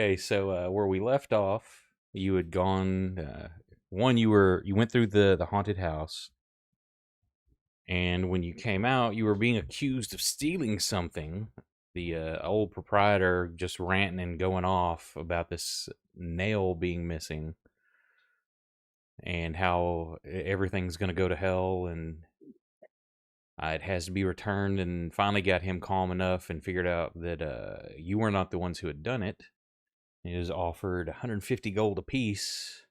Okay, so where we left off, you had gone. You went through the haunted house, and when you came out, you were being accused of stealing something. The old proprietor just ranting and going off about this nail being missing, and how everything's going to go to hell, and it has to be returned. And finally, got him calm enough and figured out that you were not the ones who had done it. He was offered 150 gold apiece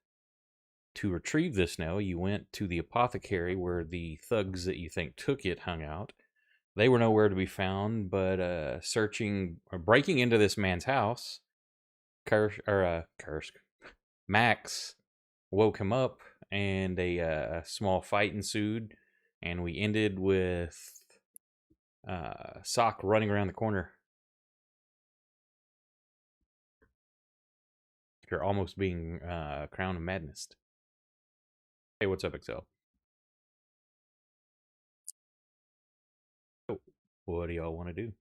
to retrieve this nail. You went to the apothecary where the thugs that you think took it hung out. They were nowhere to be found, but searching or breaking into this man's house, Max woke him up, and a small fight ensued, and we ended with Sock running around the corner. You're almost being crowned of madness. Hey, what's up, Excel? Oh, what do y'all want to do?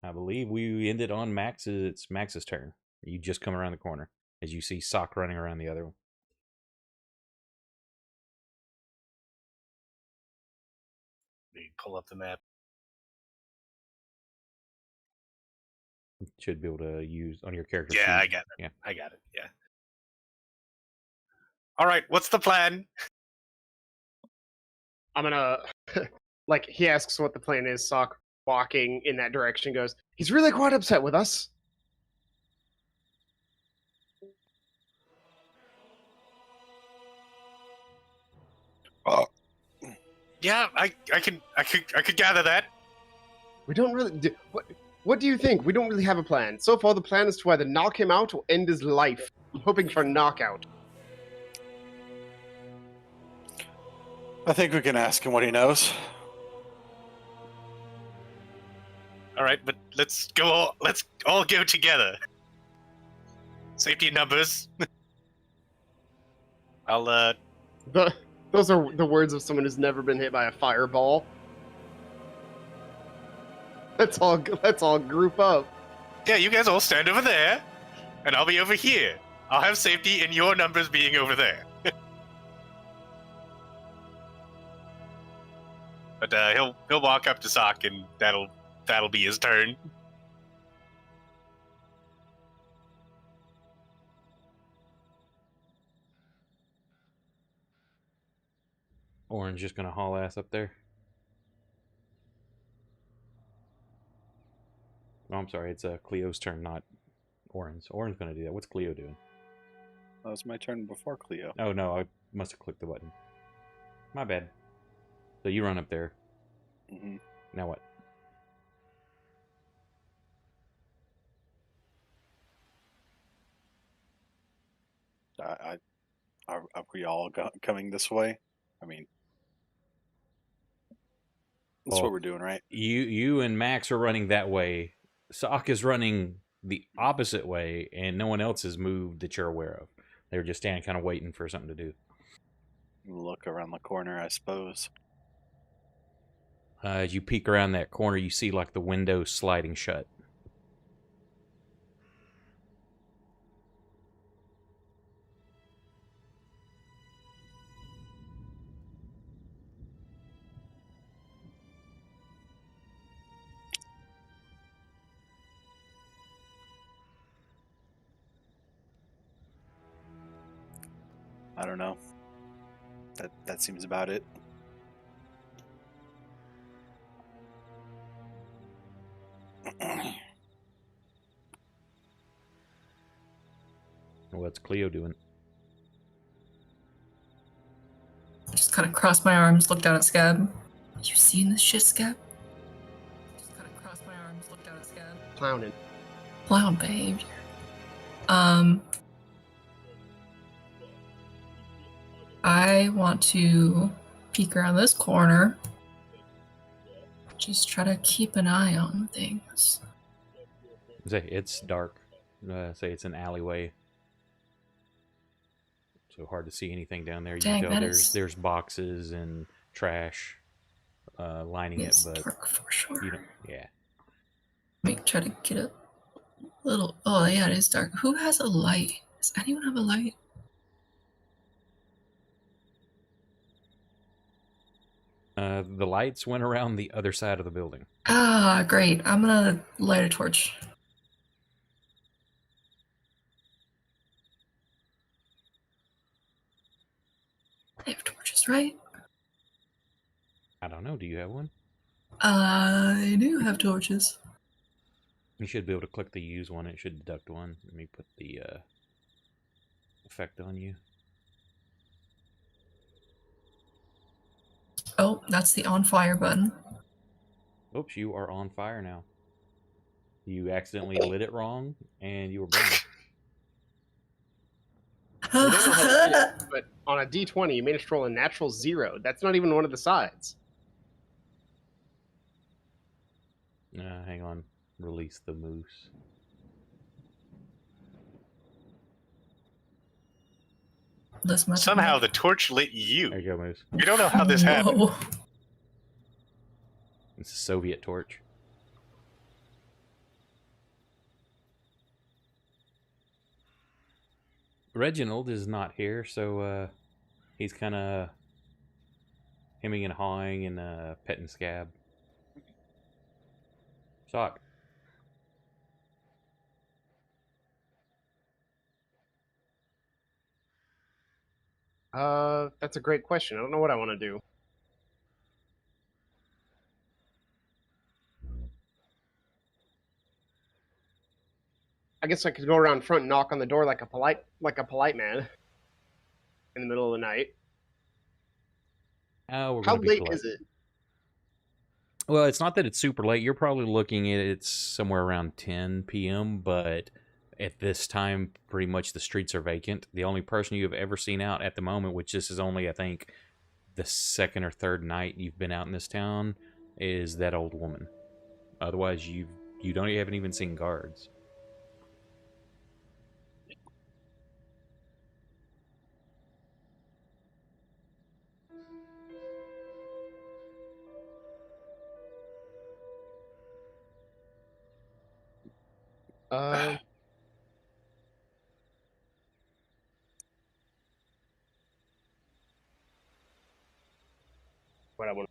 I believe we ended on Max's. It's Max's turn. You just come around the corner as you see Sock running around the other one. Pull up the map. Should be able to use on your character. Yeah, sheet. I got it. Yeah, I got it. Yeah. All right, what's the plan? I'm gonna like he asks what the plan is. Sock walking in that direction goes, he's really quite upset with us. Yeah, I could gather that. We don't really what do you think? We don't really have a plan. So far the plan is to either knock him out or end his life. I'm hoping for a knockout. I think we can ask him what he knows. All right, but let's all go together. Safety in numbers. I'll Those are the words of someone who's never been hit by a fireball. Let's all group up. Yeah, you guys all stand over there, and I'll be over here. I'll have safety in your numbers being over there. But he'll walk up to Sock, and that'll be his turn. Orange just gonna haul ass up there. Oh, I'm sorry. It's Cleo's turn, not Orange. Orange's gonna do that. What's Cleo doing? That was my turn before Cleo. Oh no, I must have clicked the button. My bad. So you run up there. Mm-hmm. Now what? Are we all coming this way? I mean, that's Well, what we're doing, right? You and Max are running that way. Sock is running the opposite way, and no one else has moved that you're aware of. They're just standing, kind of waiting for something to do. Look around the corner, I suppose. As you peek around that corner, you see like the window sliding shut. I don't know. That seems about it. What's Cleo doing? Just kind of crossed my arms, looked down at Scab. You seen this shit, Scab? Just kind of crossed my arms, looked down at Scab. Clowning. Clown behavior. I want to peek around this corner. Just try to keep an eye on things. It's dark. Say it's an alleyway. So hard to see anything down there. You Dang, can tell is... there's boxes and trash lining it's it, but dark for sure. you don't, yeah. Let me try to get Little. Oh yeah, it is dark. Who has a light? Does anyone have a light? The lights went around the other side of the building. Ah, great. I'm gonna light a torch. I have torches, right? I don't know. Do you have one? I do have torches. You should be able to click the use one. It should deduct one. Let me put the effect on you. Oh, that's the on fire button. Oops, you are on fire now. You accidentally lit it wrong, and you were burning. We don't know how to do it, but on a D20, you managed to roll a natural 0. That's not even one of the sides. Hang on. Release the moose. This much. Somehow the torch lit There you. you go, moose. We don't know how this happened. Whoa. It's a Soviet torch. Reginald is not here, so he's kind of hemming and hawing and petting Scab. Sock. That's a great question. I don't know what I want to do. I guess I could go around front and knock on the door like a polite man in the middle of the night. Oh, we're How gonna be late polite. is it? Well, it's not that it's super late. You're probably looking at it's somewhere around 10 p.m., but at this time, pretty much the streets are vacant. The only person you have ever seen out at the moment, which this is only, I think, the second or third night you've been out in this town, is that old woman. Otherwise, you haven't even seen guards. Uh, what I want.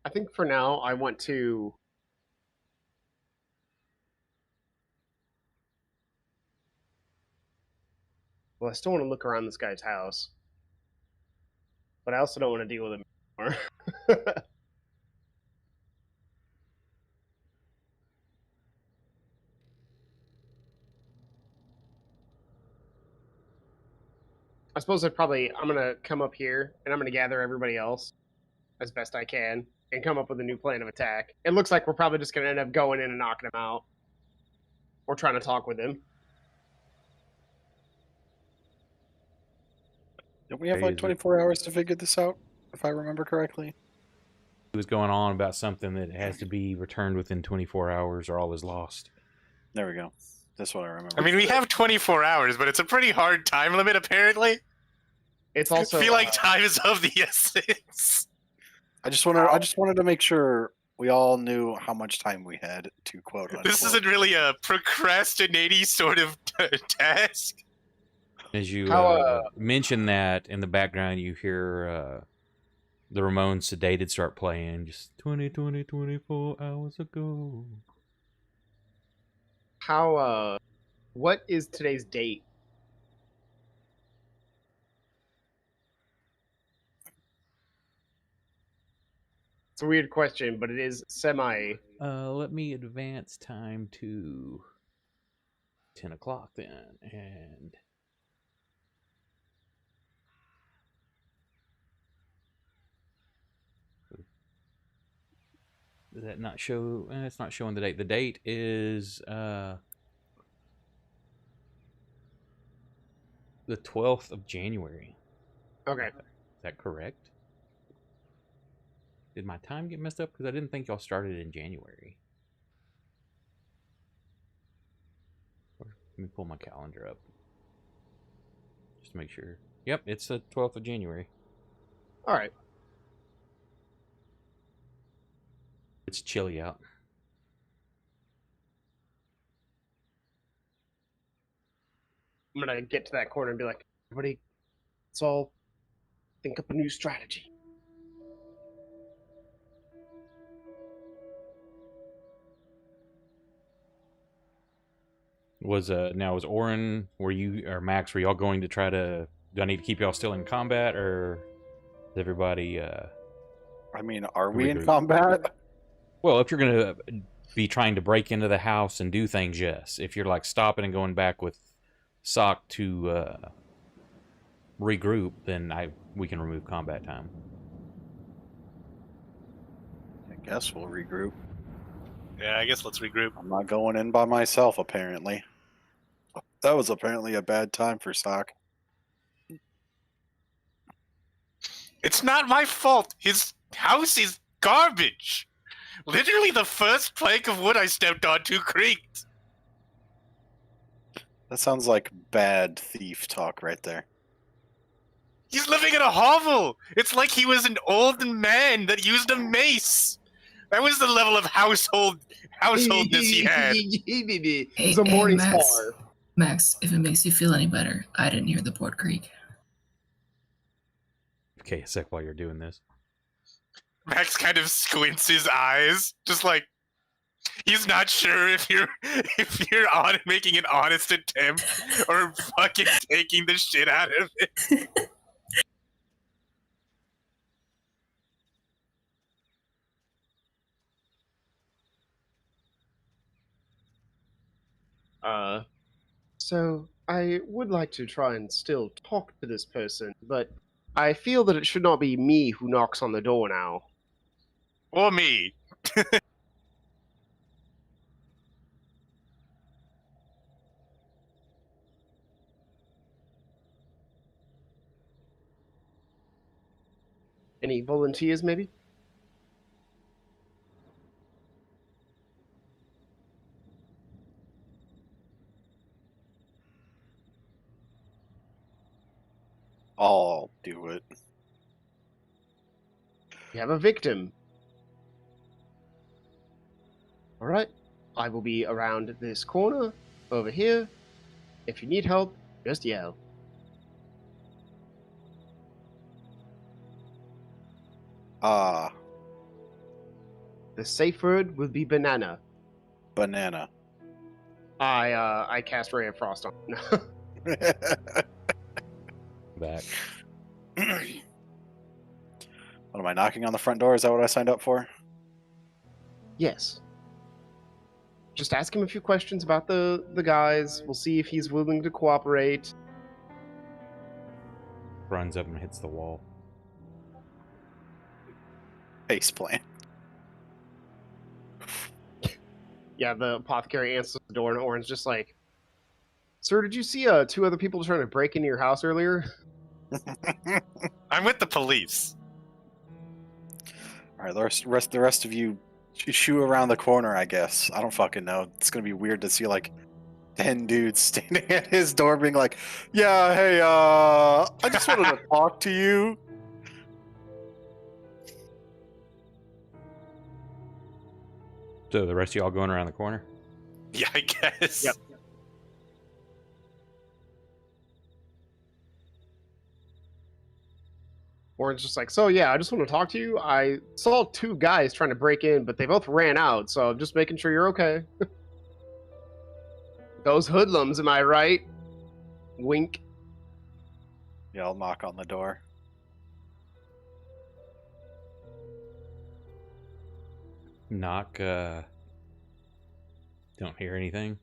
I think for now I want to. Well, I still want to look around this guy's house, but I also don't want to deal with him anymore. I suppose I'm gonna come up here and I'm gonna gather everybody else as best I can and come up with a new plan of attack. It looks like we're probably just gonna end up going in and knocking him out or trying to talk with him. Don't we have like 24 hours to figure this out, if I remember correctly? He was going on about something that has to be returned within 24 hours or all is lost. There we go. That's what I remember. I mean, we have 24 hours, but it's a pretty hard time limit, apparently. It's also I feel like time is of the essence. I just wanted to make sure we all knew how much time we had to quote unquote. This isn't really a procrastinating sort of task. As you How, mention that, in the background, you hear the Ramones Sedated start playing. Just 24 hours ago. how what is today's date? It's a weird question, but it is semi. Let me advance time to 10 o'clock then. And does that not show? It's not showing the date. The date is the 12th of January. Okay. Is that correct? Did my time get messed up? Because I didn't think y'all started in January. Let me pull my calendar up. Just to make sure. Yep, it's the 12th of January. All right. It's chilly out. I'm gonna get to that corner and be like, everybody, let's all think up a new strategy. Was Orin, were you or Max, were y'all going to try to, do I need to keep y'all still in combat, or is everybody I mean, are we in regroup? combat? Well, if you're gonna be trying to break into the house and do things, yes. If you're like stopping and going back with Sock to regroup, then we can remove combat time. I guess we'll regroup. Yeah, I guess let's regroup. I'm not going in by myself, apparently. That was apparently a bad time for Sock. It's not my fault. His house is garbage. Literally the first plank of wood I stepped onto creaked. That sounds like bad thief talk right there. He's living in a hovel. It's like he was an old man that used a mace. That was the level of householdness he had. It's a morning star. Max, if it makes you feel any better, I didn't hear the board creak. Okay, a sec while you're doing this. Max kind of squints his eyes, just like he's not sure if you're on making an honest attempt or fucking taking the shit out of it. So I would like to try and still talk to this person, but I feel that it should not be me who knocks on the door now. Or me. Any volunteers, maybe? I'll do it. You have a victim. All right. I will be around this corner over here. If you need help, just yell. Ah, The safe word will be banana. banana. I cast Ray of Frost on. Back. What am I knocking on the front door? Is that what I signed up for? Yes. Just ask him a few questions about the guys. We'll see if he's willing to cooperate. Runs up and hits the wall. Face plant. Yeah, the apothecary answers the door, and Orin's just like, "Sir, did you see two other people trying to break into your house earlier?" I'm with the police. All right, the rest of you shoo around the corner, I guess. I don't fucking know. It's gonna be weird to see like 10 dudes standing at his door being like, yeah, hey, I just wanted to talk to you. So the rest of y'all going around the corner? Yeah, I guess. Yep. Orin's just like, "So yeah, I just want to talk to you. I saw two guys trying to break in, but they both ran out, so I'm just making sure you're okay." Those hoodlums, am I right? Wink. Yeah, I'll knock on the door. Knock, don't hear anything.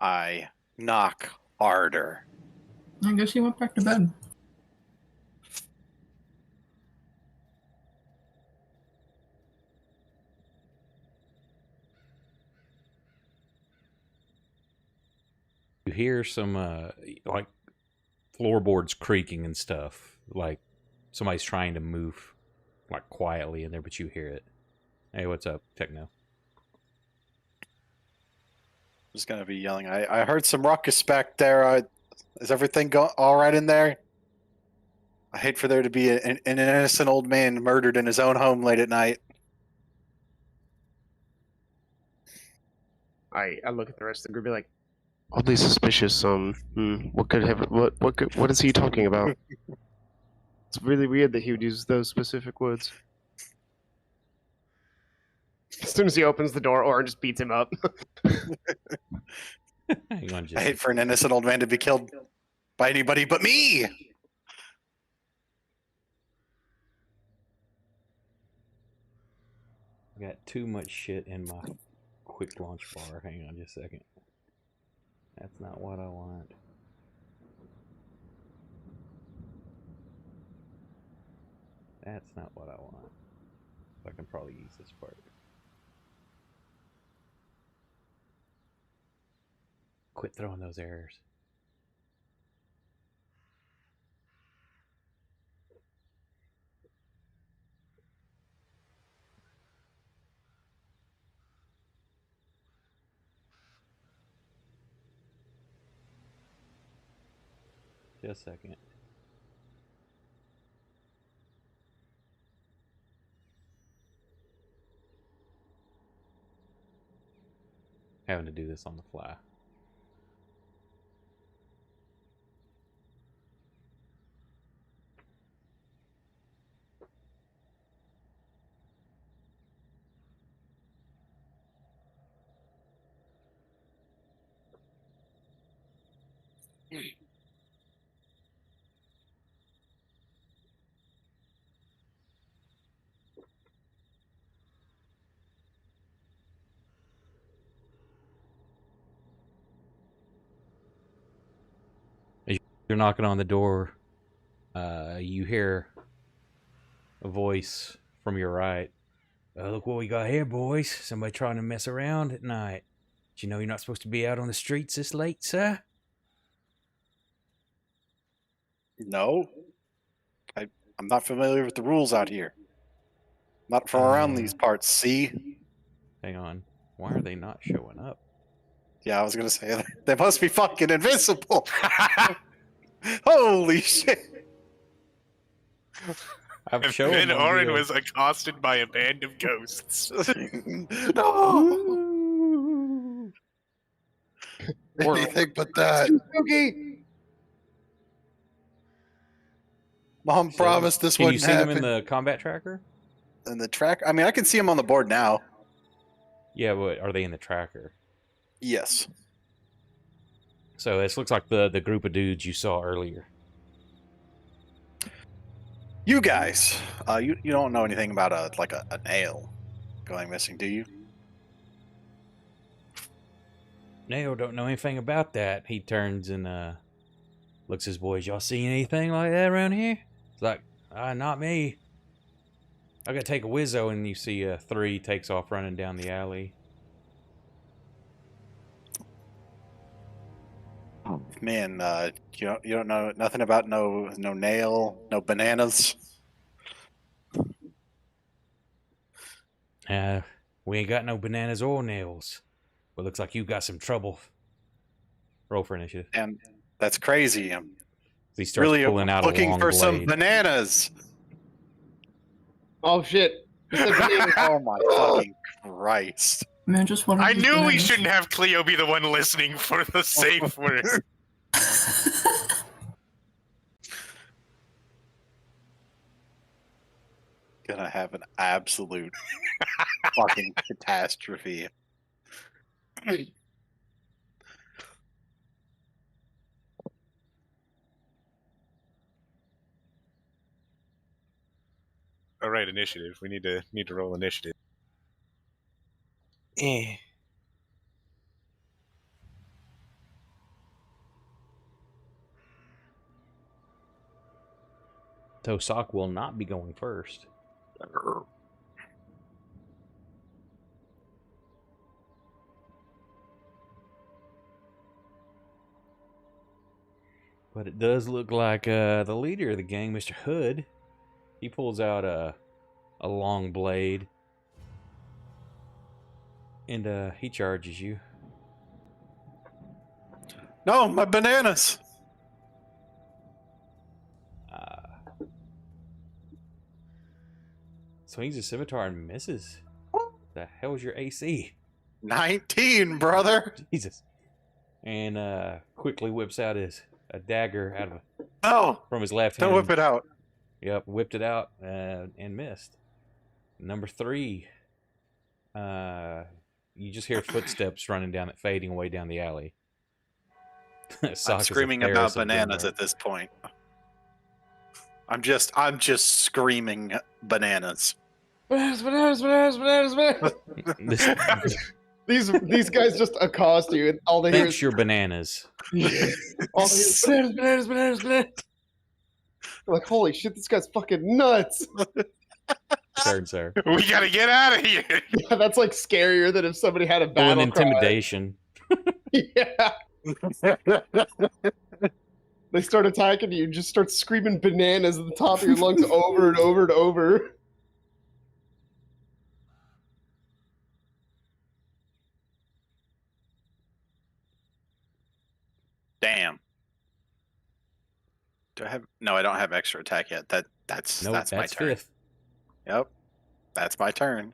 I knock harder. I guess he went back to bed. hear some like floorboards creaking and stuff, like somebody's trying to move like quietly in there, but you hear it. Hey, what's up, Techno? Just gonna be yelling. I heard some ruckus back there. Is everything all right in there? I hate for there to be an innocent old man murdered in his own home late at night. I look at the rest of the group, be like, Oddly suspicious. What is he talking about? it's really weird that he would use those specific words. As soon as he opens the door, Orin just beats him up. Hang on, I just hate for an innocent old man to be killed by anybody but me. I got too much shit in my quick launch bar. Hang on just a second. That's not what I want. That's not what I want. I can probably use this part. Quit throwing those errors. Just a second. Having to do this on the fly. As you're knocking on the door, you hear a voice from your right. Look what we got here, boys. Somebody trying to mess around at night. Did you know you're not supposed to be out on the streets this late, sir? No, I'm not familiar with the rules out here. Not from around these parts. See? Hang on. Why are they not showing up? Yeah, I was gonna say they must be fucking invincible. Holy shit! I've shown Then them Orin the- was accosted by a band of ghosts. No, anything but that. Spooky! Mom So, promised this Can you wouldn't see them happen. in the combat tracker? In the track, I mean, I can see them on the board now. Yeah, but are they in the tracker? Yes. So this looks like the group of dudes you saw earlier. You guys, you don't know anything about a nail going missing, do you? Nail don't know anything about that. He turns and looks at his boys. Y'all seen anything like that around here? It's like, not me. I gotta take a whizzo, and you see 3 takes off running down the alley. Man, you don't know nothing about no nail, no bananas. We ain't got no bananas or nails. But looks like you got some trouble. Roll for initiative. And that's crazy. I'm He starts really pulling out a looking long for blade. some bananas. Oh shit. He said bananas. Oh my fucking Christ. Man, just one of I these knew we bananas. shouldn't have Cleo be the one listening for the safe word. Gonna have an absolute fucking catastrophe. All right, initiative. We need to roll initiative. Tosak will not be going first. But it does look like the leader of the gang, Mr. Hood, he pulls out a long blade and he charges you. No, my bananas. Swings a scimitar and misses. The hell's your AC? 19, brother. Jesus. And quickly whips out a dagger out of No, from his left don't hand. whip it out. Yep, whipped it out and missed. Number 3. You just hear footsteps running down, fading away down the alley. I'm Sock is a screaming Ferris about of bananas GrimDark. at this point. I'm just screaming bananas. Bananas. These guys just accost you, and all they hear Thanks is your bananas. all they hear is bananas. They're like, holy shit, this guy's fucking nuts. Turn, sir. We gotta get out of here. Yeah, that's like scarier than if somebody had a Oh, an battle cry. intimidation. Yeah. They start attacking you, just start screaming bananas at the top of your lungs over and over and over. Damn. Do I have? No, I don't have extra attack yet. That's Nope, my that's turn. 5th. Yep, that's my turn.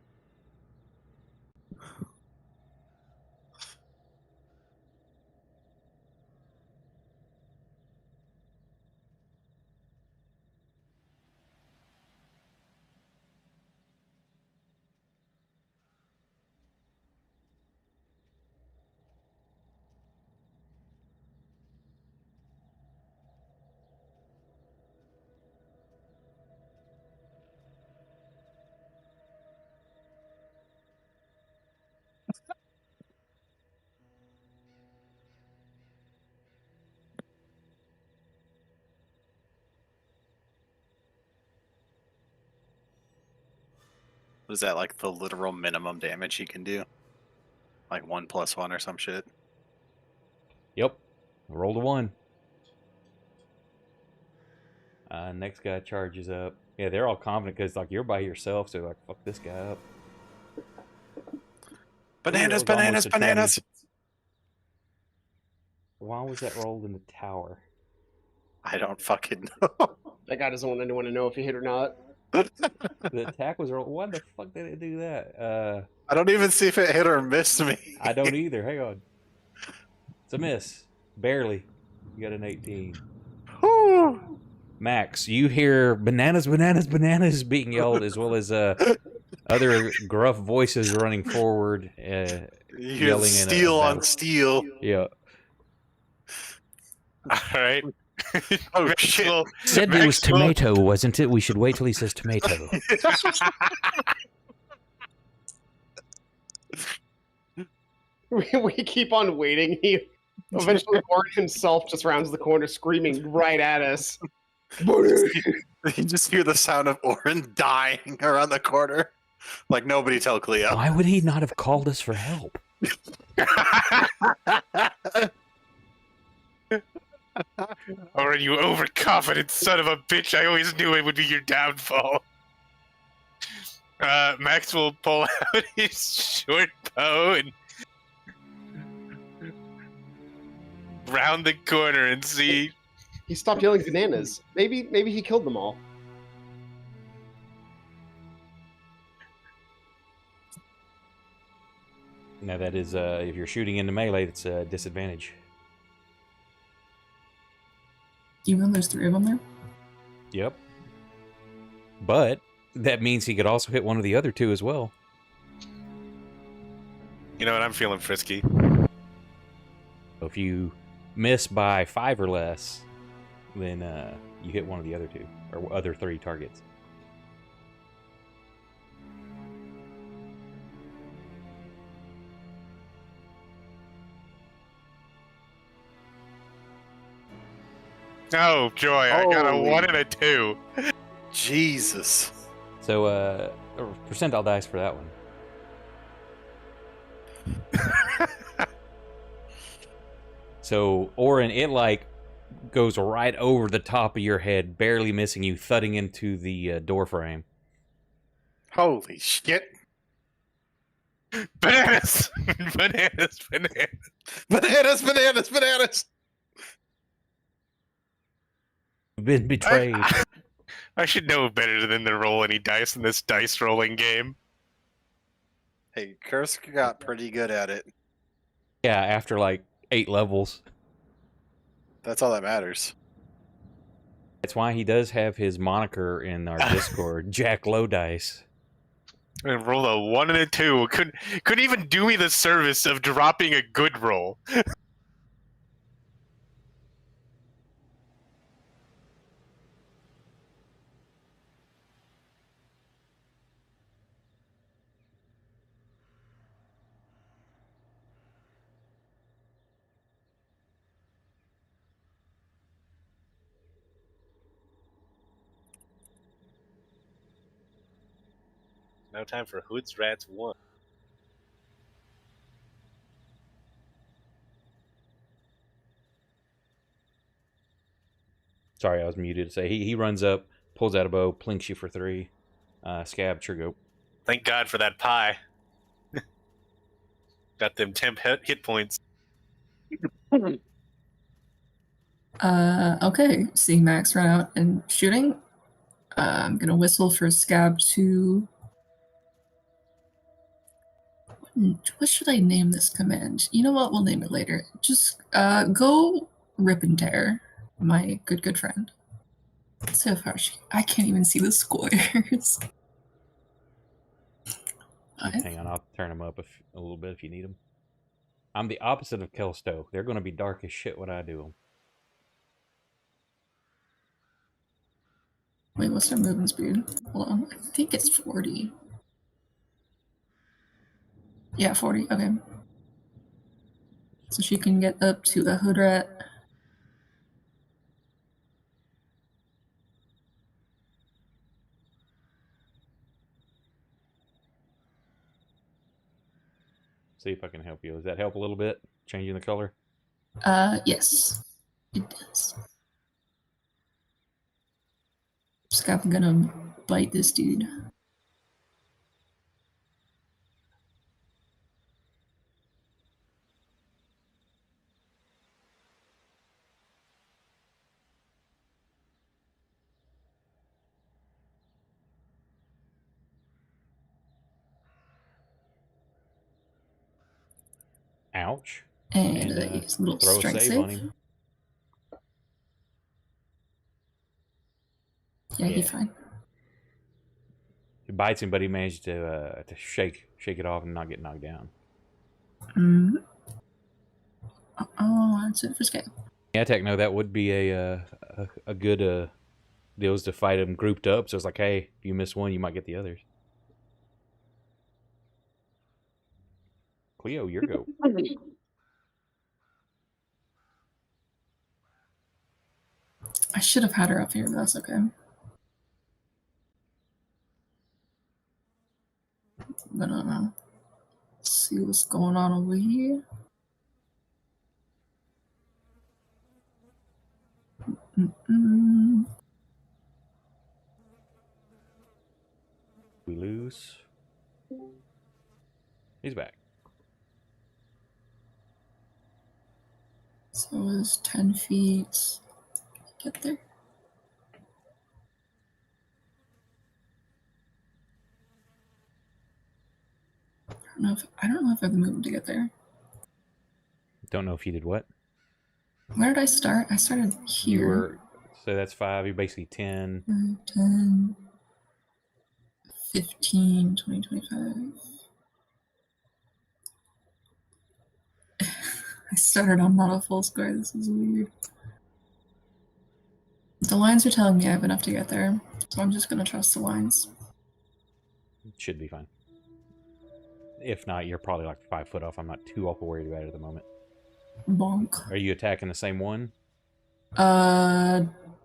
What is that, like the literal minimum damage he can do? Like 1+1 or some shit? Yep. Rolled a 1. Next guy charges up. Yeah, they're all confident because like you're by yourself, so like fuck this guy up. Bananas, Ooh, that was bananas, almost a 20. bananas! Why was that rolled in the tower? I don't fucking know. That guy doesn't want anyone to know if he hit or not. The attack was rolled. Why the fuck did it do that? I don't even see if it hit or missed me. I don't either. Hang on. It's a miss. Barely. You got an 18. Whew. Max, you hear bananas, bananas, bananas being yelled, as well as other gruff voices running forward, You hear yelling steel in a on battle. steel. Yeah. All right. Oh shit! Maxwell- Said it was Maxwell- tomato, wasn't it? We should wait till he says tomato. We keep on waiting. He eventually Warren himself just rounds the corner screaming right at us. You just hear the sound of Orin dying around the corner. Like nobody tell Cleo. Why would he not have called us for help? Or you overconfident son of a bitch. I always knew it would be your downfall. Max will pull out his short bow and round the corner and see. He stopped yelling bananas. Maybe he killed them all. Now that is, if you're shooting into melee, it's a disadvantage. Even though there's 3 of them there? Yep. But that means he could also hit one of the other 2 as well. You know what? I'm feeling frisky. If you miss by 5 or less, then you hit one of the other 2 or other 3 targets. Oh joy! I got a Holy- 1 and a 2. Jesus. So, percentile dice for that one. So, Orin, it like goes right over the top of your head, barely missing you, thudding into the door frame. Holy shit! Bananas! Bananas! Bananas! Bananas! Bananas! Bananas! You've been betrayed. I should know better than to roll any dice in this dice rolling game. Hey, Kursk got pretty good at it. Yeah, after like 8 levels. That's all that matters. That's why he does have his moniker in our Discord, Jack Low Dice. I rolled a 1 and a 2. Couldn't even do me the service of dropping a good roll. Now time for Hoods Rats 1. Sorry, I was muted to say. He runs up, pulls out a bow, plinks you for 3. Scab, Triggo. Thank God for that pie. Got them temp hit points. Okay. Seeing Max run out and shooting, I'm gonna whistle for Scab to. What should I name this command? You know what? We'll name it later. Just go rip and tear, my good friend. So far, I can't even see the squares. Hang on, I'll turn them up a little bit if you need them. I'm the opposite of Kelstow. They're going to be dark as shit when I do them. Wait, what's their movement speed? Hold on, I think it's 40. Yeah, 40, okay. So she can get up to the hood rat. See if I can help you. Does that help a little bit? Changing the color? Yes, it does. Scab gonna bite this dude. Ouch. And a little throw a strength save on him. Yeah, he's fine. He bites him, but he managed to shake it off and not get knocked down. Mm-hmm. Oh, that's it for Scab. Yeah, Techno, that would be a good deal is to fight them grouped up. So it's like, hey, if you miss one, you might get the others. Cleo, your go. I should have had her up here, but that's okay. But I don't know. Let's see what's going on over here. We lose. He's back. So it was 10 feet. Get there. I don't know if I have the movement to get there. Don't know if you did what. Where did I start? I started here. So that's 5. You're basically 10. 10, 15, 20, 25. I started on not a full square. This is weird. The lines are telling me I have enough to get there, so I'm just going to trust the lines. Should be fine. If not, you're probably like 5 foot off. I'm not too awful worried about it at the moment. Bonk. Are you attacking the same one?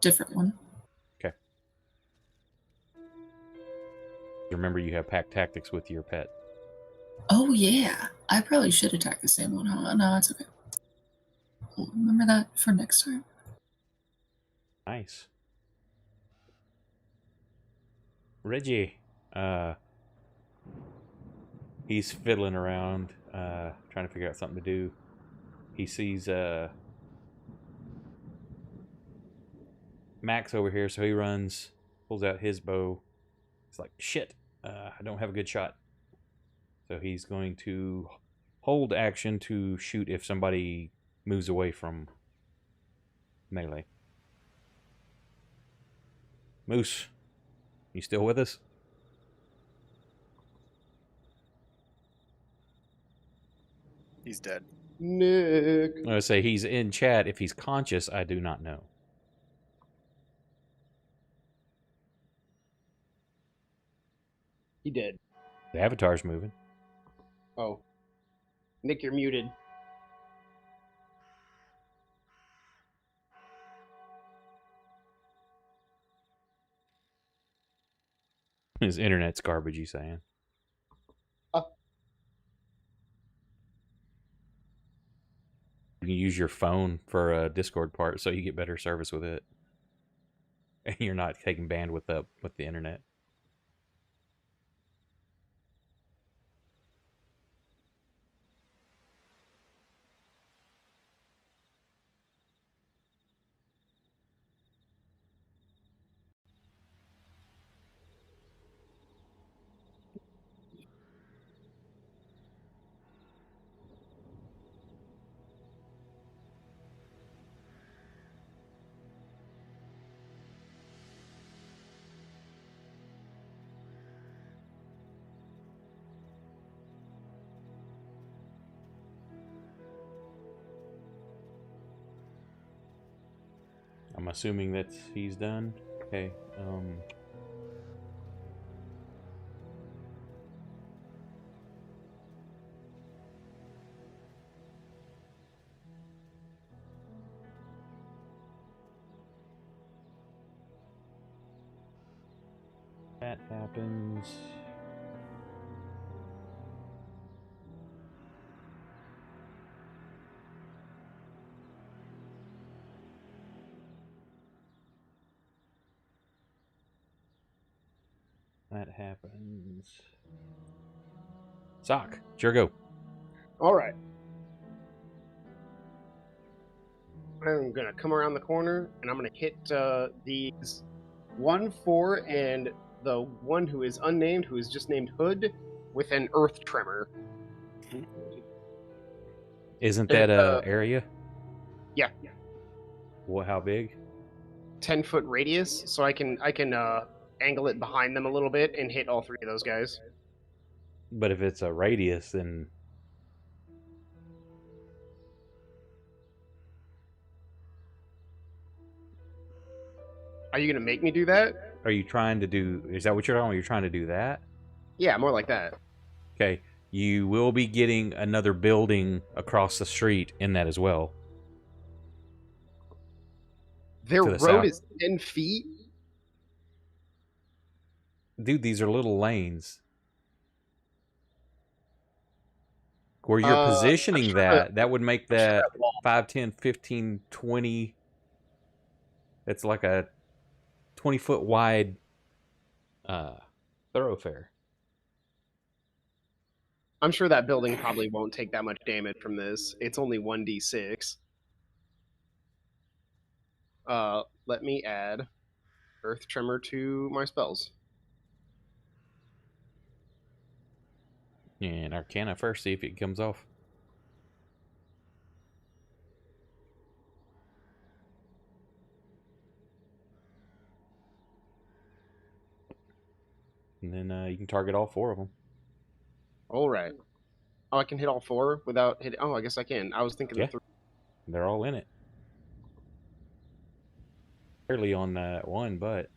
Different one. Okay. Remember, you have pack tactics with your pet. Oh, yeah. I probably should attack the same one, huh? No, it's okay. We'll remember that for next time. Nice. Reggie, he's fiddling around, trying to figure out something to do. He sees Max over here, so he runs, pulls out his bow. He's like, shit, I don't have a good shot. So he's going to hold action to shoot if somebody moves away from melee. Moose, you still with us? He's dead. Nick. I would say he's in chat. If he's conscious, I do not know. He did. The avatar's moving. Oh. Nick, you're muted. His internet's garbage, you saying? You can use your phone for a Discord part so you get better service with it. And you're not taking bandwidth up with the internet. I'm assuming that he's done. Okay. That happens. That happens. Sock, sure go. All right. I'm gonna come around the corner and I'm gonna hit these 1, 4, and the one who is unnamed, who is just named Hood, with an earth tremor. Isn't that a area? Yeah, What? How big? 10-foot radius, so I can angle it behind them a little bit and hit all 3 of those guys. But if it's a radius, then Are you gonna make me do that? are you trying to do? Is that what you're talking about? You're trying to do that? Yeah, more like that. Okay. You will be getting another building across the street in that as well. Their To the road south. is 10 feet. Dude, these are little lanes. Where you're I'm positioning sure that would make sure that that wall- 5, 10, 15, 20. It's like a 20-foot wide thoroughfare. I'm sure that building probably won't take that much damage from this. It's only 1d6. Let me add Earth Tremor to my spells. And Arcana first, see if it comes off. And then you can target all 4 of them. All right. Oh, I can hit all 4 without hitting. Oh, I guess I can. I was thinking Yeah. the 3. They're all in it. Barely on that one, but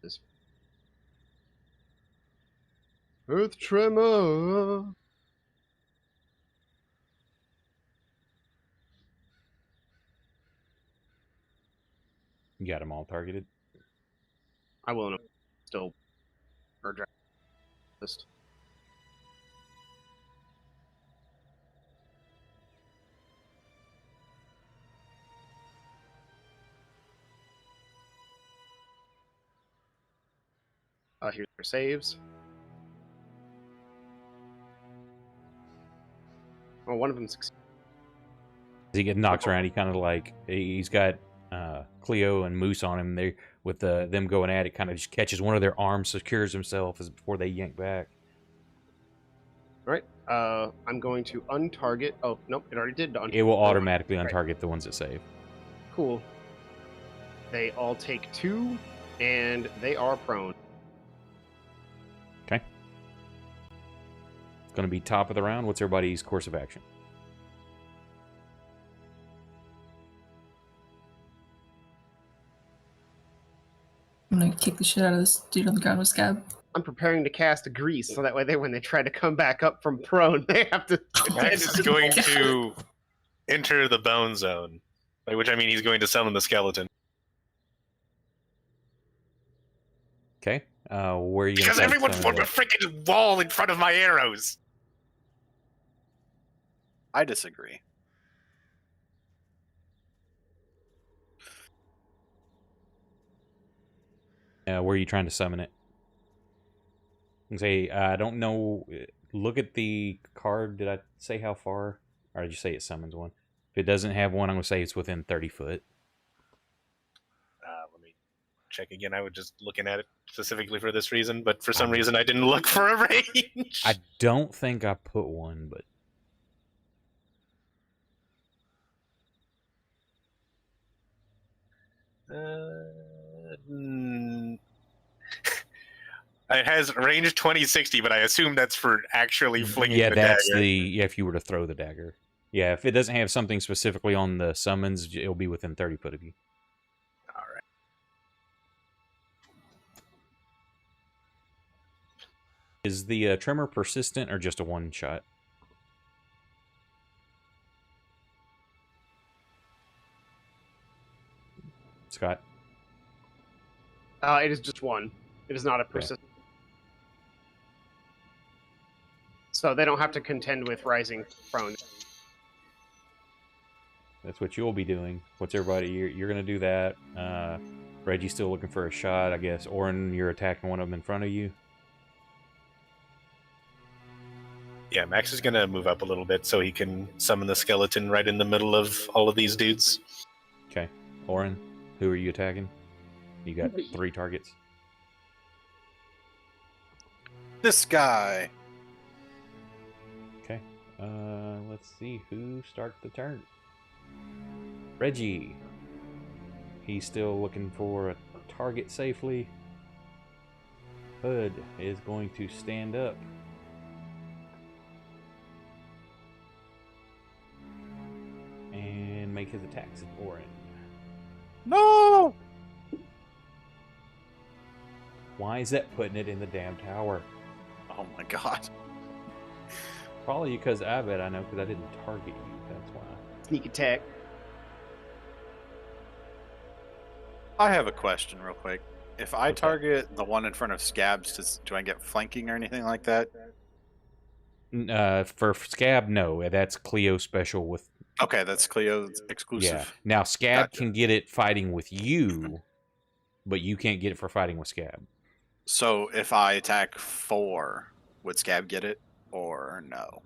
This Earth Tremor. you got them all targeted. I will still or list. Here's their saves. Well, one of them succeeds. As he gets knocked around, he kind of like he's got Cleo and Moose on him. They with them going at it, kind of just catches one of their arms, secures himself as before they yank back. All right. I'm going to untarget. Oh nope, it already did. It will automatically Right. untarget the ones that save. Cool. They all take 2, and they are prone. Okay. It's going to be top of the round. What's everybody's course of action? I'm gonna kick the shit out of this dude on the ground with Scab. I'm preparing to cast a grease, so that way when they try to come back up from prone, they have to. Max is going to enter the bone zone, by which I mean he's going to summon the skeleton. Okay. Where are you going to Because everyone formed a freaking wall in front of my arrows. I disagree. Where are you trying to summon it? And say, I don't know. Look at the card. Did I say how far? Or did you say it summons one? If it doesn't have one, I'm going to say it's within 30 foot. Let me check again. I was just looking at it specifically for this reason, but for some reason I didn't look for a range. I don't think I put one, but... It has range 20-60, but I assume that's for actually flinging yeah, the that's dagger. if you were to throw the dagger. Yeah, if it doesn't have something specifically on the summons, it'll be within 30 foot of you. All right. Is the tremor persistent or just a one shot? Scott? It is just 1. It is not a persistent. So they don't have to contend with rising prone. That's what you'll be doing. What's everybody? You're going to do that. Reggie's still looking for a shot, I guess. Orin, you're attacking one of them in front of you. Yeah, Max is going to move up a little bit so he can summon the skeleton right in the middle of all of these dudes. Okay. Orin, who are you attacking? You got 3 targets. This guy. Okay. Let's see who starts the turn. Reggie. He's still looking for a target safely. Hood is going to stand up. And make his attacks at Orin. No! Why is that putting it in the damn tower? Oh my god. Probably because I bet I know because I didn't target you. That's why. Sneak attack. I have a question real quick. If I What's that? target the one in front of Scabs, do I get flanking or anything like that? For Scab, no. That's Cleo special with... Okay, that's Cleo's exclusive. Yeah. Now, Scab Gotcha. can get it fighting with you, but you can't get it for fighting with Scab. So if I attack 4, would Scab get it or no?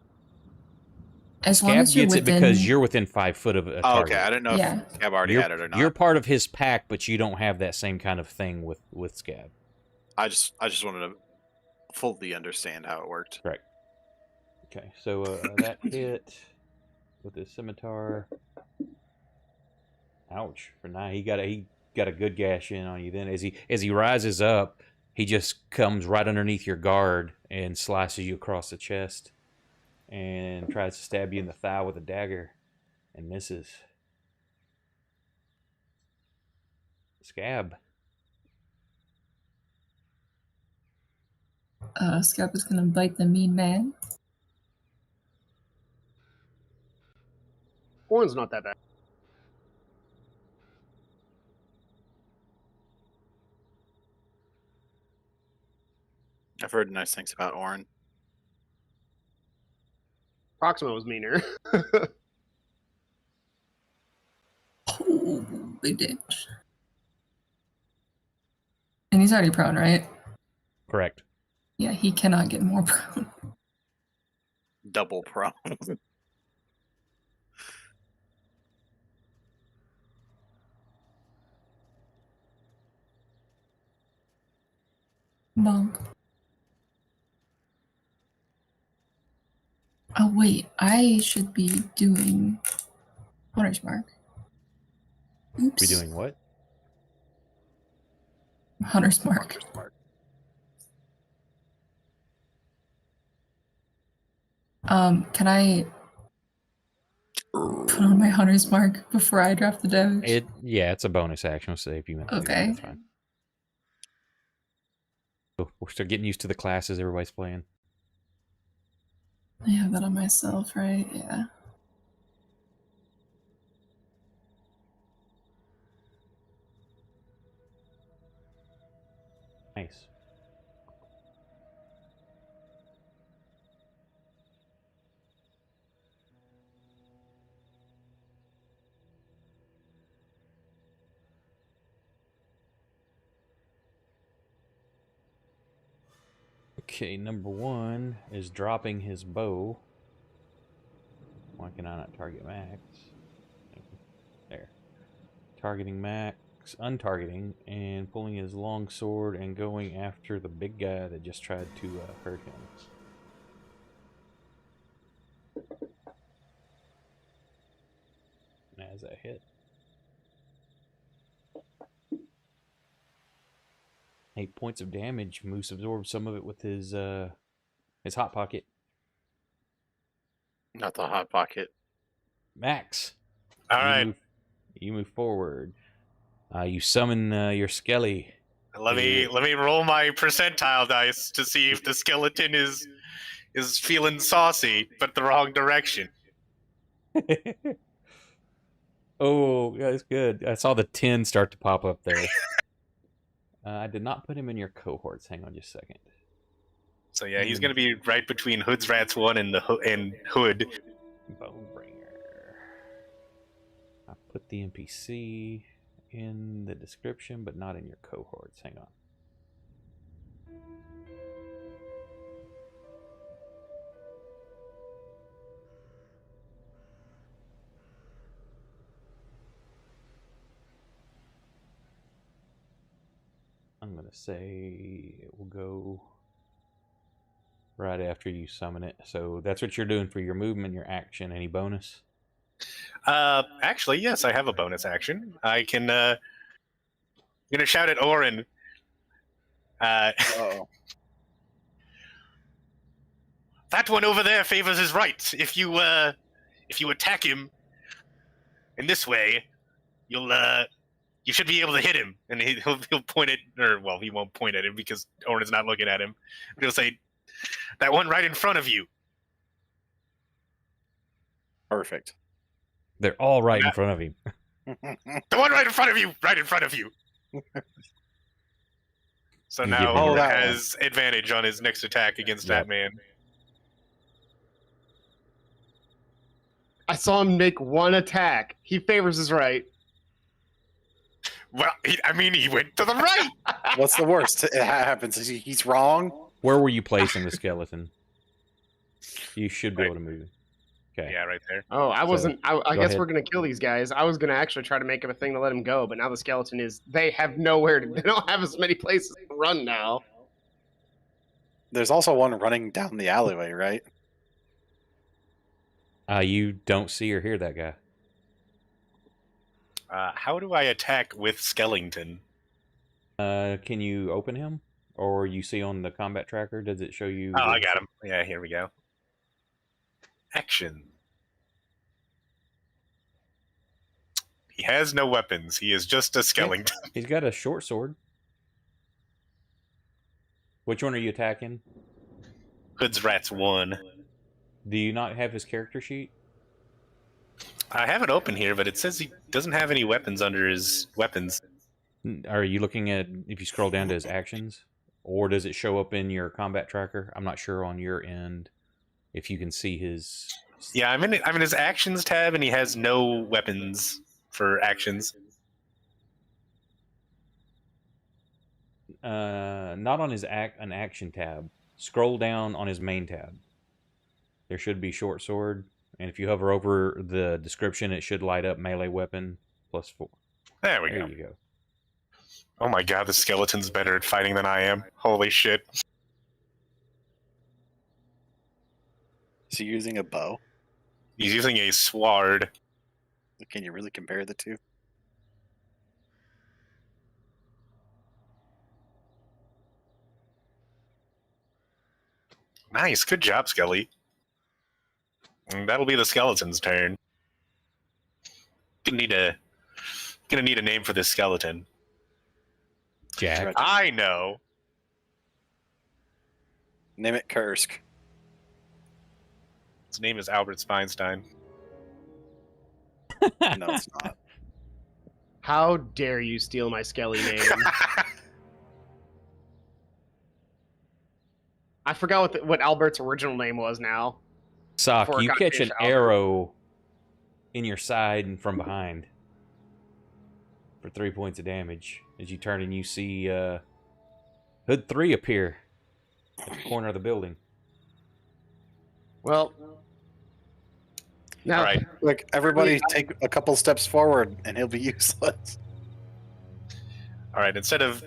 As long Scab as you're gets within... it because you're within 5 foot of a Oh, target. okay, I didn't know Yeah. if Scab already You're, had it or not. you're part of his pack, but you don't have that same kind of thing with Scab. I just wanted to fully understand how it worked. Correct. Okay, so that hit with his scimitar. Ouch! For 9, he got a good gash in on you. Then as he rises up, he just comes right underneath your guard and slices you across the chest, and tries to stab you in the thigh with a dagger, and misses. Scab. Scab is gonna bite the mean man. Orin's not that bad. I've heard nice things about Orin. Proxima was meaner. Oh, big damage. And he's already prone, right? Correct. Yeah, he cannot get more prone. Double prone. Bonk. Oh wait, I should be doing Hunter's Mark. Oops. Be doing what? Hunter's Mark. Can I put on my Hunter's Mark before I drop the damage? Yeah, it's a bonus action. So if you want to do that, Okay. that's fine. So we're still getting used to the classes everybody's playing. I have that on myself, right? Yeah. Nice. Okay, number 1 is dropping his bow. Why can I not target Max? There. Targeting Max, untargeting, and pulling his long sword and going after the big guy that just tried to hurt him. And as I hit. 8 points of damage. Moose absorbs some of it with his hot pocket. Not the hot pocket. Max. All right. You move forward. You summon your skelly. Let me roll my percentile dice to see if the skeleton is feeling saucy, but the wrong direction. Oh, that's good. I saw the 10 start to pop up there. I did not put him in your cohorts. Hang on just a second. So yeah, he's gonna be right between Hood's Rats 1 and Hood. Bonebringer. I put the NPC in the description, but not in your cohorts. Hang on. I'm going to say it will go right after you summon it. So that's what you're doing for your movement, your action. Any bonus? Actually, yes, I have a bonus action. I can, I'm gonna shout at Orin. Uh-oh. That one over there favors his right. If you attack him in this way, you should be able to hit him. And he'll point it, or well, he won't point at him because Orin is not looking at him. But he'll say, that one right in front of you. Perfect. They're all right in front of him. The one right in front of you, right in front of you. So You now give him Orin that has advantage on his next attack against Yep. that man. I saw him make one attack. He favors his right. Well, he went to the right. What's the worst? It happens. He's wrong. Where were you placing the skeleton? You should be able to move it. Okay. Yeah, right there. Oh, I wasn't. I go guess ahead. we're gonna kill these guys. I was gonna actually try to make him a thing to let him go, but now the skeleton is. They have nowhere to. They don't have as many places to run now. There's also one running down the alleyway, right? You don't see or hear that guy. How do I attack with Skellington? Can you open him? Or you see on the combat tracker, does it show you? Oh, I got him. Yeah, here we go. Action. He has no weapons. He is just a Skellington. He's got a short sword. Which one are you attacking? Hood's Rats 1. Do you not have his character sheet? I have it open here, but it says he doesn't have any weapons under his weapons. Are you looking at, if you scroll down to his actions? Or does it show up in your combat tracker? I'm not sure on your end if you can see his... Yeah, I'm in his actions tab, and he has no weapons for actions. not on his an action tab. Scroll down on his main tab. There should be short sword, and if you hover over the description, it should light up melee weapon +4. There we There go. you go. Oh my god, the skeleton's better at fighting than I am. Holy shit. Is he using a bow? He's using a sword. Can you really compare the two? Nice, good job, Skelly. And that'll be the skeleton's turn. Gonna need a name for this skeleton. Jack. I know. Name it Kursk. His name is Albert Speinstein. No, it's not. How dare you steal my Skelly name? I forgot what Albert's original name was now. Sock, Before it you got catch an changed to Albert. arrow in your side and from behind for 3 points of damage. As you turn and you see Hood 3 appear at the corner of the building. Well, now, All right. Like, everybody take a couple steps forward and he'll be useless. All right. Instead of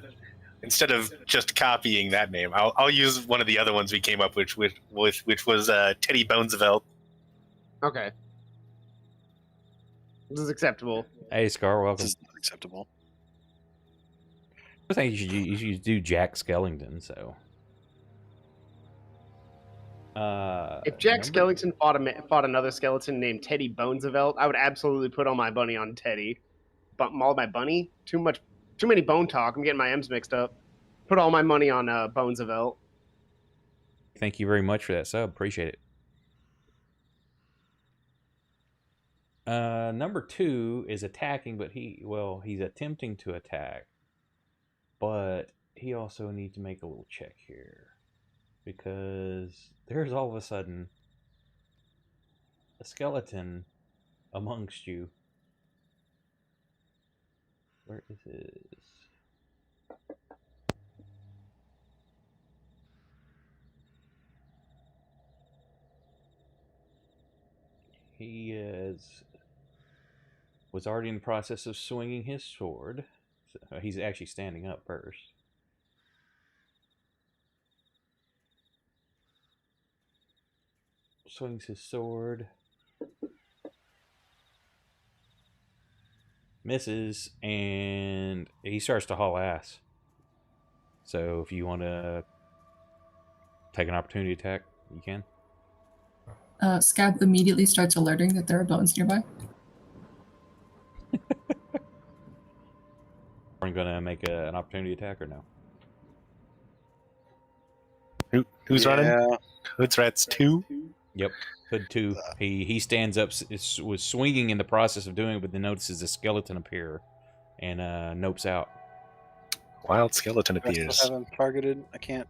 just copying that name, I'll use one of the other ones we came up with, which was Teddy Bonesvelt. Okay. This is acceptable. Hey, Scar, welcome. This is not acceptable. I think you should do Jack Skellington, so. If Jack number- Skellington fought another skeleton named Teddy Bonesvelt, I would absolutely put all my money on Teddy. But all my bunny? Too many bone talk. I'm getting my M's mixed up. Put all my money on Bonesvelt. Thank you very much for that sub. Appreciate it. Number 2 is attacking, but he's attempting to attack. But he also needs to make a little check here. Because there's all of a sudden a skeleton amongst you. Where is this? He was already in the process of swinging his sword. So he's actually standing up first. Swings his sword. Misses, and he starts to haul ass. So if you want to take an opportunity attack, you can. Scab immediately starts alerting that there are bones nearby. Are you going to make an opportunity attack or no? Who's running? Hood's Rats 2? Yep. Hood 2. He stands up, was swinging in the process of doing it, but then notices a skeleton appear and nopes out. Wild skeleton I still appears. have him targeted. I can't.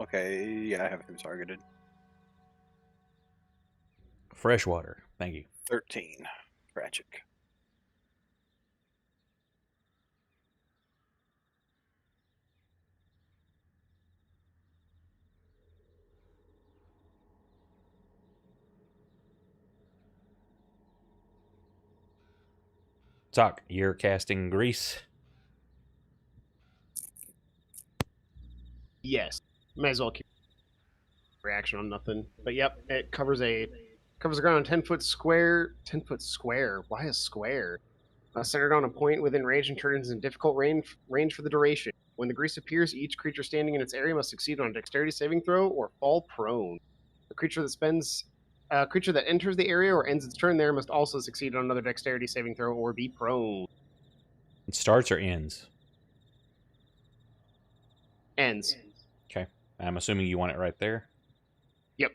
Okay, yeah, I have him targeted. Freshwater. Thank you. 13. Tragic. Sock, you're casting Grease. Yes. May as well keep reaction on nothing. But yep, it covers the ground on 10-foot square. 10-foot square? Why a square? Centered on a point within range and turns in difficult range for the duration. When the grease appears, each creature standing in its area must succeed on a dexterity saving throw or fall prone. A creature that enters the area or ends its turn there must also succeed on another dexterity saving throw or be prone. It starts or ends? Ends. Okay. I'm assuming you want it right there. Yep.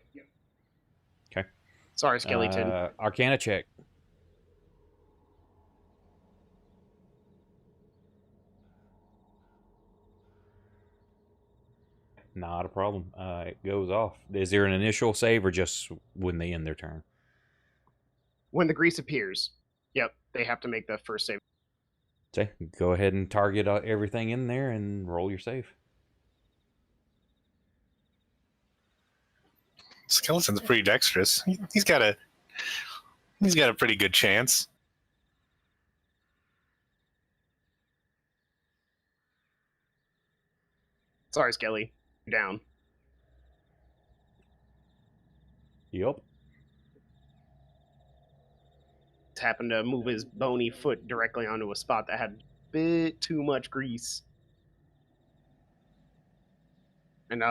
Okay. Sorry, Skeleton. Arcana check. Not a problem. It goes off. Is there an initial save or just when they end their turn? When the grease appears. Yep, they have to make the first save. Okay, go ahead and target everything in there and roll your save. Skeleton's pretty dexterous. He's got a pretty good chance. Sorry, Skelly. You're down. Yep. Just happened to move his bony foot directly onto a spot that had a bit too much grease. And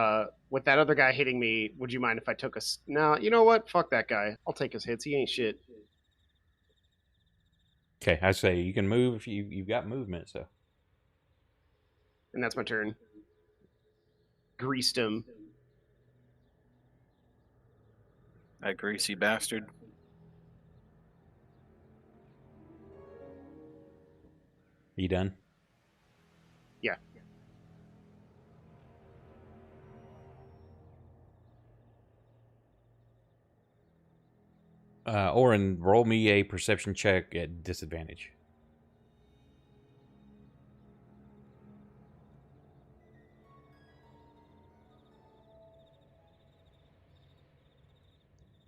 with that other guy hitting me, would you mind if I took a... No, you know what? Fuck that guy. I'll take his hits. He ain't shit. Okay, I say you can move if you've got movement, so. And that's my turn. Greased him. That greasy bastard. You done? Yeah. Oren, roll me a perception check at disadvantage.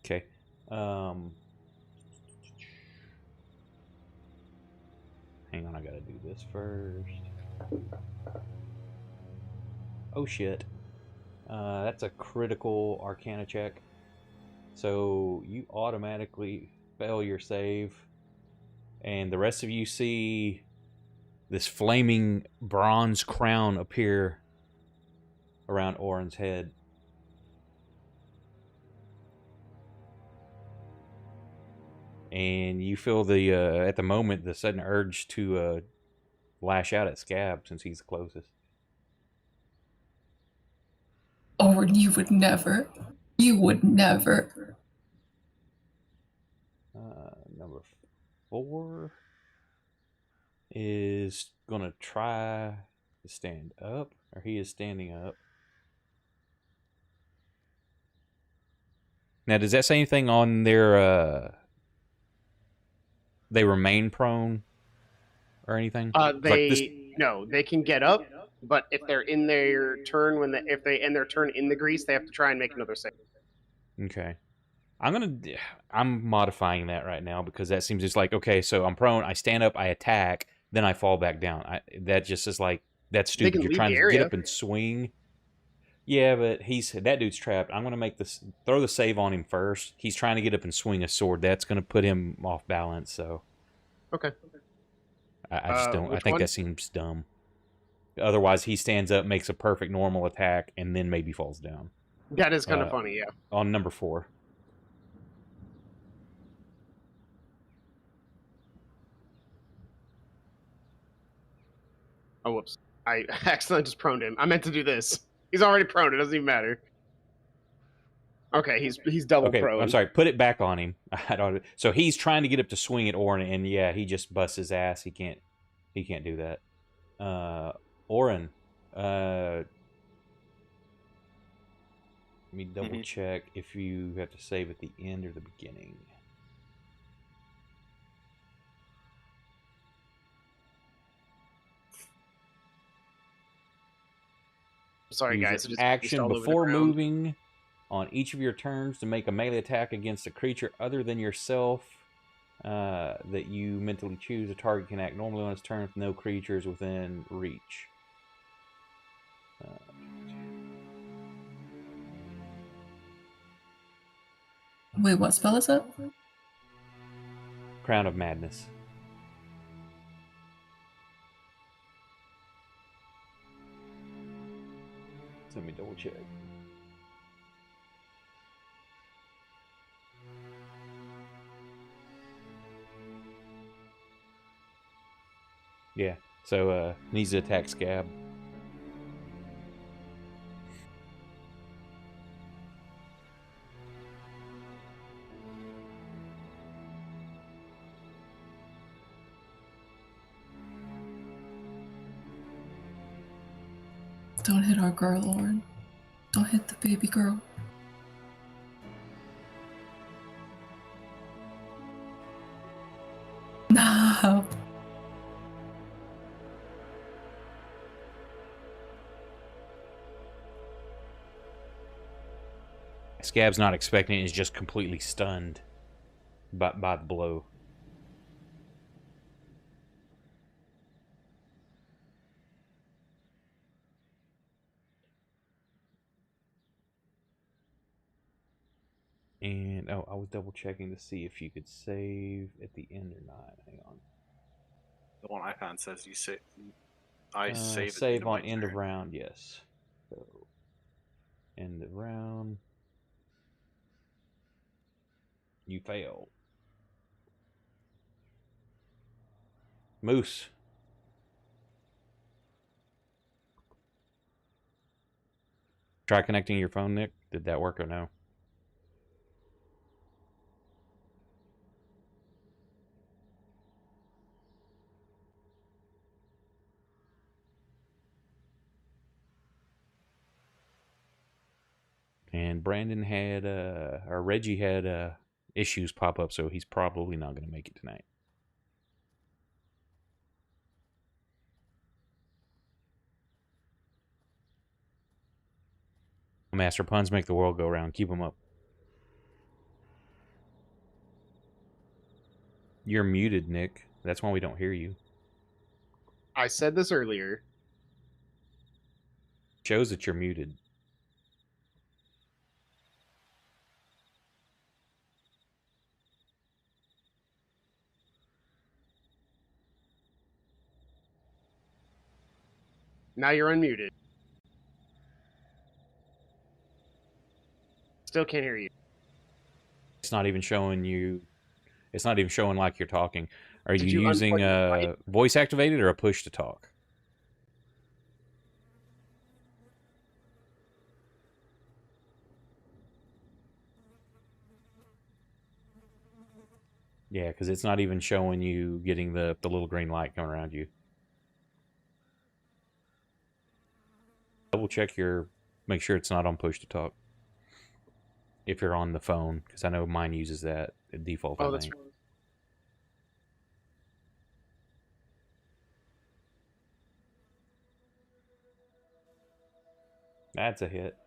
Okay. Hang on, I gotta do this first. Oh shit. That's a critical Arcana check. So you automatically fail your save. And the rest of you see this flaming bronze crown appear around Oren's head. And you feel the at the moment the sudden urge to lash out at Scab since he's the closest. Owen, you would never. You would never. Number 4 is gonna try to stand up, or he is standing up. Now, does that say anything on their they remain prone or anything? No, they can get up, but if they're in their turn if they end their turn in the grease, they have to try and make another save. Okay. I'm modifying that right now because that seems just like, okay, so I'm prone, I stand up, I attack, then I fall back down. That just is like, that's They stupid. can You're leave trying the to get area. up and swing. Yeah, but that dude's trapped. I'm gonna make this throw the save on him first. He's trying to get up and swing a sword. That's gonna put him off balance. So Okay. I just don't. I Which think one? that seems dumb. Otherwise, he stands up, makes a perfect normal attack, and then maybe falls down. That is kind of funny, yeah. On number 4. Oh, whoops. I accidentally just proned him. I meant to do this. He's already prone. It doesn't even matter. Okay, he's double Okay, prone. I'm sorry. Put it back on him. I don't. So he's trying to get up to swing at Oren, and yeah, he just busts his ass. He can't do that. Oren, let me double check if you have to save at the end or the beginning. Sorry, Use guys. your It just action all over the before ground. moving on each of your turns to make a melee attack against a creature other than yourself that you mentally choose. A target can act normally on its turn with no creatures within reach. Wait, what spell is that? Crown of Madness. Let me double check. Yeah, so needs to attack Scab. Don't hit our girl, Lauren. Don't hit the baby girl. Wow. Scab's not expecting it, is just completely stunned by the blow. And oh, I was double checking to see if you could save at the end or not. Hang on. The one I found says you say I save at the Save end of on my end of turn. round, yes. So end of round. You failed. Moose. Try connecting your phone, Nick. Did that work or no? And Brandon had, or Reggie had issues pop up, so he's probably not going to make it tonight. Master puns make the world go round. Keep them up. You're muted, Nick. That's why we don't hear you. I said this earlier. Shows that you're muted. Now you're unmuted. Still can't hear you. It's not even showing you. It's not even showing like you're talking. Are Did you you using unplug your mic? voice activated or a push to talk? Yeah, because it's not even showing you getting the little green light coming around you. Double check your, make sure it's not on push to talk. If you're on the phone, because I know mine uses that default. Oh, I that's think. right. That's a hit.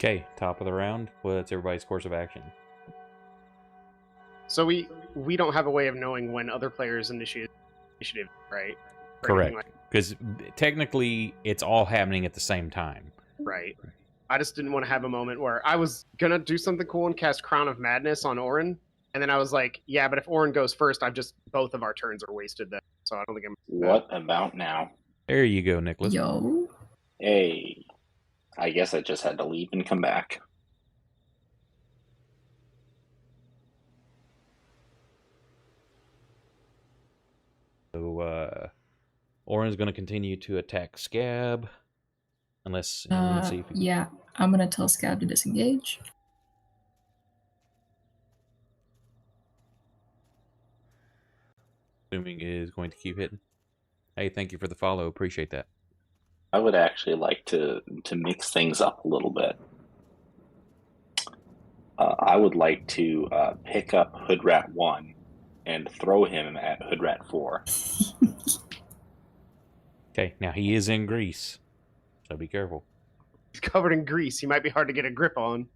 Okay, top of the round. What's everybody's course of action? So we don't have a way of knowing when other players initiative, right? Or anything Correct. Because technically, it's all happening at the same time. Right. I just didn't want to have a moment where I was gonna do something cool and cast Crown of Madness on Orin, and then I was like, yeah, but if Orin goes first, I've just both of our turns are wasted then. So I don't think I'm. What about now? There you go, Nicholas. Yo. Hey, I guess I just had to leave and come back. So, Orin's going to continue to attack Scab. Unless, let's see if he... Yeah, I'm gonna tell Scab to disengage. Assuming is going to keep hitting. Hey, thank you for the follow. Appreciate that. I would actually like to mix things up a little bit. I would like to pick up Hoodrat 1 and throw him at Hoodrat 4. Okay, now he is in grease, so be careful. He's covered in grease. He might be hard to get a grip on.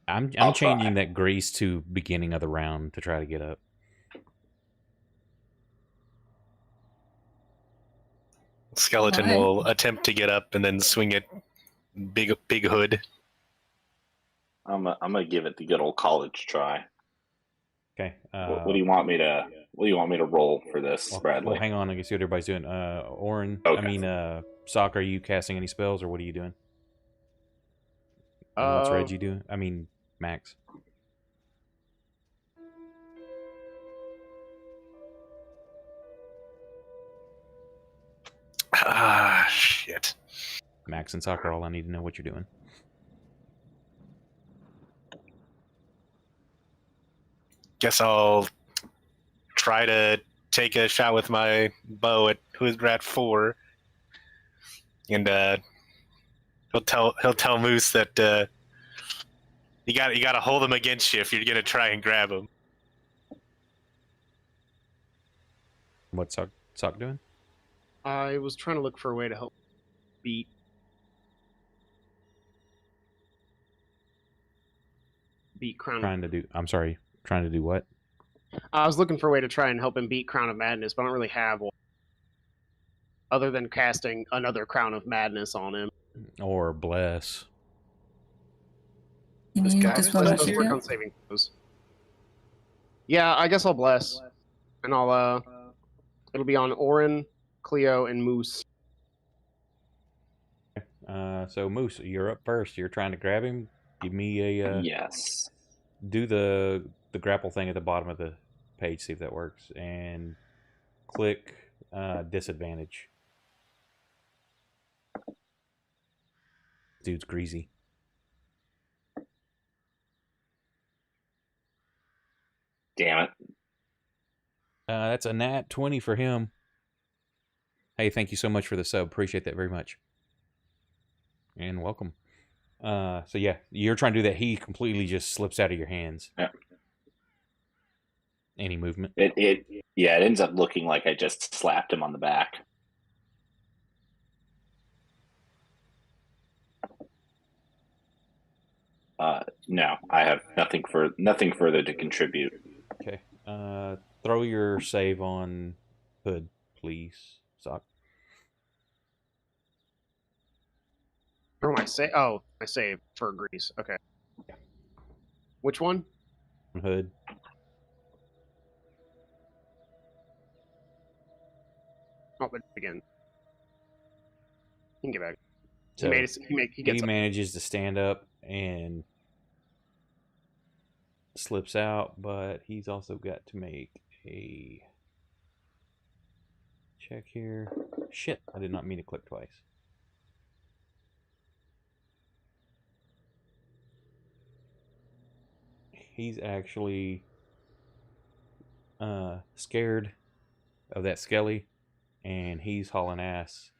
I'm I'll changing try. that grease to beginning of the round to try to get up. Skeleton Why? will attempt to get up and then swing it big hood. I'm gonna give it the good old college try. Okay. What do you want me to What do you want me to roll for this, Bradley? Well, hang on. I can see what everybody's doing. Orin, Okay. Sock, are you casting any spells or what are you doing? And what's Uh, Reggie doing? I mean, Max. Ah, shit. Max and Sock are all I need to know what you're doing. Guess I'll try to take a shot with my bow at Hoodrat 4, and he'll tell Moose that you got to hold him against you if you're gonna try and grab him. What's Sock doing? I was trying to look for a way to help beat Crown. Trying to do what? I was looking for a way to try and help him beat Crown of Madness, but I don't really have one. Other than casting another Crown of Madness on him. Or bless. Can This you guy dispel Bless does magic work yet? on saving throws. Yeah, I guess I'll bless. And I'll it'll be on Orin, Cleo, and Moose. So Moose, you're up first. You're trying to grab him. Give me a Yes. do the grapple thing at the bottom of the page. See if that works. And click disadvantage. Dude's greasy. Damn it. That's a nat 20 for him. Hey, thank you so much for the sub. Appreciate that very much. And welcome. So yeah, you're trying to do that. He completely just slips out of your hands. Yeah. Any movement? It ends up looking like I just slapped him on the back. No, I have nothing further to contribute. Okay. Throw your save on Hood, please. Sock. Or my save? Oh, my save for Grease. Okay. Yeah. Which one? Hood. Oh, but again. You can get back. So He gets up. manages to stand up and slips out, but he's also got to make a check here. Shit, I did not mean to click twice. He's actually scared of that skelly, and he's hauling ass.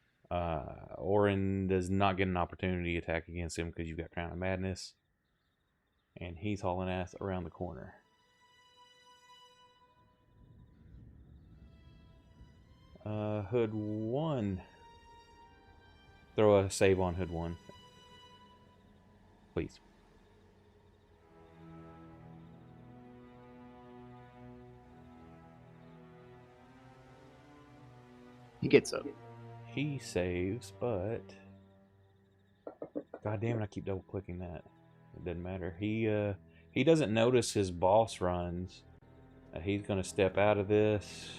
Orin does not get an opportunity to attack against him because you've got Crown of Madness, and he's hauling ass around the corner. Hood 1. Throw a save on Hood 1. Please. He gets up. He saves, but god damn it, I keep double clicking that. It doesn't matter. He doesn't notice his boss runs. He's gonna step out of this,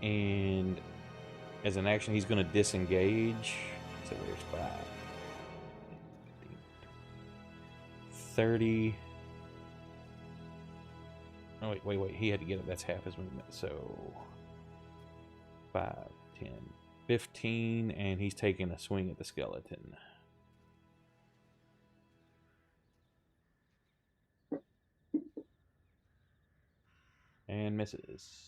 and as an action, he's gonna disengage. So there's 5, 15, 30. Oh wait. He had to get up. That's half his movement. So 5, 10, 15, and he's taking a swing at the skeleton. And misses.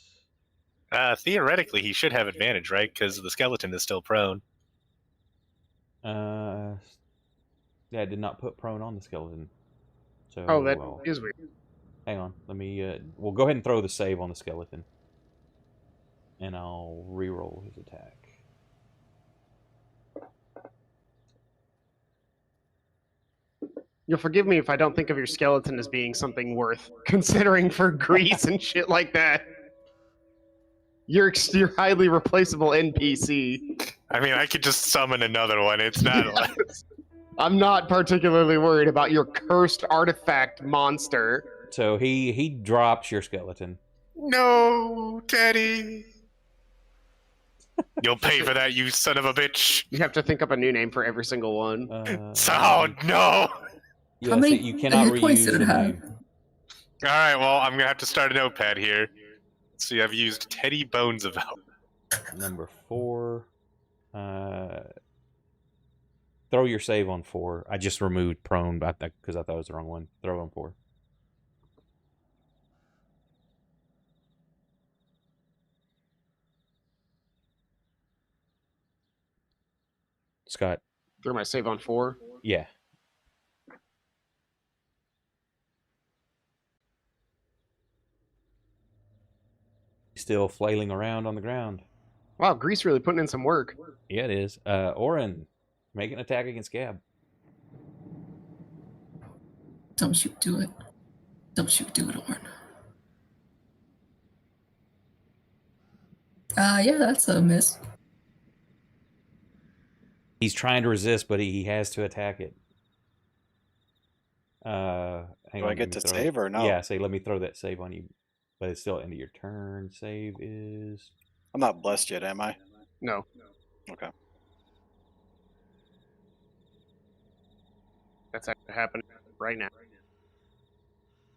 Theoretically, he should have advantage, right? Because the skeleton is still prone. Yeah, I did not put prone on the skeleton. So Oh, that is weird. hang on. Let me. We'll go ahead and throw the save on the skeleton, and I'll re-roll his attack. You'll forgive me if I don't think of your skeleton as being something worth considering for grease and shit like that. You're highly replaceable NPC. I mean, I could just summon another one. It's not like... I'm not particularly worried about your cursed artifact monster. So he drops your skeleton. No, Teddy. You'll pay for that, you son of a bitch. You have to think up a new name for every single one. Oh, no. Yeah, many so you cannot hit points reuse did the it have? name. All right, well, I'm going to have to start a notepad here. See, I've used Teddy Bones of Help. Number 4. Throw your save on 4. I just removed prone because I thought it was the wrong one. Throw on 4. Scott. Throw my save on 4. Yeah. Still flailing around on the ground. Wow, Grease really putting in some work. Yeah, it is. Orin, make an attack against Gab. Don't you do it. Don't you do it, Orin. Yeah, that's a miss. He's trying to resist, but he has to attack it. Hang Do on, I get to throw save it. or no? Yeah, say let me throw that save on you. But it's still end of your turn. Save is... I'm not blessed yet, am I? No. Okay. That's actually happening right now.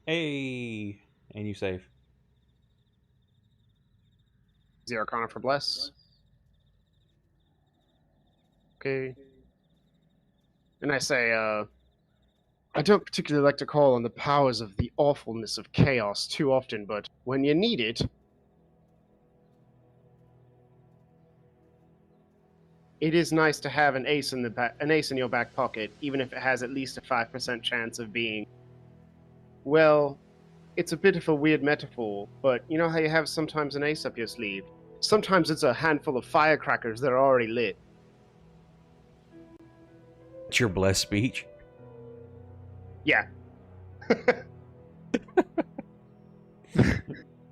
Hey! And you save. 0 Arcana for Bless. Okay. And I say, I don't particularly like to call on the powers of the awfulness of chaos too often, but when you need it, it is nice to have an ace in your back pocket, even if it has at least a 5% chance of being. Well, it's a bit of a weird metaphor, but you know how you have sometimes an ace up your sleeve? Sometimes it's a handful of firecrackers that are already lit. It's your blessed speech. Yeah.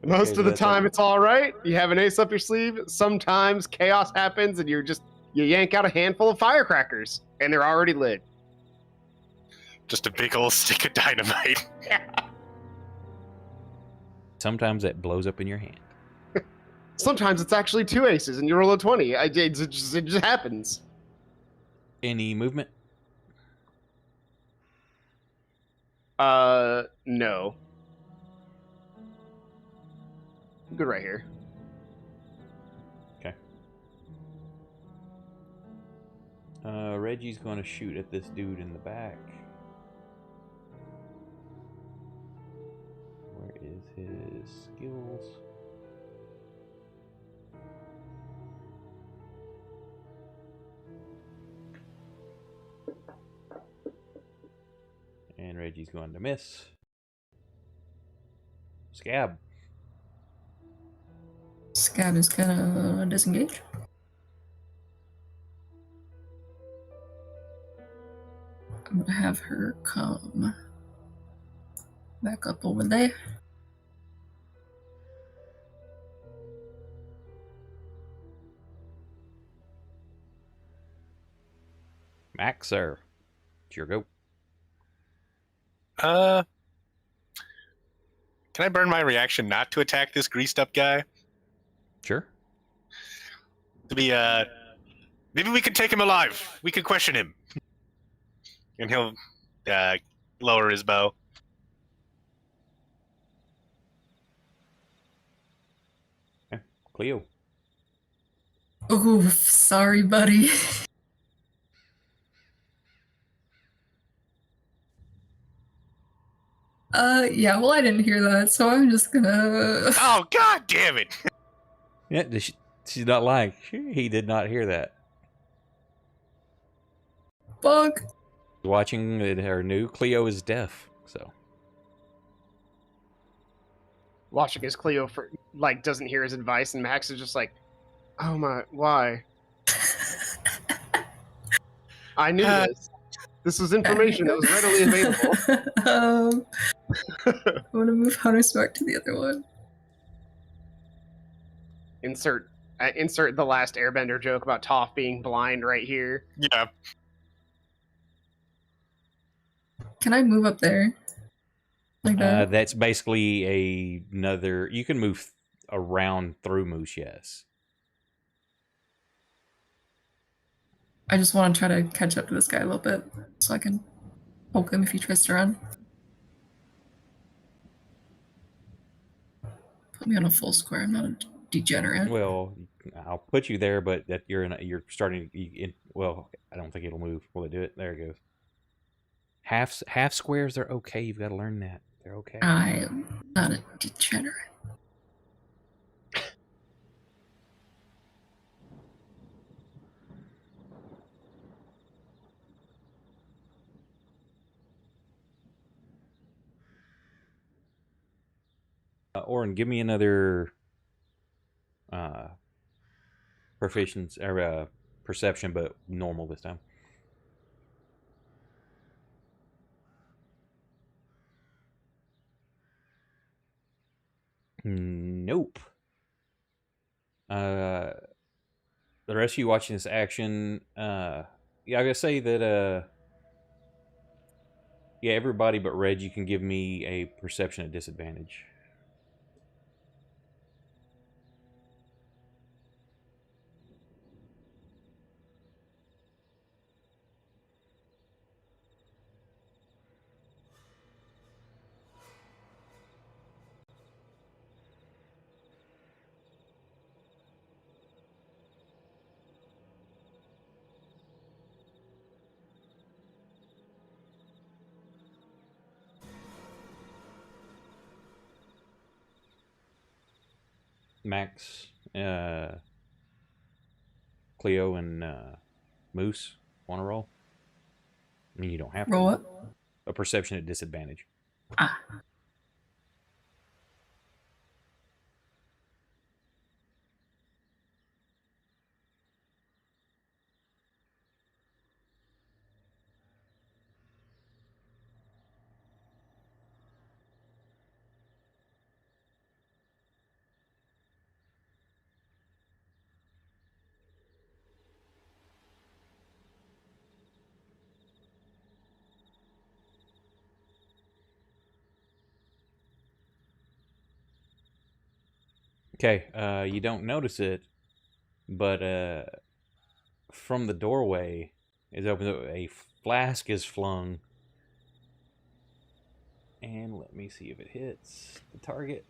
Most of the time, it's all right. You have an ace up your sleeve. Sometimes chaos happens, and you yank out a handful of firecrackers, and they're already lit. Just a big old stick of dynamite. Sometimes that blows up in your hand. Sometimes it's actually 2 aces, and you roll a 20. It just happens. Any movement? No. I'm good right here. Okay. Reggie's going to shoot at this dude in the back. Where is his skills? And Reggie's going to miss. Scab. Scab is gonna disengage. I'm gonna have her come back up over there. Max, sir. It's your go. Can I burn my reaction not to attack this greased up guy? Sure. To be maybe we could take him alive. We could question him, and he'll lower his bow. Okay. Cleo. Oof, sorry, buddy. Yeah, well, I didn't hear that, so I'm just gonna... Oh, god damn it! Yeah, she's not lying. He did not hear that. Bug. Watching her new Cleo is deaf, so. Watching as Cleo doesn't hear his advice, and Max is just like, "Oh my, why? I knew this. This was information that was readily available." I'm gonna move Hunter's back to the other one. Insert the last Airbender joke about Toph being blind right here. Yeah. Can I move up there? Like that? That's basically another. You can move around through Moose, yes. I just want to try to catch up to this guy a little bit so I can poke him if he tries to run. Put me on a full square. I'm not a degenerate. Well, I'll put you there, but that you're starting. Well, I don't think it'll move. Will it do it? There it goes. Half squares, they're okay. You've got to learn that. They're okay. I'm not a degenerate. Oren, give me another proficiency or perception, but normal this time. Nope. The rest of you watching this action, yeah, I gotta say that yeah, everybody but Red, you can give me a perception at disadvantage. Max, Cleo, and Moose want to roll? I mean, you don't have to. Roll it. A perception at disadvantage. Ah. Okay, you don't notice it, but from the doorway is open. A flask is flung, and let me see if it hits the target.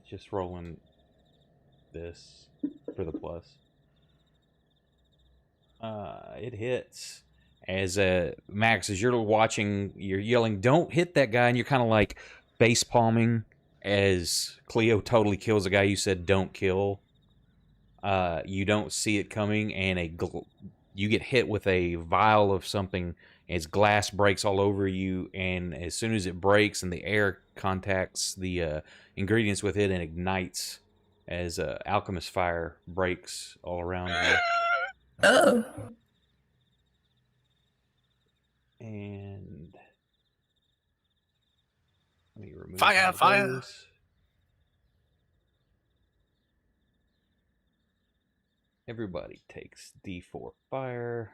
Just rolling this for the plus. It hits. As Max, as you're watching, you're yelling, "Don't hit that guy!" and you're kind of like face palming as Cleo totally kills a guy you said don't kill. You don't see it coming, and you get hit with a vial of something as glass breaks all over you, and as soon as it breaks and the air contacts the ingredients with it and ignites as alchemist fire breaks all around you. Oh. And let me remove Fire, one of fire. those. Everybody takes D4 fire.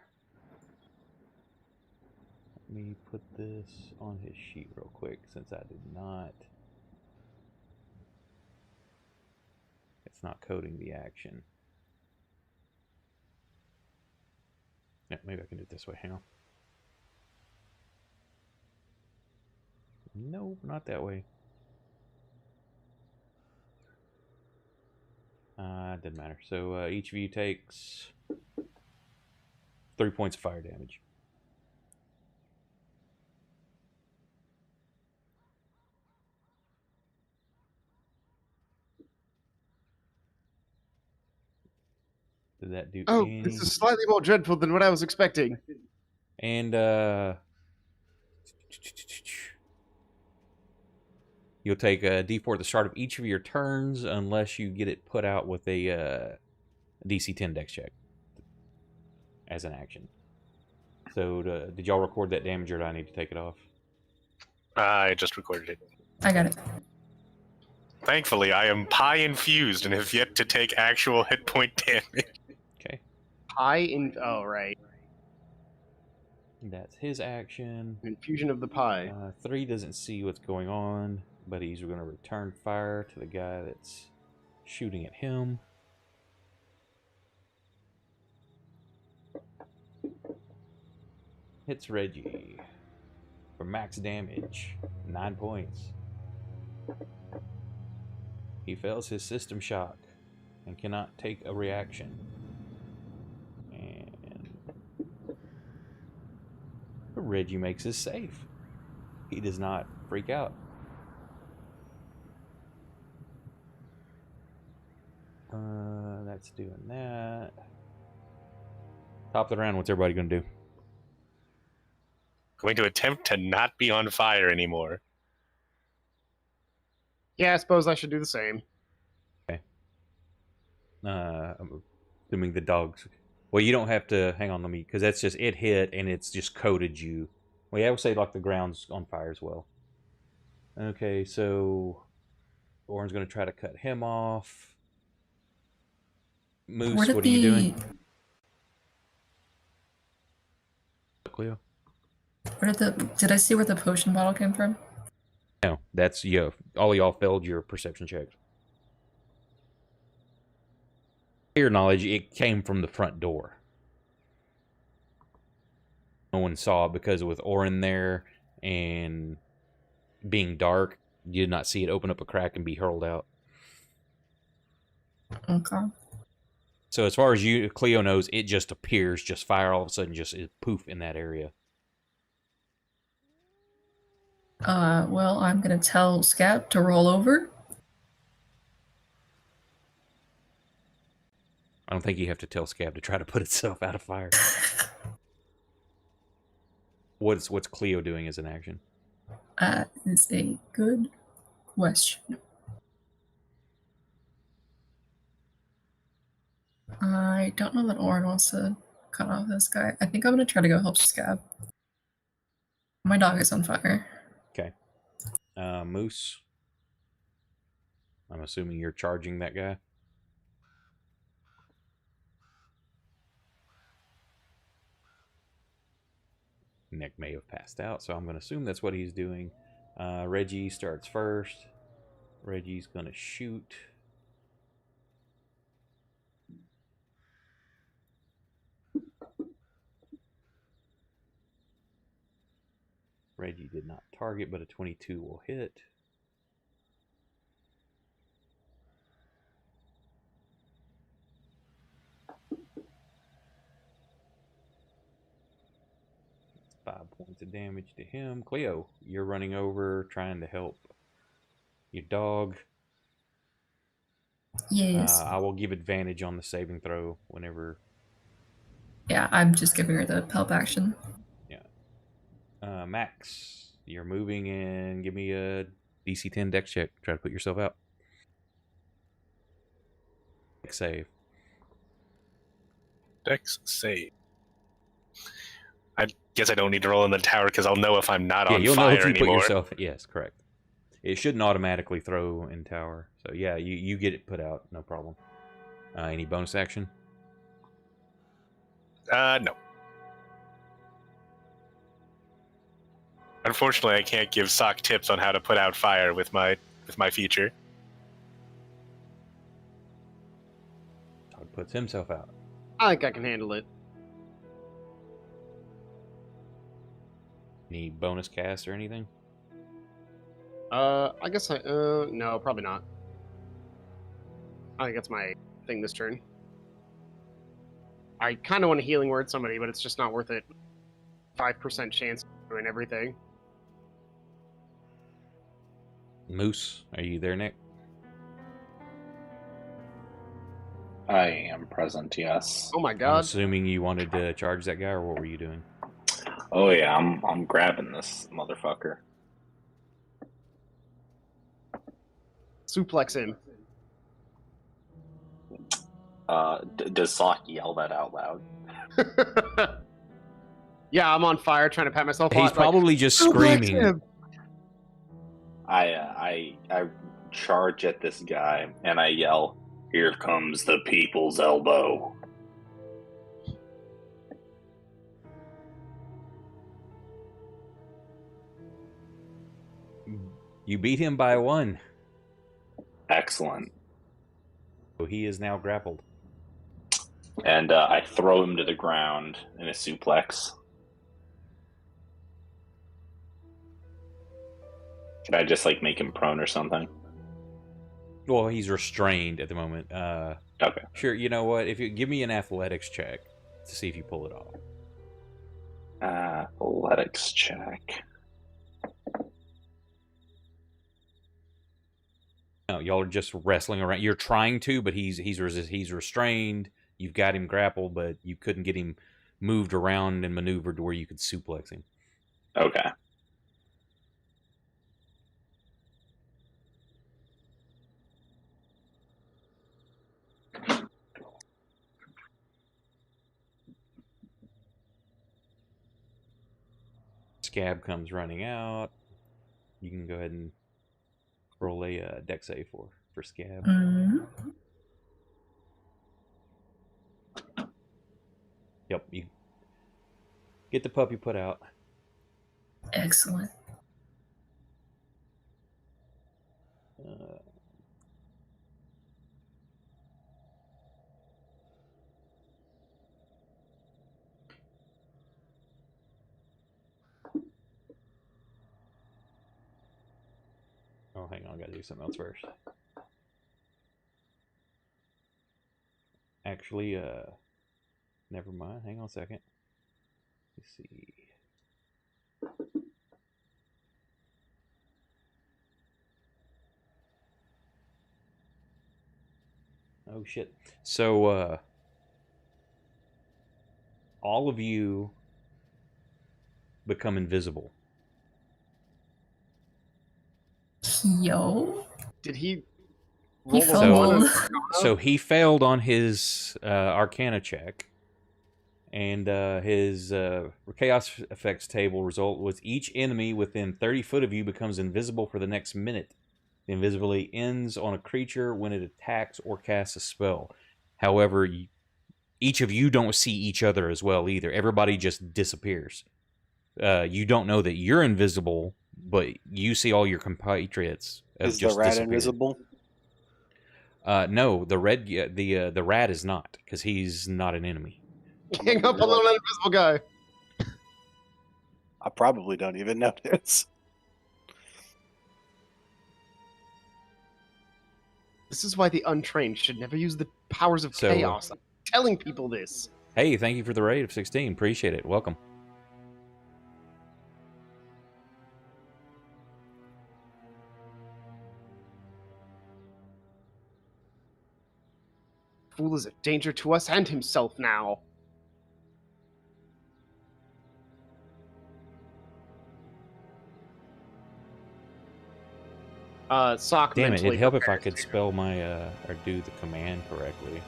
Let me put this on his sheet real quick since I did not. It's not coding the action. Yeah, maybe I can do it this way. Hang on. No, not that way. Doesn't matter. So each of you takes 3 points of fire damage. Did that do Oh, any? this is slightly more dreadful than what I was expecting. And you'll take a D4 at the start of each of your turns unless you get it put out with a DC 10 dex check as an action. So did y'all record that damage or do I need to take it off? I just recorded it. I got it. Thankfully, I am pie infused and have yet to take actual hit point damage. Okay. Oh, right. That's his action. Infusion of the pie. 3 doesn't see what's going on, but he's going to return fire to the guy that's shooting at him. Hits Reggie for max damage, 9 points. He fails his system shock and cannot take a reaction. And Reggie makes his save. He does not freak out. That's doing that. Top of the round, what's everybody going to do? Going to attempt to not be on fire anymore. Yeah, I suppose I should do the same. I'm assuming the dogs. Well, you don't have to. Hang on, let me. Because that's just. It hit and it's just coated you. Well, yeah, I would say like the ground's on fire as well. Okay, so. Orin's going to try to cut him off. Moose, what are you doing? Cleo? Did I see where the potion bottle came from? No, that's you. All of y'all failed your perception checks. To your knowledge, it came from the front door. No one saw it because with Orin there and being dark, you did not see it open up a crack and be hurled out. Okay. So as far as you, Cleo knows, it just appears, just fire all of a sudden, just poof in that area. Well, I'm gonna tell Scab to roll over. I don't think you have to tell Scab to try to put itself out of fire. What's Cleo doing as an action? Is a good question. I don't know that Orin wants to cut off this guy. I think I'm gonna try to go help Scab. My dog is on fire. Okay. Moose. I'm assuming you're charging that guy. Nick may have passed out, so I'm going to assume that's what he's doing. Reggie starts first. Reggie's going to shoot. Reggie did not target, but a 22 will hit. That's 5 points of damage to him. Cleo, you're running over, trying to help your dog. Yes. I will give advantage on the saving throw whenever. Yeah, I'm just giving her the help action. Yeah. Max, you're moving and give me a DC 10 dex check. Try to put yourself out. Dex save. Dex save. I guess I don't need to roll in the tower because I'll know if I'm not on you'll fire know if you anymore. put yourself. Yes, correct. It shouldn't automatically throw in tower. So yeah, you get it put out, no problem. Any bonus action? No. Unfortunately, I can't give Sock tips on how to put out fire with my feature. Todd puts himself out. I think I can handle it. Any bonus cast or anything? I guess no, probably not. I think that's my thing this turn. I kind of want to healing word somebody, but it's just not worth it. 5% chance of doing everything. Moose, are you there, Nick? I am present, yes. Oh my I'm god. assuming you wanted to charge that guy, or what were you doing? Oh yeah, I'm grabbing this motherfucker. Suplex him. Does Sock yell that out loud? Yeah, I'm on fire trying to pat myself He's on. probably just "Suplex screaming. him!" I charge at this guy and I yell, "Here comes the people's elbow." You beat him by 1. Excellent. So he is now grappled. And I throw him to the ground in a suplex. Can I just like make him prone or something? Well, he's restrained at the moment. Okay. Sure, you know what? If you give me an athletics check to see if you pull it off. Athletics check. No, y'all are just wrestling around. You're trying to, but he's restrained. You've got him grappled, but you couldn't get him moved around and maneuvered to where you could suplex him. Okay. Scab comes running out. You can go ahead and roll a deck save for Scab. Yep, you get the puppy put out. Excellent. Oh, hang on, I gotta do something else first. Actually, never mind. Hang on a second. Let's see. Oh shit. So, all of you become invisible. Yo. Did he He roll a fumbled. one? So he failed on his Arcana check, and his Chaos Effects table result was each enemy within 30 foot of you becomes invisible for the next minute. The invisibility ends on a creature when it attacks or casts a spell. However, each of you don't see each other as well either. Everybody just disappears. You don't know that you're invisible, but you see all your compatriots have Is the just rat disappeared. invisible? No, the rat is not, because he's not an enemy. Hang up a little invisible guy. I probably don't even notice. This is why the untrained should never use the powers of So, chaos. I'm telling people this. Hey, thank you for the raid of 16. Appreciate it. Welcome. Fool is a danger to us and himself now. Sock Damn it, mentally it'd help if I prepares could to- spell my, or do the command correctly.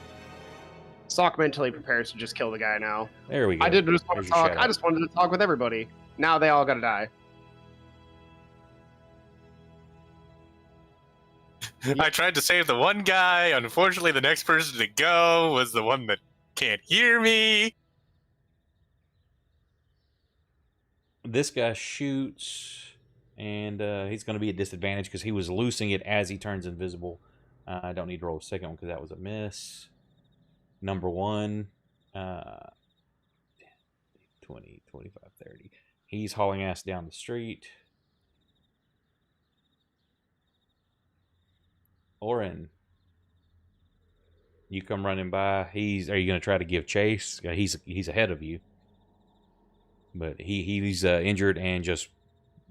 Sock mentally prepares to just kill the guy now. There we go. I didn't just want There's to your talk. shout I out. just wanted to talk with everybody. Now they all gotta die. I tried to save the one guy. Unfortunately, the next person to go was the one that can't hear me. This guy shoots, and he's going to be at disadvantage because he was loosing it as he turns invisible. I don't need to roll a second one because that was a miss. Number 1, 20, 25, 30. He's hauling ass down the street. Oren, you come running by. Are you going to try to give chase? He's ahead of you, but he's injured and just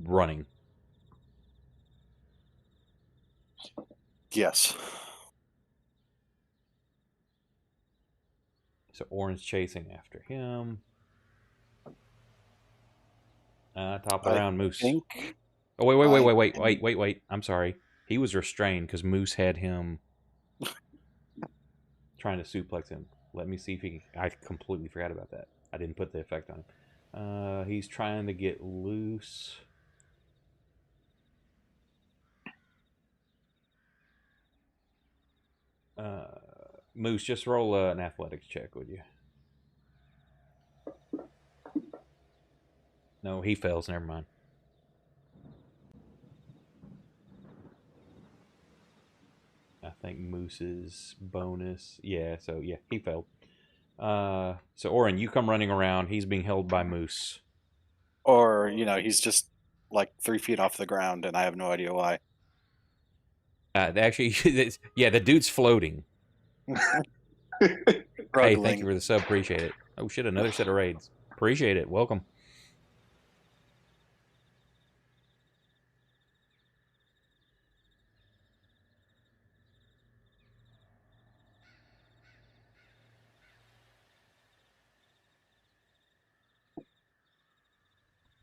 running. Yes. So Oren's chasing after him. Top of the I round, Moose. think Oh, wait. I'm sorry. He was restrained because Moose had him trying to suplex him. Let me see if he can... I completely forgot about that. I didn't put the effect on him. He's trying to get loose. Moose, just roll an athletics check, would you? No, he fails. Never mind. I think Moose's bonus. Yeah, so yeah, he failed. So Orin, you come running around. He's being held by Moose. Or, he's just like 3 feet off the ground and I have no idea why. Actually, yeah, the dude's floating. Hey, thank you for the sub. Appreciate it. Oh shit, another set of raids. Appreciate it. Welcome.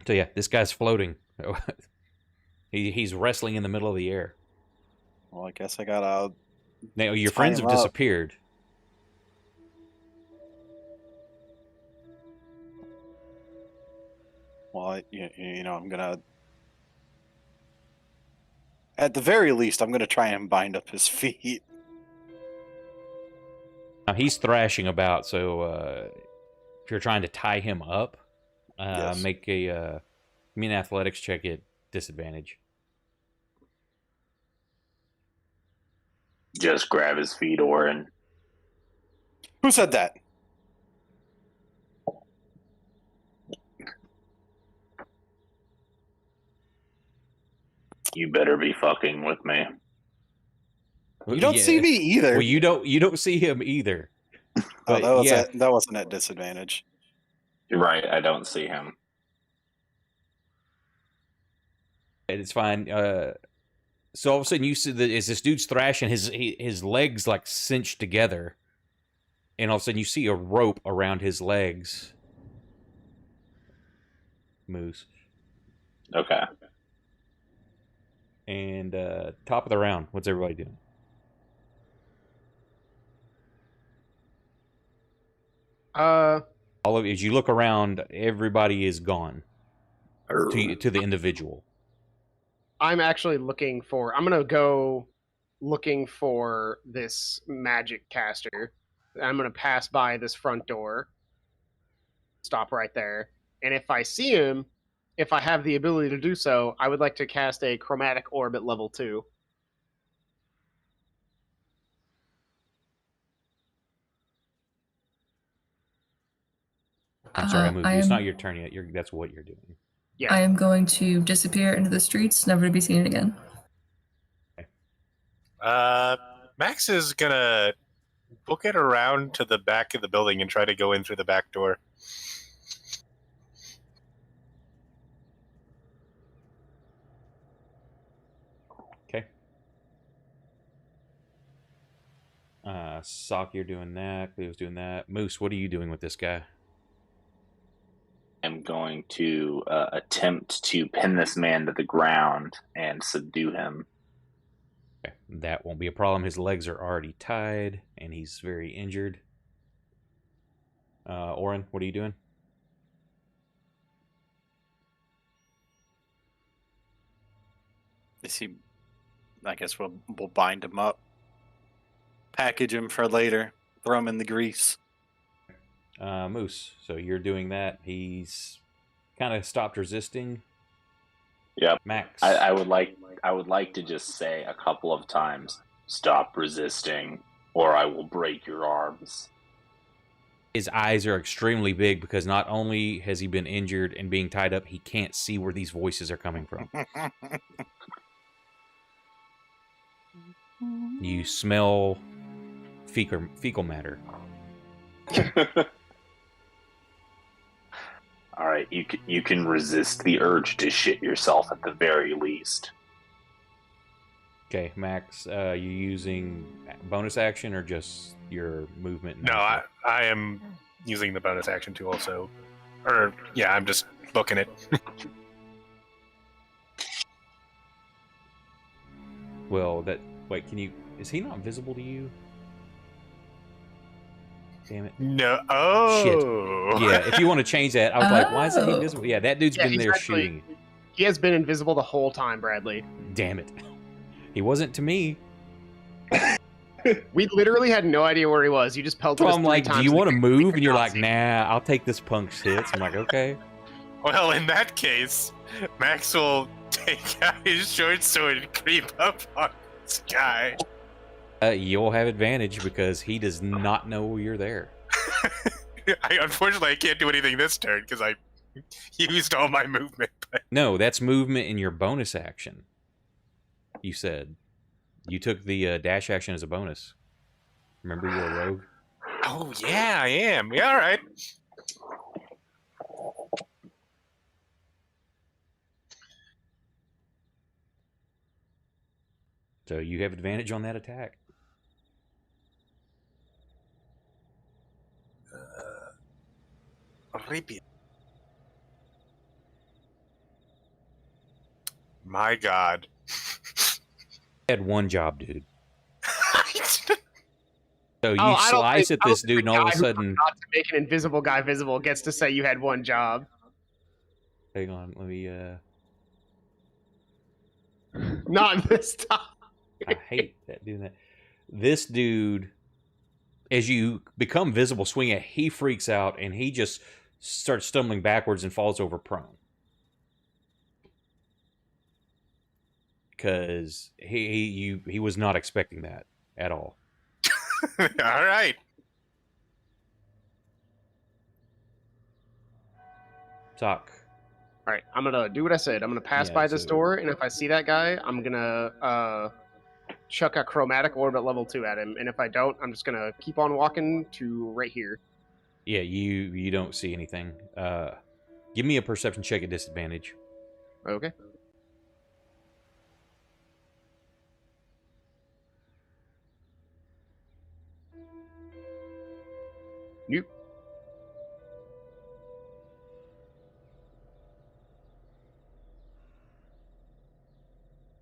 So yeah, this guy's floating. He's wrestling in the middle of the air. Well, I guess I gotta. Now your tie friends him have up. disappeared. Well, I'm gonna. At the very least, I'm gonna try and bind up his feet. Now he's thrashing about. So if you're trying to tie him up, Yes. make a give me an athletics check at disadvantage. Just grab his feet, Orin. Who said that? You better be fucking with me. You don't see me either. Well, you don't see him either. But that wasn't at disadvantage. You're right, I don't see him. It's fine. So all of a sudden you see that as this dude's thrashing, his legs like cinched together, and all of a sudden you see a rope around his legs. Moose. Okay. And top of the round, what's everybody doing? All of as you look around, everybody is gone. To the individual. I'm actually looking for. I'm gonna go looking for this magic caster. I'm gonna pass by this front door. Stop right there, and if I see him, if I have the ability to do so, I would like to cast a chromatic orb at level 2. I'm sorry, I moved you. It's not your turn yet. That's what you're doing. Yeah. I am going to disappear into the streets, never to be seen again. Max is gonna book it around to the back of the building and try to go in through the back door. Okay. Sock, you're doing that. Cleo's doing that. Moose, what are you doing with this guy? I'm going to attempt to pin this man to the ground and subdue him. Okay. That won't be a problem. His legs are already tied, and he's very injured. Orin, what are you doing? I guess we'll bind him up, package him for later, throw him in the grease. Moose, so you're doing that. He's kind of stopped resisting. Yep. Max, I would like to just say a couple of times, stop resisting, or I will break your arms. his eyes are extremely big because not only has he been injured and being tied up, he can't see where these voices are coming from. You smell fecal matter. All right, you can resist the urge to shit yourself at the very least. Okay, Max, you using bonus action or just your movement? No, I am using the bonus action too also. Or, yeah, I'm just booking it. Well, wait, can you... Is he not visible to you? Damn it. No. Oh. Shit. Yeah, if you want to change that, I was like, why isn't he visible? Yeah, that dude's been he's there actually- shooting. He has been invisible the whole time, Bradley. Damn it. He wasn't to me. We literally had no idea where he was. You just pelted So us I'm 3 like, times do you in the want to game. We move? could And you're not like, see. nah, I'll take this punk's hits. I'm like, okay. Well, in that case, Max will take out his short sword and creep up on this guy. You'll have advantage because he does not know you're there. Unfortunately, I can't do anything this turn because I used all my movement. But No, that's movement in your bonus action. You said you took the dash action as a bonus. Remember, you're a rogue. oh yeah, I am. Yeah, all right. So you have advantage on that attack. Rapier. My God. You had one job, dude. So you Oh, I don't slice think- at I don't this think dude, and the all of guy a who sudden, forgot to make an invisible guy visible gets to say you had one job. hang on, let me. Not this time. I hate that doing that. This dude, as you become visible, swing it, he freaks out and he just starts stumbling backwards and falls over prone. Because he was not expecting that at all. All right. Sock. All right, I'm gonna do what I said. I'm gonna pass Yeah, by this so- door, and if I see that guy, I'm gonna chuck a chromatic orb at level 2 at him. And if I don't, I'm just gonna keep on walking to right here. Yeah, you don't see anything. Give me a perception check at disadvantage. Okay. Nope.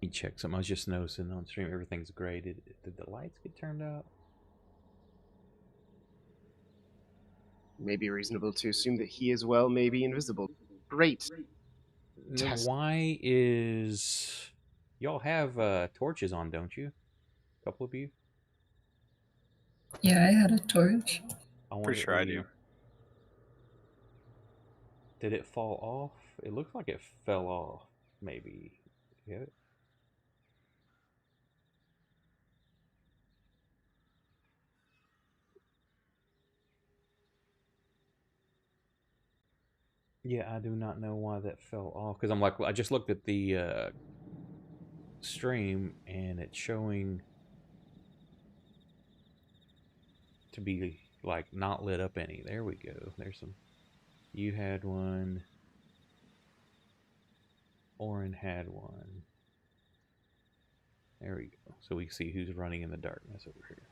Let me check something. I was just noticing on stream everything's gray. Did the lights get turned out? Maybe reasonable to assume that he as well may be invisible. Great. Now, Test. why is y'all have torches on, don't you? A couple of you. Yeah, I had a torch. I wonder, Pretty sure I do. Did it fall off? It looks like it fell off. Maybe. Yeah. Yeah, I do not know why that fell off. Because I'm like, I just looked at the stream and it's showing to be like not lit up any. There we go. There's some. You had one. Oren had one. There we go. So we see who's running in the darkness over here.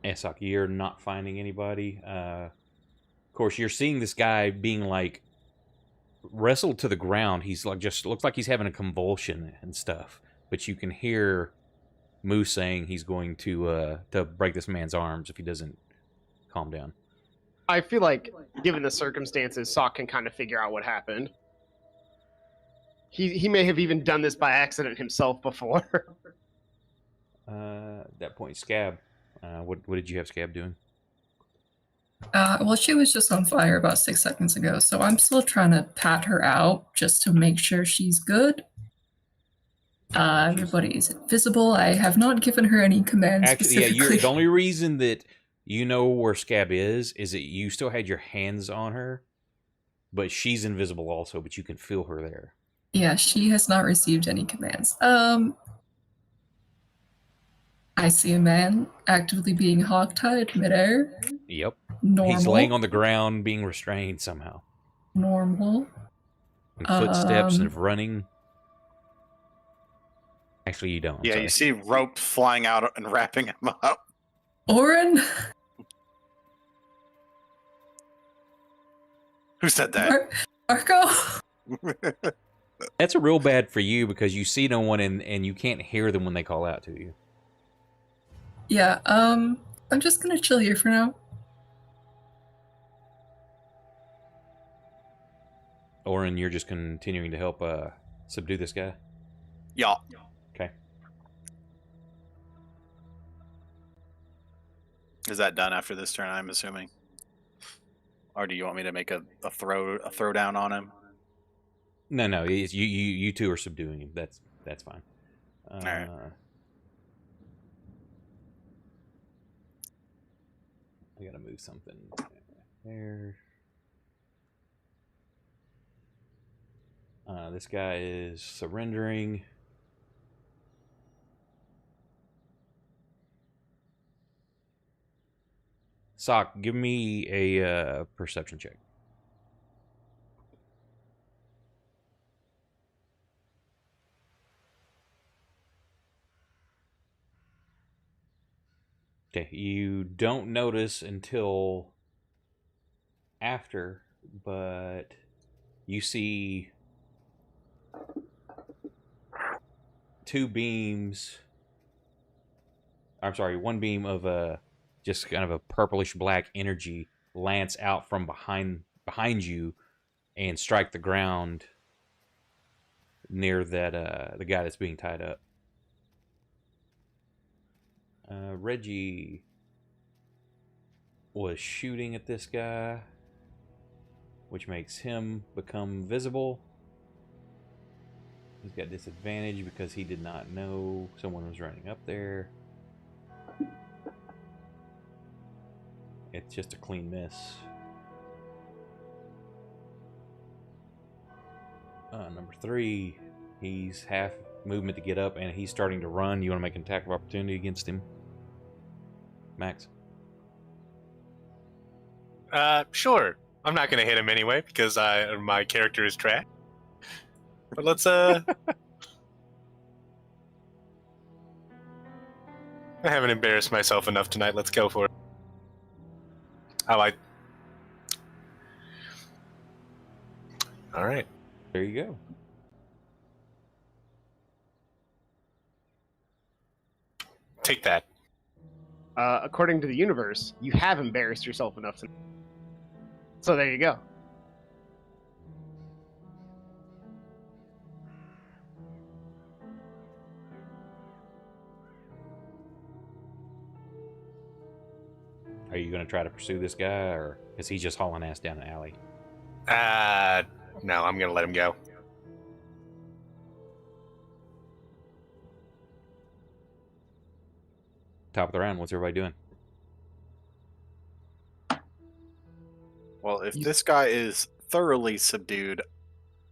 Esok, you're not finding anybody. Of course, you're seeing this guy being like wrestled to the ground. He's like just looks like he's having a convulsion and stuff. But you can hear Moose saying he's going to break this man's arms if he doesn't calm down. I feel like, given the circumstances, Sock can kind of figure out what happened. He may have even done this by accident himself before. At that point, Scab. What did you have Scab doing? Well, she was just on fire about 6 seconds ago, so I'm still trying to pat her out just to make sure she's good. Everybody's invisible. I have not given her any commands Actually, yeah, specifically. the only reason that you know where Scab is that you still had your hands on her, but she's invisible also, but you can feel her there. Yeah, she has not received any commands. I see a man actively being hogtied midair. Yep. Normal. He's laying on the ground being restrained somehow. Normal. And footsteps and running. Actually, you don't. I'm Yeah, sorry. you see rope flying out and wrapping him up. Oren? Who said that? Marco? That's a real bad for you because you see no one and you can't hear them when they call out to you. Yeah, I'm just gonna chill here for now. Oren, you're just continuing to help subdue this guy? Yeah. Okay. Is that done after this turn, I'm assuming? Or do you want me to make a throwdown on him? No, it's, you two are subduing him. That's fine. right. I gotta move something there. This guy is surrendering. Sock, give me a perception check. Okay, you don't notice until after, but you see two beams. I'm sorry, one beam of a just kind of a purplish black energy lance out from behind you and strike the ground near that the guy that's being tied up. Reggie was shooting at this guy, which makes him become visible. He's got disadvantage because he did not know someone was running up there. It's just a clean miss. Number 3, he's half movement to get up, and he's starting to run. You want to make an attack of opportunity against him, Max? Sure. I'm not gonna hit him anyway because my character is trash. But let's I haven't embarrassed myself enough tonight. Let's go for it. All right. There you go. Take that. According to the universe, you have embarrassed yourself enough to. So there you go. Are you going to try to pursue this guy, or is he just hauling ass down the alley? No, I'm gonna let him go. Top of the round, what's everybody doing? Well, if this guy is thoroughly subdued,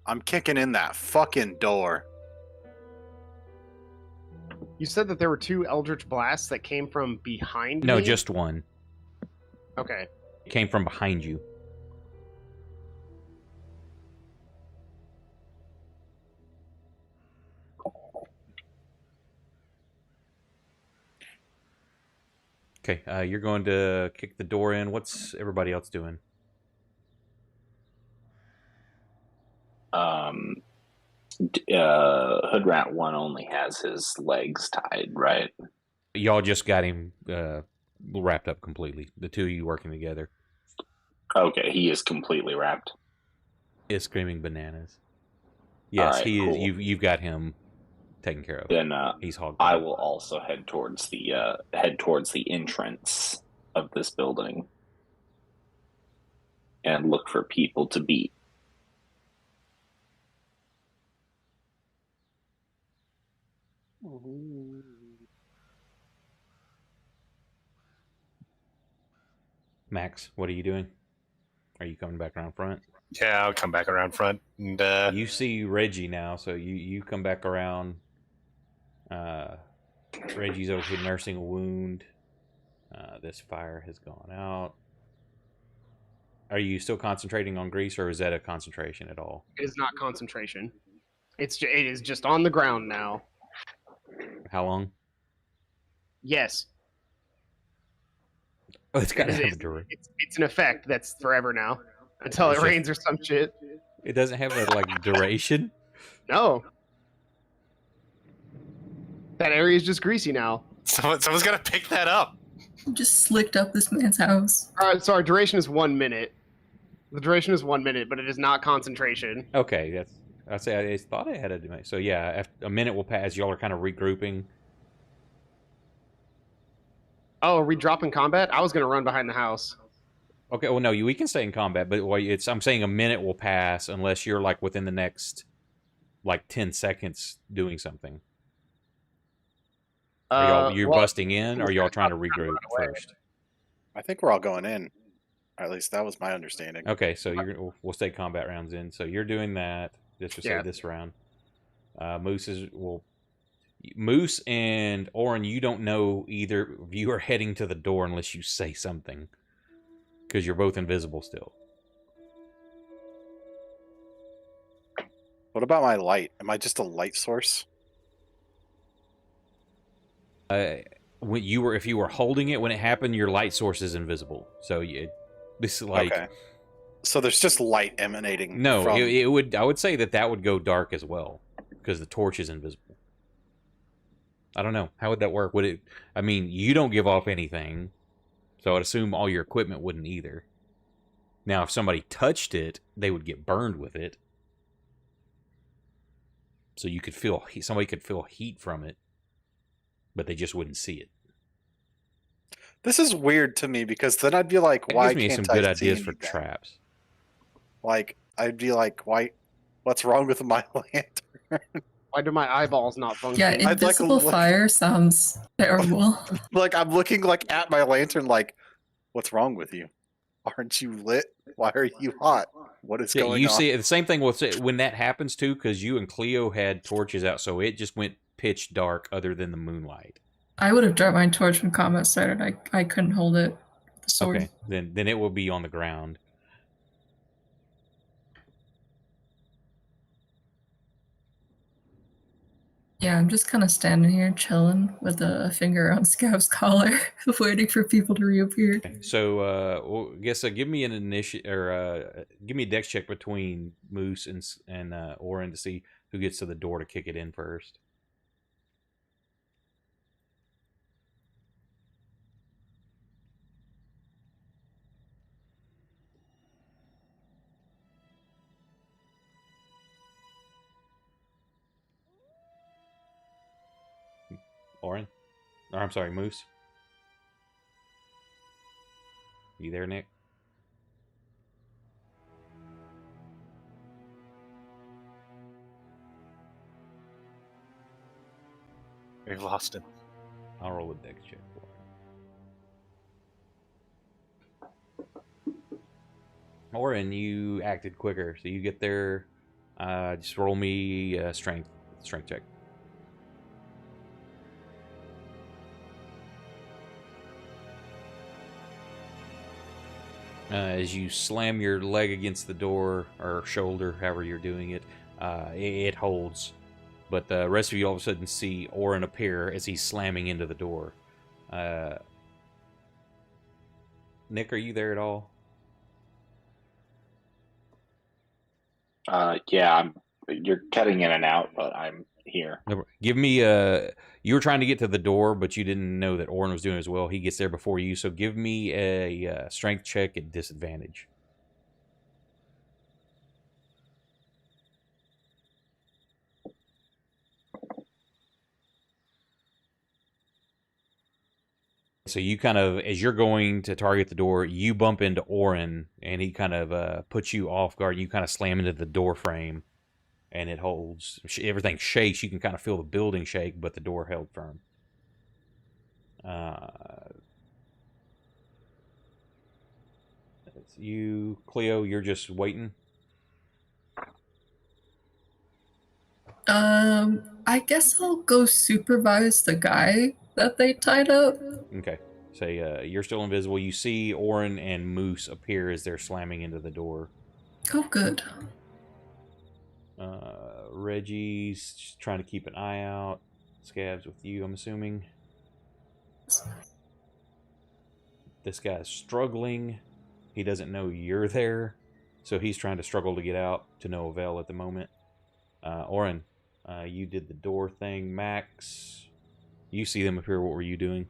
I'm kicking in that fucking door. You said that there were 2 Eldritch Blasts that came from behind No, me? just one. Okay. It came from behind you. Okay, you're going to kick the door in. What's everybody else doing? Hoodrat 1 only has his legs tied, right? Y'all just got him wrapped up completely. The two of you working together. Okay, he is completely wrapped. Is screaming bananas. Yes, right, he is. cool. You've got him taken care of. Then he's hogged. I will also head towards the entrance of this building and look for people to beat. Max, what are you doing? Are you coming back around front? Yeah, I'll come back around front and You see Reggie now, so you come back around. Reggie's over here nursing a wound. This fire has gone out. Are you still concentrating on Grease, or is that a concentration at all? It is not concentration. It is just on the ground now. How long? Yes. Oh, it's got to It have is. a duration. It's an effect that's forever now. Until it It's just- rains or some shit. It doesn't have a duration. No. That area is just greasy now. someone's got to pick that up. Just slicked up this man's house. So our duration is 1 minute. The duration is 1 minute, but it is not concentration. Okay, I thought I had a duration. So yeah, after a minute will pass. Y'all are kind of regrouping. Oh, are we dropping combat? I was going to run behind the house. Okay, well, no, we can stay in combat, but I'm saying a minute will pass unless you're like within the next like 10 seconds doing something. Are you busting in, or are y'all trying to regroup first? I think we're all going in. Or at least that was my understanding. Okay, so we'll stay combat rounds in. So you're doing that. Just to say this round. Moose and Orin, you don't know either of you are heading to the door unless you say something, because you're both invisible still. What about my light? Am I just a light source? When if you were holding it when it happened, your light source is invisible. So this is like Okay. So there's just light emanating. No, from... it would. I would say that would go dark as well because the torch is invisible. I don't know. How would that work? Would it? I mean, you don't give off anything, so I'd assume all your equipment wouldn't either. Now, if somebody touched it, they would get burned with it. So you could feel somebody could feel heat from it, but they just wouldn't see it. This is weird to me because then I'd be like, That why gives me can't some good I see ideas for anything? traps. Like, I'd be like, why? What's wrong with my lantern? Why do my eyeballs not function? Yeah, I'd like invisible look- fire sounds terrible. Like, I'm looking like at my lantern, like, what's wrong with you? Aren't you lit? Why are you hot? What is Yeah, going you on? see the same thing when that happens too, because you and Cleo had torches out, so it just went pitch dark other than the moonlight. I would have dropped my torch when combat started. I couldn't hold it. The sword. Okay, then it will be on the ground. Yeah, I'm just kind of standing here chilling with a finger on Scav's collar, waiting for people to reappear. So, I guess give me an give me a dex check between Moose and Orin to see who gets to the door to kick it in first. Orin? Or I'm sorry, Moose. You there, Nick? We've lost him. I'll roll a dex check for him. Orin, you acted quicker, so you get there. Just roll me a strength check. As you slam your leg against the door or shoulder, however you're doing it, it holds. But the rest of you all of a sudden see Orin appear as he's slamming into the door. Nick, are you there at all? Yeah, you're cutting in and out, but I'm here. Give me you were trying to get to the door, but you didn't know that Orin was doing it as well. He gets there before you, so give me a strength check at disadvantage. So you kind of, as you're going to target the door, you bump into Orin, and he kind of puts you off guard. You kind of slam into the door frame, and it holds. Everything shakes. You can kind of feel the building shake, but the door held firm. It's you, Cleo. You're just waiting. I guess I'll go supervise the guy that they tied up. Okay. Say you're still invisible. You see Orin and Moose appear as they're slamming into the door. Oh, good. Reggie's just trying to keep an eye out. Scav's with you, I'm assuming. This guy's struggling. He doesn't know you're there, so he's trying to struggle to get out to no avail at the moment. Orin, you did the door thing. Max, you see them appear. What were you doing?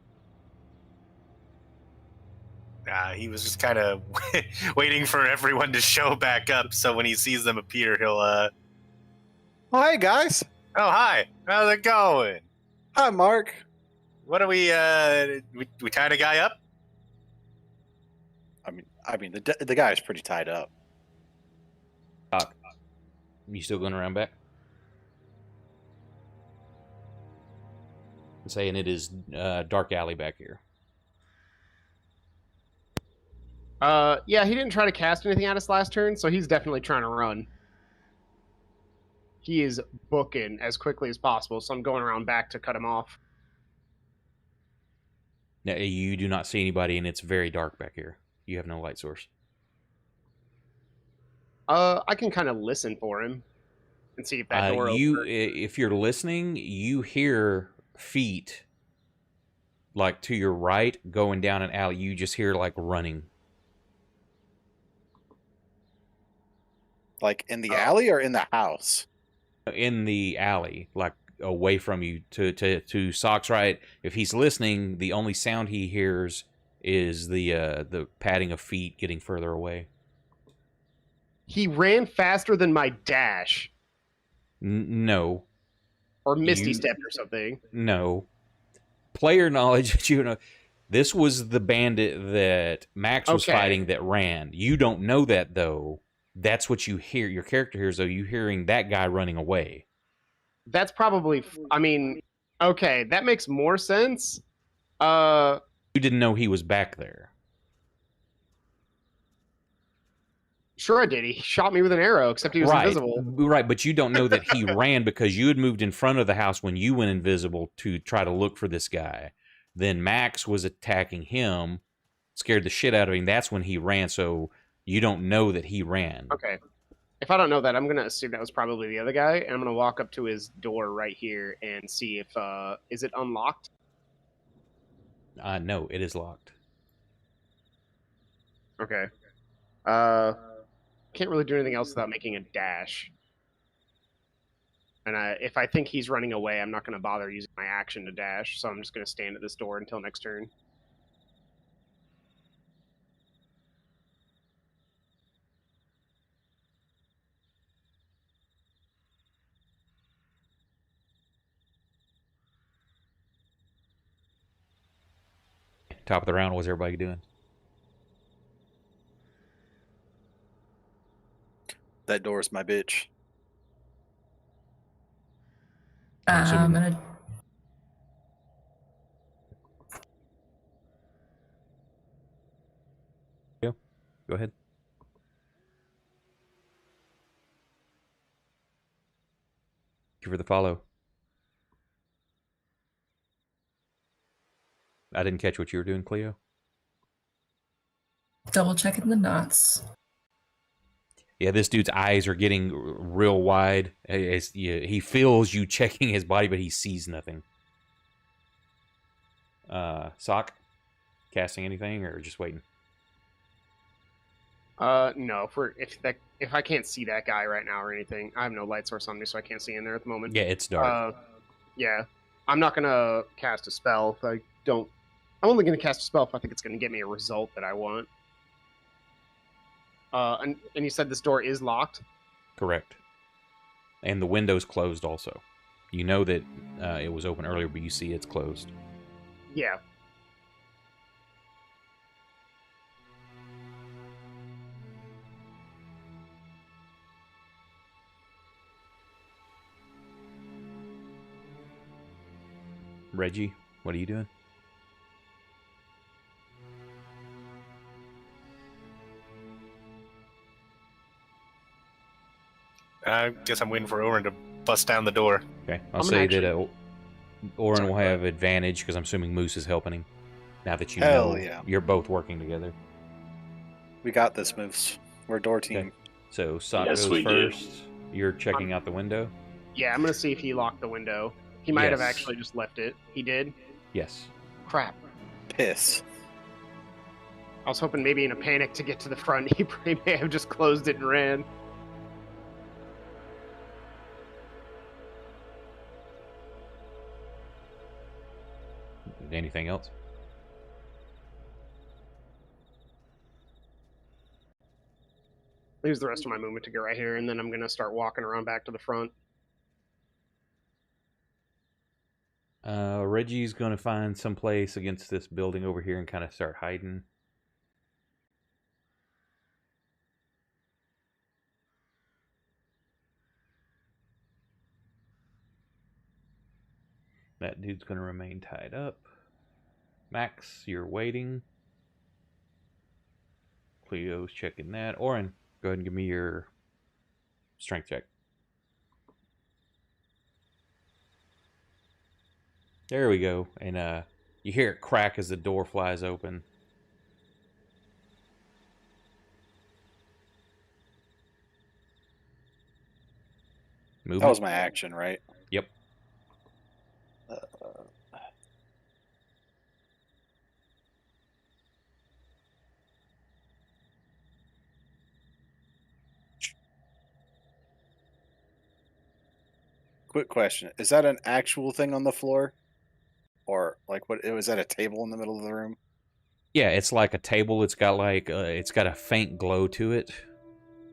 He was just kind of waiting for everyone to show back up, so when he sees them appear, he'll, Oh, hey, guys. oh, hi, how's it going? Hi, Mark. What are we tied a guy up? I mean, I mean, the guy's pretty tied up. Doc, you still going around back? I'm saying it is dark alley back here. Yeah, he didn't try to cast anything out his last turn, so he's definitely trying to run. He is booking as quickly as possible, so I'm going around back to cut him off. Now, you do not see anybody, and it's very dark back here. You have no light source. I can kind of listen for him and see if that door opens. If you're listening, you hear feet like to your right going down an alley. You just hear like running. Like in the alley or in the house? In the alley, like away from you to Sock's right. If he's listening, the only sound he hears is the padding of feet getting further away. He ran faster than my dash. No. Or Misty stepped or something. No. Player knowledge, you know, this was the bandit that Max was fighting that ran. You don't know that, though. That's what you hear. Your character hears, though. You hearing that guy running away. That's probably, I mean, okay, that makes more sense. You didn't know he was back there. Sure I did. He shot me with an arrow, except he was invisible. Right, but you don't know that he ran because you had moved in front of the house when you went invisible to try to look for this guy. Then Max was attacking him, scared the shit out of him. That's when he ran, so you don't know that he ran. Okay. If I don't know that, I'm going to assume that was probably the other guy, and I'm going to walk up to his door right here and see if, is it unlocked? No, it is locked. Okay. Can't really do anything else without making a dash. And if I think he's running away, I'm not going to bother using my action to dash, so I'm just going to stand at this door until next turn. Top of the round, what's everybody doing? That door's my bitch. I'm gonna. Go ahead. Thank you for the follow. I didn't catch what you were doing, Cleo. Double checking the knots. Yeah, this dude's eyes are getting real wide. He feels you checking his body, but he sees nothing. Sock, casting anything or just waiting? No. If I can't see that guy right now or anything, I have no light source on me, so I can't see in there at the moment. Yeah, it's dark. Yeah, I'm not gonna cast a spell if I don't. I'm only gonna cast a spell if I think it's gonna get me a result that I want. And you said this door is locked? Correct. And the window's closed also. You know that it was open earlier, but you see it's closed. Yeah. Reggie, what are you doing? I guess I'm waiting for Oren to bust down the door. Okay, I'll say that Oren will have advantage because I'm assuming Moose is helping him. Now that you know you're both working together. We got this, Moose. We're a door team. Okay. So Sock goes first. You're checking out the window? Yeah, I'm going to see if he locked the window. He might have actually just left it. He did? Yes. Crap. Piss. I was hoping maybe in a panic to get to the front, he may have just closed it and ran. Anything else? Use the rest of my movement to get right here, and then I'm going to start walking around back to the front. Reggie's going to find some place against this building over here and kind of start hiding. That dude's going to remain tied up. Max, you're waiting. Cleo's checking that. Oren, go ahead and give me your strength check. There we go. And you hear it crack as the door flies open. Movement. That was my action, right? Yep. Quick question: is that an actual thing on the floor, or like what? Was that a table in the middle of the room? Yeah, it's like a table. It's got like it's got a faint glow to it,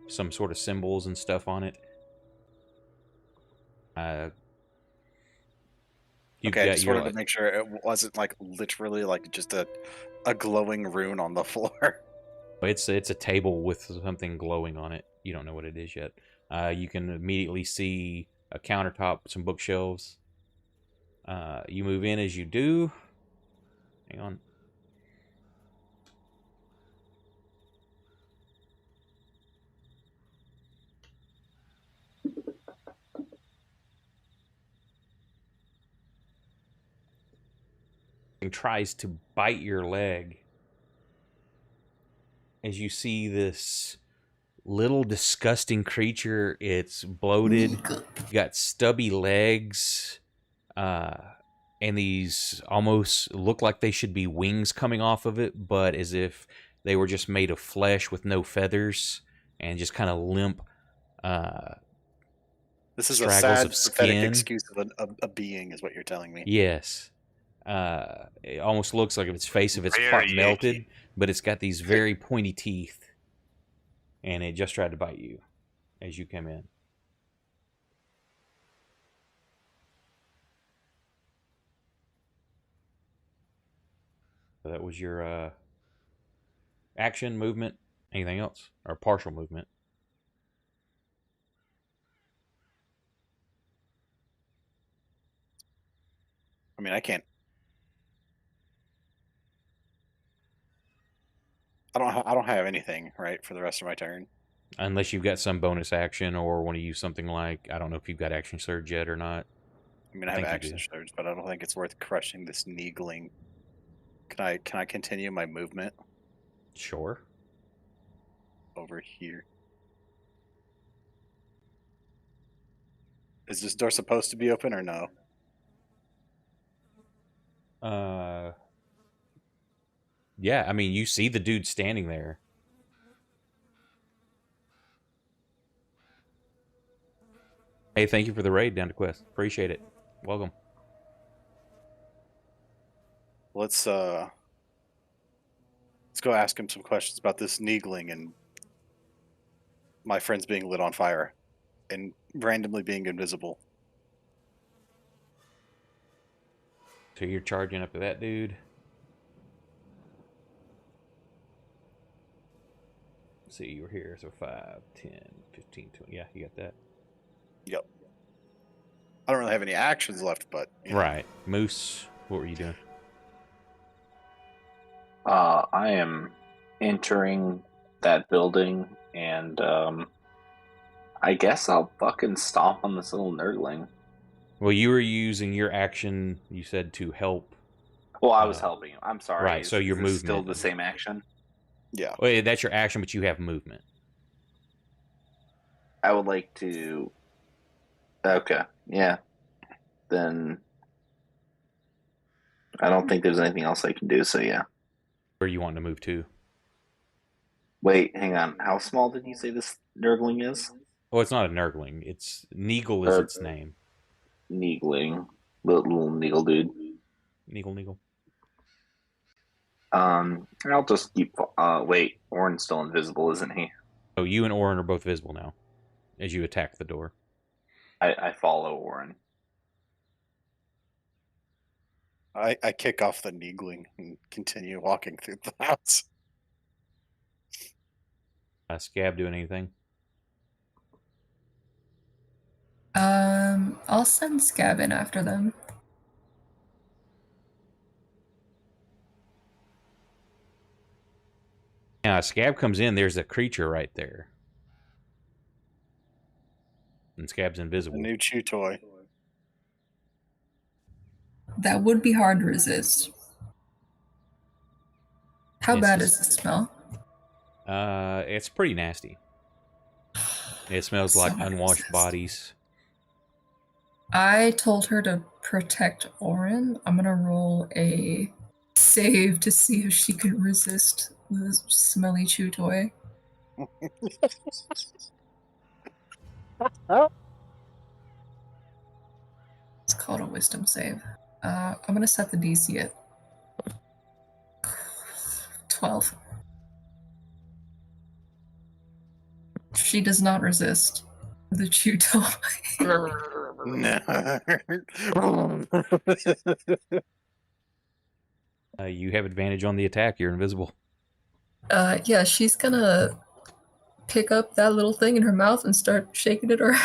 some sort of symbols and stuff on it. You've Okay, I got just your wanted like, to make sure it wasn't like literally like just a glowing rune on the floor. it's a table with something glowing on it. You don't know what it is yet. You can immediately see a countertop, some bookshelves. You move in as you do. Hang on. And tries to bite your leg as you see this little disgusting creature. It's bloated, got stubby legs, and these almost look like they should be wings coming off of it, but as if they were just made of flesh with no feathers and just kind of limp. This is a Straggles sad, of pathetic skin. excuse of a being, is what you're telling me. Yes. It almost looks like if its face of its part Very melted, icky. but it's got these very pointy teeth. And it just tried to bite you as you came in. So that was your action, movement, anything else? Or partial movement. I mean, I can't. I don't have anything right for the rest of my turn. Unless you've got some bonus action or want to use something like, I don't know if you've got action surge yet or not. I mean, I have think you action do. surge, but I don't think it's worth crushing this needling. Can I continue my movement Sure. over here? Is this door supposed to be open or no? Yeah, I mean, you see the dude standing there. Hey, thank you for the raid down to Quest. Appreciate it. Welcome. Let's go ask him some questions about this needling and my friends being lit on fire and randomly being invisible. So you're charging up to that dude. Let's see, you were here. So 5, 10, 15, 20. Yeah, you got that. Yep. I don't really have any actions left, but you know. Right. Moose, what were you doing? I am entering that building, and I guess I'll fucking stomp on this little nerdling. Well, you were using your action, you said, to help. Well, I was helping him. I'm sorry. Right, so your is this still movement. the same action? Yeah. Well, that's your action, but you have movement. I would like to. Okay, yeah. Then I don't think there's anything else I can do. So yeah. Where you want to move to? Wait, hang on. How small did you say this nerdling is? Oh, it's not a nurgling. It's Neagle is its name. Neagling, little Neagle dude. Neagle. I'll just keep. Wait, Orin's still invisible, isn't he? Oh, you and Orin are both visible now as you attack the door. I follow Orin. I kick off the needling and continue walking through the house. Scab doing anything? I'll send Scab in after them. Now, Scab comes in. There's a creature right there, and Scab's A invisible. new chew toy. That would be hard to resist. How It's bad just- is the smell? It's pretty nasty. It smells So like hard to unwashed resist. bodies. I told her to protect Orin. I'm gonna roll a save to see if she can resist the smelly chew toy. It's called a wisdom save. I'm gonna set the DC at 12. She does not resist the chew toy. No. You have advantage on the attack. You're invisible. Yeah, she's gonna pick up that little thing in her mouth and start shaking it around.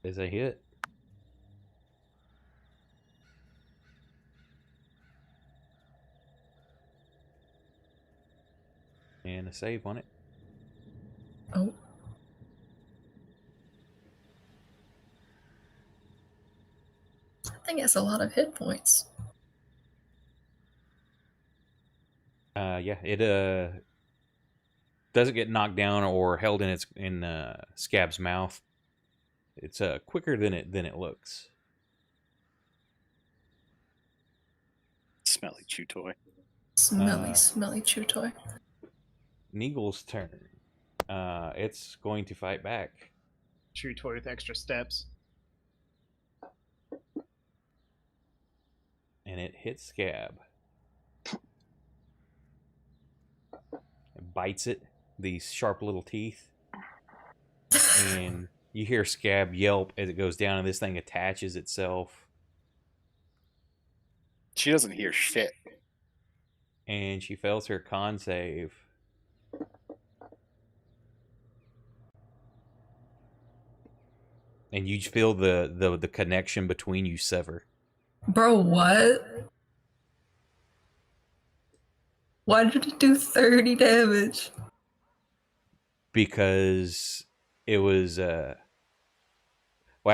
Is a hit. And a save on it. Oh. That thing has a lot of hit points. Yeah, it doesn't get knocked down or held in Scab's mouth. It's quicker than it looks. Smelly chew toy. Smelly chew toy. Neagle's turn. It's going to fight back. Chew toy with extra steps. And it hits Scab. It bites it, these sharp little teeth. And you hear Scab yelp as it goes down, and this thing attaches itself. She doesn't hear shit. And she fails her con save. And you feel the connection between you sever. Bro, what? Why did it do 30 damage? Because it was well,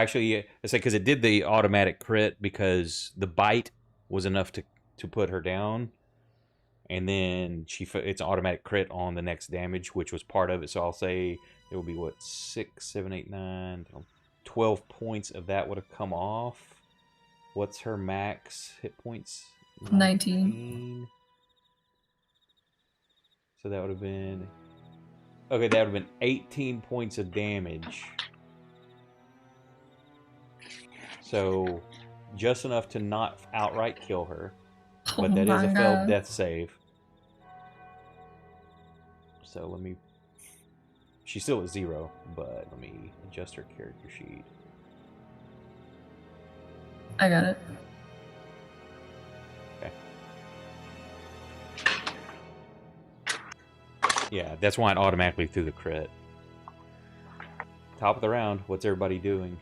actually, it's like because it did the automatic crit because the bite was enough to put her down, and then it's an automatic crit on the next damage, which was part of it. So I'll say it will be what 6, 7, 8, 9, 12 points of that would have come off. What's her max hit points? 19. So that would have been okay. That would have been 18 points of damage. So just enough to not outright kill her, but that is a failed death save. So let me. She's still at 0, but let me adjust her character sheet. I got it. Okay. Yeah, that's why it automatically threw the crit. Top of the round. What's everybody doing?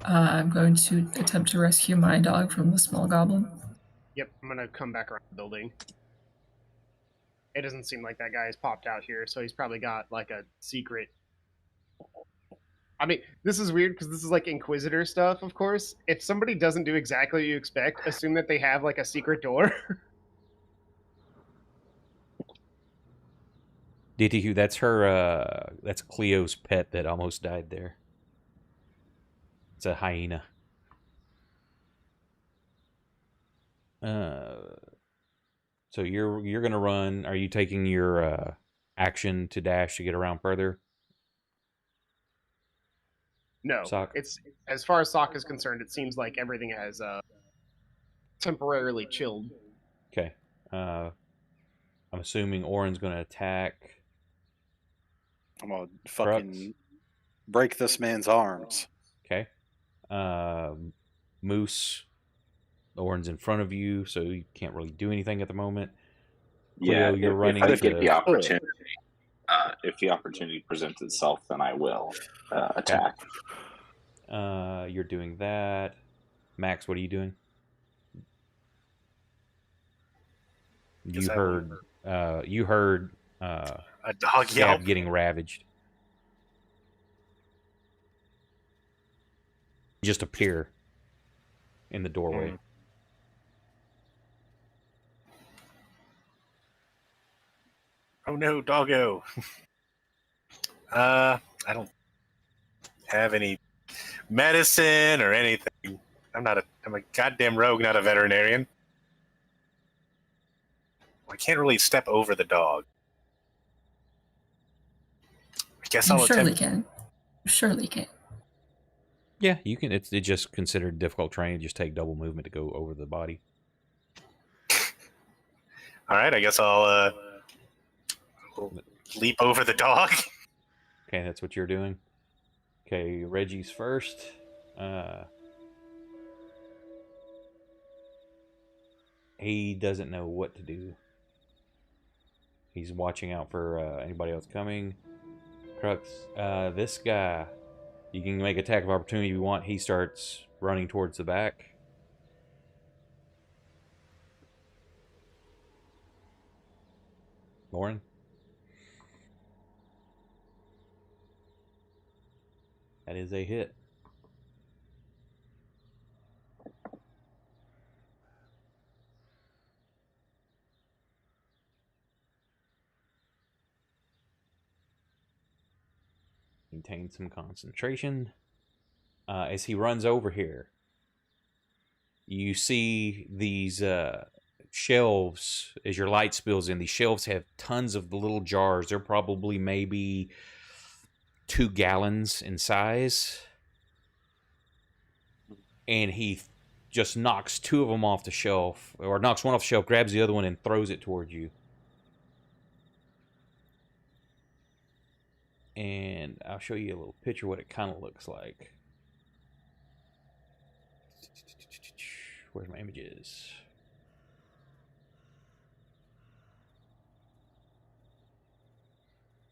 I'm going to attempt to rescue my dog from the small goblin. Yep, I'm gonna come back around the building. It doesn't seem like that guy has popped out here, so he's probably got like a secret. I mean, this is weird because this is like Inquisitor stuff, of course. If somebody doesn't do exactly what you expect, assume that they have like a secret door. DTQ, that's her, that's Cleo's pet that almost died there. It's a hyena. So you're gonna run. Are you taking your action to dash to get around further? No, Sock? it's as far as Sock is concerned, it seems like everything has temporarily chilled. Okay. I'm assuming Orin's gonna attack. I'm gonna fucking break this man's arms. Okay. Moose, Orin's in front of you, so you can't really do anything at the moment. Yeah, Cleo, you're running if I to get the opportunity, if the opportunity presents itself, then I will attack. You're doing that. Max, what are you doing? Guess You heard a dog Scab yelp. getting ravaged. Just appear in the doorway. Oh no, doggo. I don't have any medicine or anything. I'm a goddamn rogue, not a veterinarian. I can't really step over the dog. I guess You I'll surely attempt. can. You surely can. Yeah, you can. It's just considered difficult terrain. Just take double movement to go over the body. All right, I guess I'll leap over the dog. Okay, that's what you're doing. Okay, Reggie's first. He doesn't know what to do. He's watching out for anybody else coming. Crux, this guy, you can make attack of opportunity if you want. He starts running towards the back. Lauren? That is a hit. Maintain some concentration. As he runs over here, you see these shelves as your light spills in. These shelves have tons of the little jars. They're probably maybe 2 gallons in size. And he just knocks 2 of them off the shelf, or knocks one off the shelf, grabs the other one, and throws it towards you. And I'll show you a little picture of what it kind of looks like. Where's my images?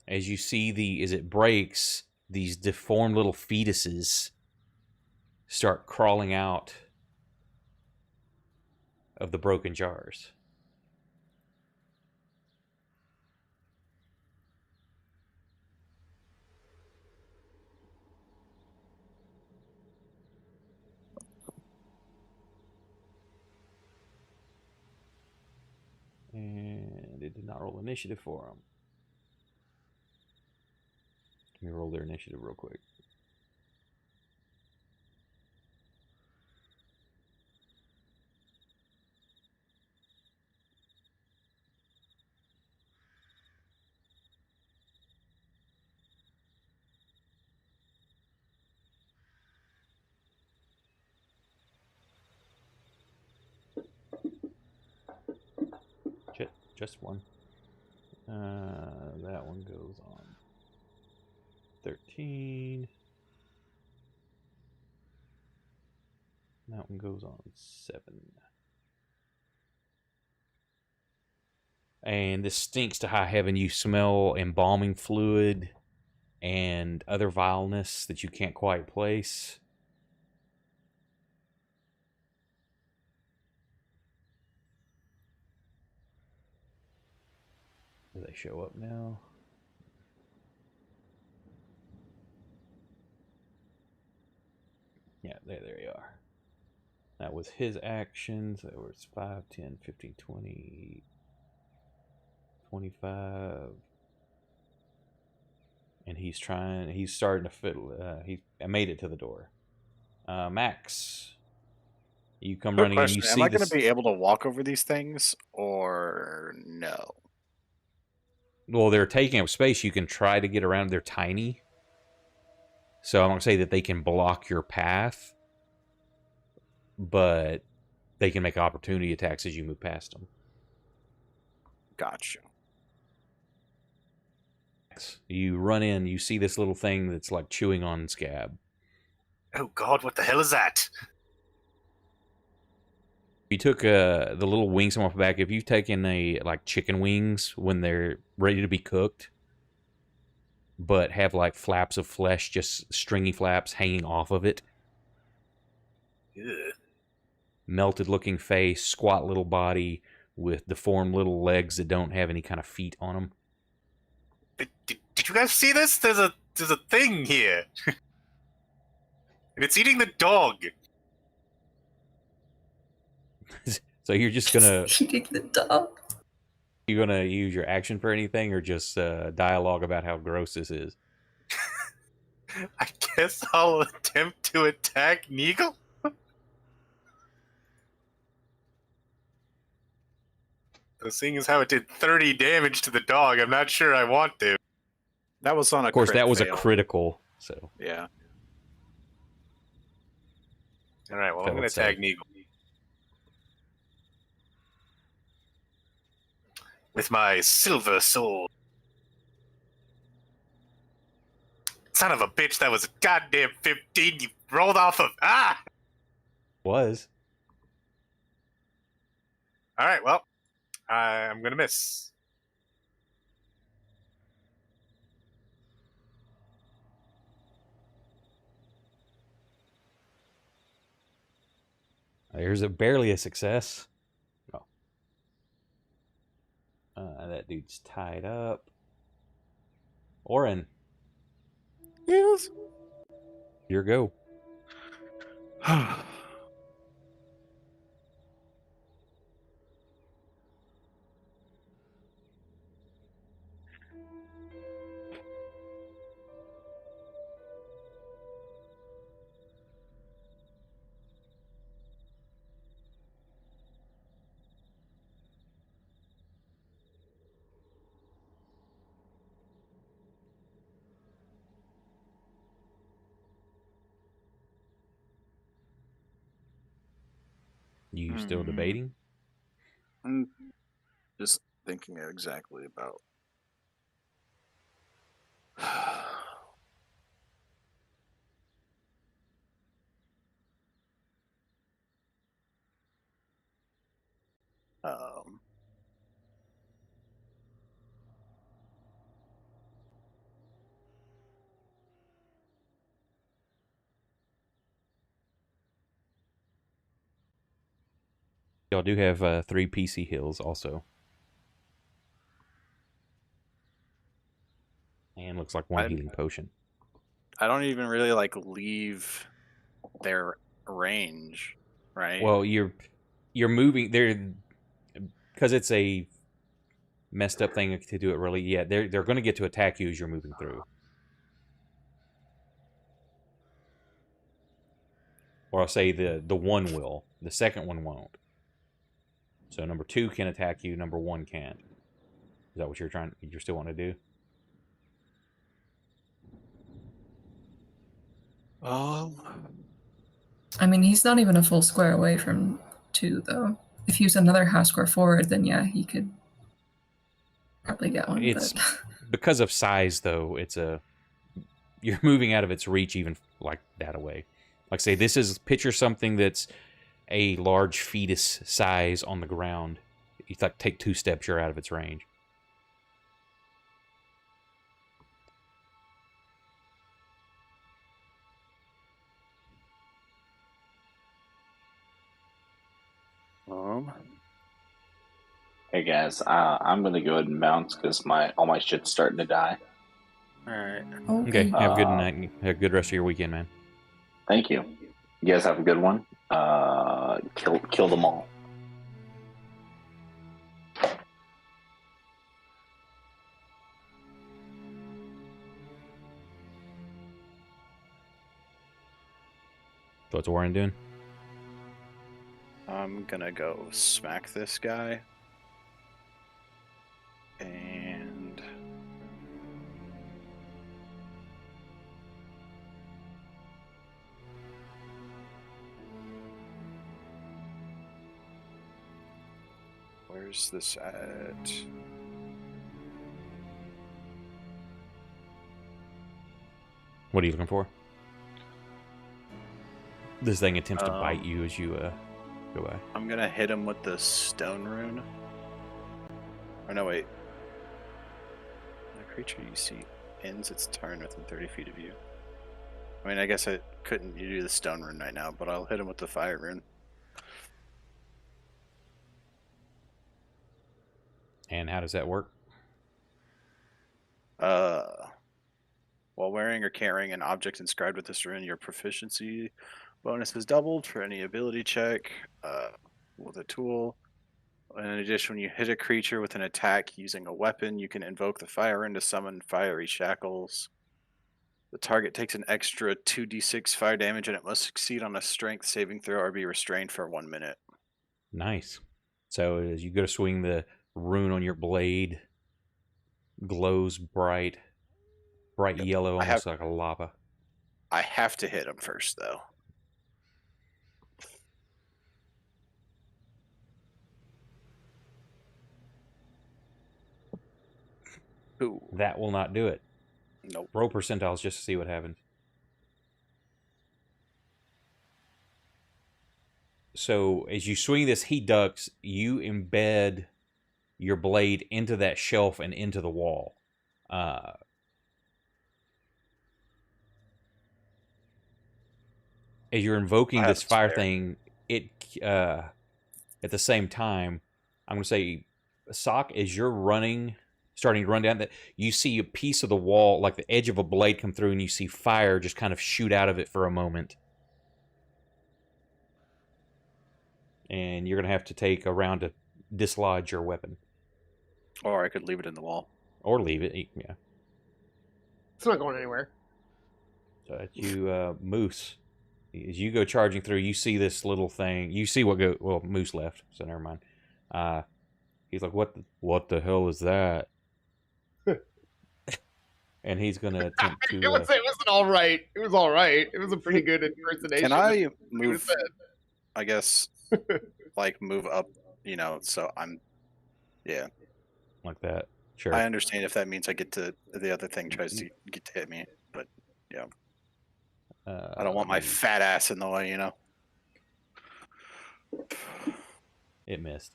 As you see as it breaks, these deformed little fetuses start crawling out of the broken jars. And it did not roll initiative for them. Let me roll their initiative real quick. Just one. That one goes on 13. That one goes on 7. And this stinks to high heaven. You smell embalming fluid and other vileness that you can't quite place. Do they show up now? Yeah, there you are. That was his actions. That was 5, 10, 15, 20, 25. And he's starting to fiddle. He made it to the door. Max, you come Quick running and question: you see am I going this. to be able to walk over these things, or no? Well, they're taking up space. You can try to get around. They're tiny. So I'm going to say that they can block your path, but they can make opportunity attacks as you move past them. Gotcha. You run in, you see this little thing that's like chewing on Scab. Oh God, what the hell is that? If you took the little wings off the back, if you've taken like chicken wings when they're ready to be cooked, but have like flaps of flesh, just stringy flaps hanging off of it, Ugh. melted looking face, squat little body with deformed little legs that don't have any kind of feet on them. Did you guys see this? There's a thing here, and it's eating the dog. So you're just gonna Eating the dog. use your action for anything, or just dialogue about how gross this is? I guess I'll attempt to attack Neagle. So seeing as how it did 30 damage to the dog, I'm not sure I want to. That was on a Of course, crit that was fail. a critical. So Yeah. All right, well, I'm Failed going to save. attack Neagle with my silver sword. Son of a bitch, that was a goddamn 15 you rolled off of. Ah! was. All right, well, I'm going to miss. There's barely a success. Oh. That dude's tied up. Oren, Yes. your go. You still debating? I'm just thinking exactly about. um, Y'all do have 3 PC heals also. And looks like 1 I- healing potion. I don't even really like leave their range, right? Well, you're moving there because it's a messed up thing to do it really. Yeah, they're going to get to attack you as you're moving through. Or I'll say the one will. The second one won't. So number 2 can attack you, number 1 can't. Is that what you're still want to do? I mean, he's not even a full square away from 2, though. If he was another half square forward, then yeah, he could probably get one. It's But because of size, though. You're moving out of its reach, even like that away. Like say, this is picture something that's a large fetus size on the ground. You like take 2 steps, you're out of its range. Hey guys, I'm gonna go ahead and bounce because all my shit's starting to die. All right. Okay, have a good Uh, night. Have a good rest of your weekend, man. Thank you. You guys have a good one. Kill them all. So what's Warren doing? I'm gonna go smack this guy. And where's this at? What are you looking for? This thing attempts to bite you as you go by. I'm gonna hit him with the stone rune. Oh no, wait. The creature you see ends its turn within 30 feet of you. I mean, I guess I couldn't do the stone rune right now, but I'll hit him with the fire rune. And how does that work? While wearing or carrying an object inscribed with this rune, your proficiency bonus is doubled for any ability check with a tool. In addition, when you hit a creature with an attack using a weapon, you can invoke the fire rune to summon fiery shackles. The target takes an extra 2d6 fire damage, and it must succeed on a strength saving throw or be restrained for 1 minute. Nice. So as you go to swing, the rune on your blade glows bright yellow, almost like a lava. I have to hit him first, though. Ooh. That will not do it. Nope. Roll percentiles just to see what happens. So as you swing this, he ducks. You embed your blade into that shelf and into the wall. As you're invoking this fire thing, it at the same time, I'm going to say, Sock, as you're starting to run down, that you see a piece of the wall, like the edge of a blade, come through, and you see fire just kind of shoot out of it for a moment. And you're going to have to take a round to dislodge your weapon. Or I could leave it in the wall. Or leave it, yeah. It's not going anywhere. So that you, Moose, as you go charging through, you see this little thing. You see well, Moose left, so never mind. He's like, what the hell is that? And he's going to attempt to... It wasn't all right. It was all right. It was a pretty good impersonation. Can I move, I guess, like, move up, so I'm... Yeah. Like that. Sure. I understand if that means I get to... The other thing tries to get to hit me, but, yeah. I don't want my fat ass in the way, It missed.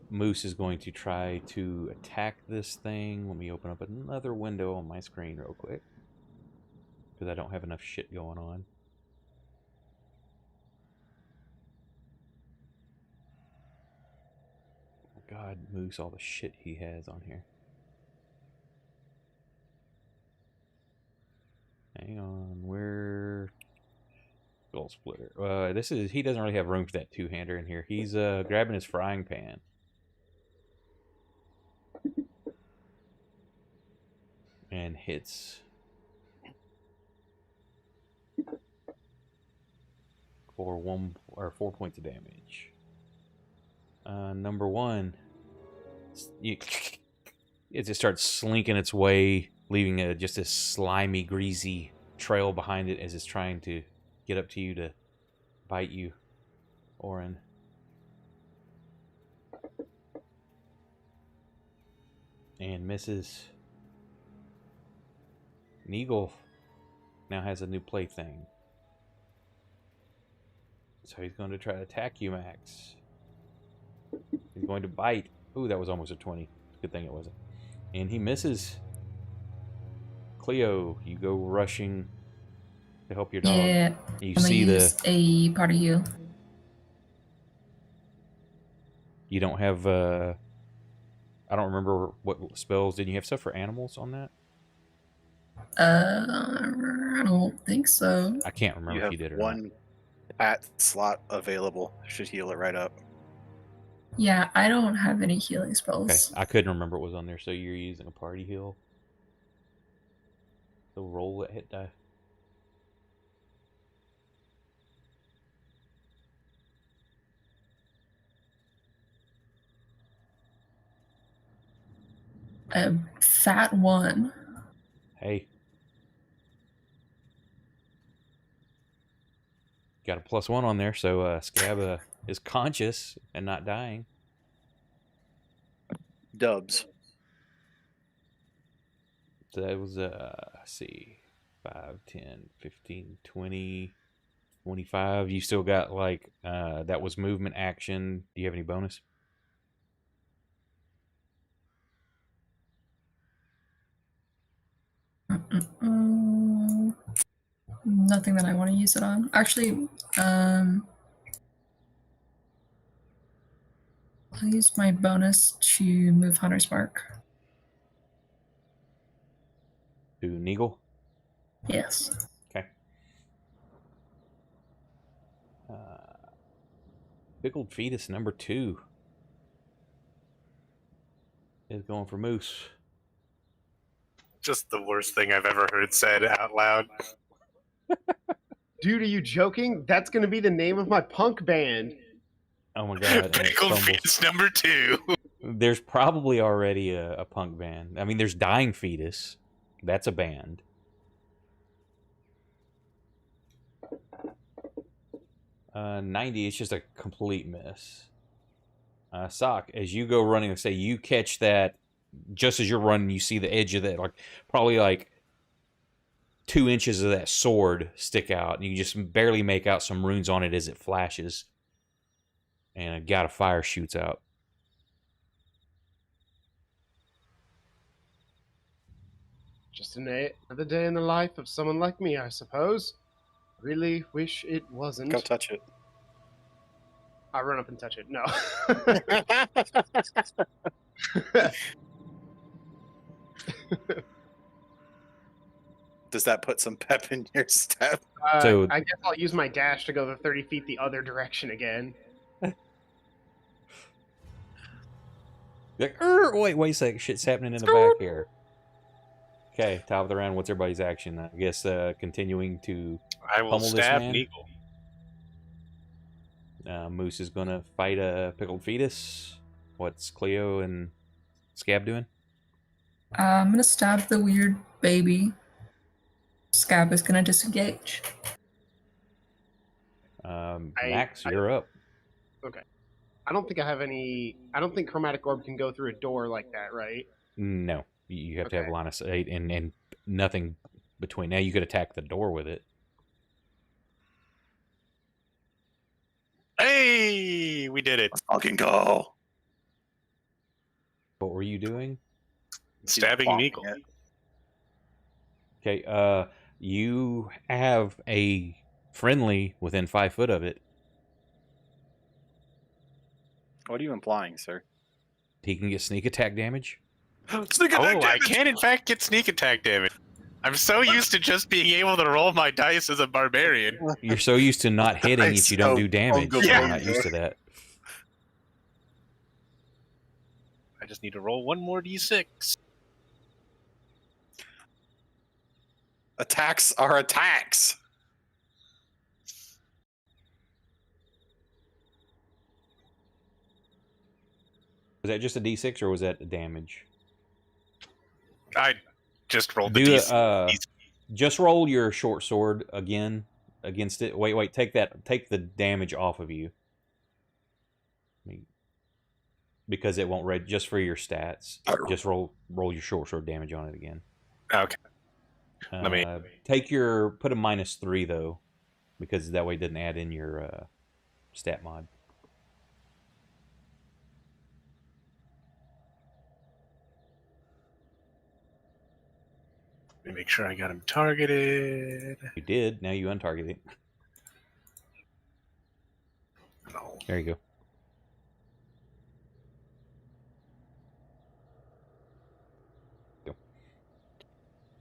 Moose is going to try to attack this thing. Let me open up another window on my screen real quick, because I don't have enough shit going on. God, Moose, all the shit he has on here. Hang on, where... Skull splitter. He doesn't really have room for that two-hander in here. He's grabbing his frying pan. And hits for 4 points of damage. Number one, it just starts slinking its way, leaving just a slimy, greasy trail behind it as it's trying to get up to you to bite you, Orin. And misses. Neagle now has a new plaything. So he's going to try to attack you, Max. He's going to bite. Ooh, that was almost a 20. Good thing it wasn't. And he misses. Cleo, you go rushing to help your dog. Yeah, You I'm see gonna use a party heal. You don't have I don't remember what spells. Did you have stuff for animals on that? I don't think so. I can't remember if you did or not. One at slot available. Should heal it right up. Yeah, I don't have any healing Okay, spells. I couldn't remember what was on there, so you're using a party heal. So roll that hit die. A fat one. Hey. Got a +1 on there, so Scab is conscious and not dying. Dubs. So that was, let's see, 5, 10, 15, 20. 25. You still got like that was movement action. Do you have any bonus? Nothing that I want to use it on. Actually, I'll use my bonus to move Hunter's Mark. To Neagle? Yes. Okay. Pickled fetus number 2 is going for Moose. Just the worst thing I've ever heard said out loud. Dude, are you joking? That's going to be the name of my punk band. Oh my god! And it Pickled fumbles. fetus number 2. There's probably already a punk band. I mean, there's Dying Fetus. That's a band. Uh, 90. It's just a complete miss. Sock, as you go running, let's say you catch that. Just as you're running, you see the edge of that, like probably like 2 inches of that sword stick out, and you just barely make out some runes on it as it flashes, and a gout of fire shoots out. Just another day in the life of someone like me, I suppose. Really wish it wasn't. Go touch it. I run up and touch it. No. Does that put some pep in your step? So- I guess I'll use my dash to go the 30 feet the other direction again. Like, wait a sec, shit's happening in the back here. Okay, top of the round. What's everybody's action? I guess continuing to I will pummel this stab man. Neagle. Moose is gonna fight a pickled fetus. What's Cleo and Scab doing? I'm gonna stab the weird baby. Scab is gonna disengage. Max, you're up. I don't think I have any. I don't think Chromatic Orb can go through a door like that, right? No, you have to have Okay. line of sight and nothing between. Now you could attack the door with it. Hey, we did it. Let's fucking go. What were you doing? Stabbing Bonking Neagle. it. Okay, you have a friendly within 5 foot of it. What are you implying, sir? He can get sneak attack damage. Sneak attack Oh, I damage! can in fact get sneak attack damage. I'm so used to just being able to roll my dice as a barbarian. You're so used to not hitting Nice. that you don't Oh, do damage. oh, You're yeah. not used to that. I just need to roll one more d6. Attacks are attacks. Was that just a D6 or was that a damage? I just rolled the Do d6. just roll your short sword again against it. Wait, take the damage off of you. Because it won't read just for your stats. Just roll your short sword damage on it again. Okay. Let me- Put a -3 though, because that way it doesn't add in your stat mod. Let me make sure I got him targeted. You did. Now you untarget it. No. There you go.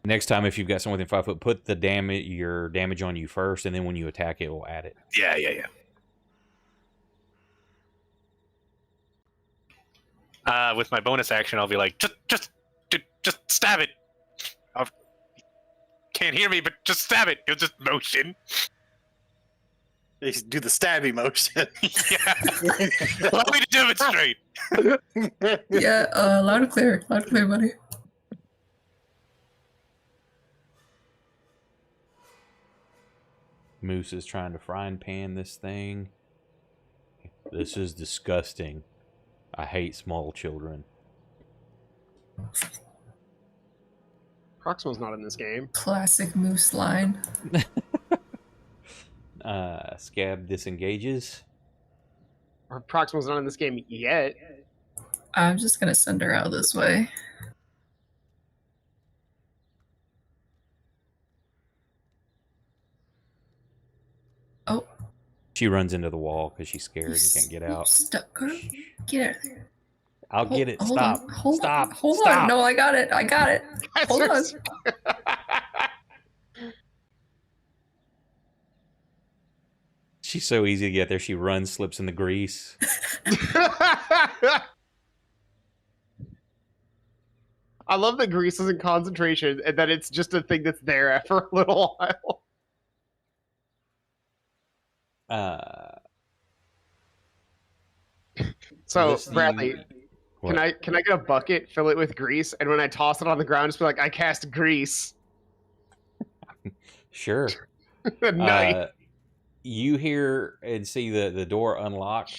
Next time, if you've got someone within 5 foot, put your damage on you first, and then when you attack, it will add it. Yeah. With my bonus action, I'll be like, just stab it. Can't hear me, but just stab it. You'll just motion. They do the stabby motion. Yeah. Allow me to demonstrate. Yeah, loud and clear, buddy. Moose is trying to frying pan this thing. This is disgusting. I hate small children. Proximal's not in this game. Classic Moose line. Scab disengages. Or Proximal's not in this game yet. I'm just gonna send her out this way. Oh, She runs into the wall because she's scared you and can't get out. stuck, girl. Get out of there. I'll get it. Hold Stop. on. Hold Stop. on. Hold Stop. on. No, I got it. I got it. Hold on. She's so easy to get there. She runs, slips in the grease. I love that grease is in concentration and that it's just a thing that's there after a little while. So this Bradley, What? can I get a bucket, fill it with grease, and when I toss it on the ground, just be like, I cast grease. Sure. Nice. You hear and see the door unlock,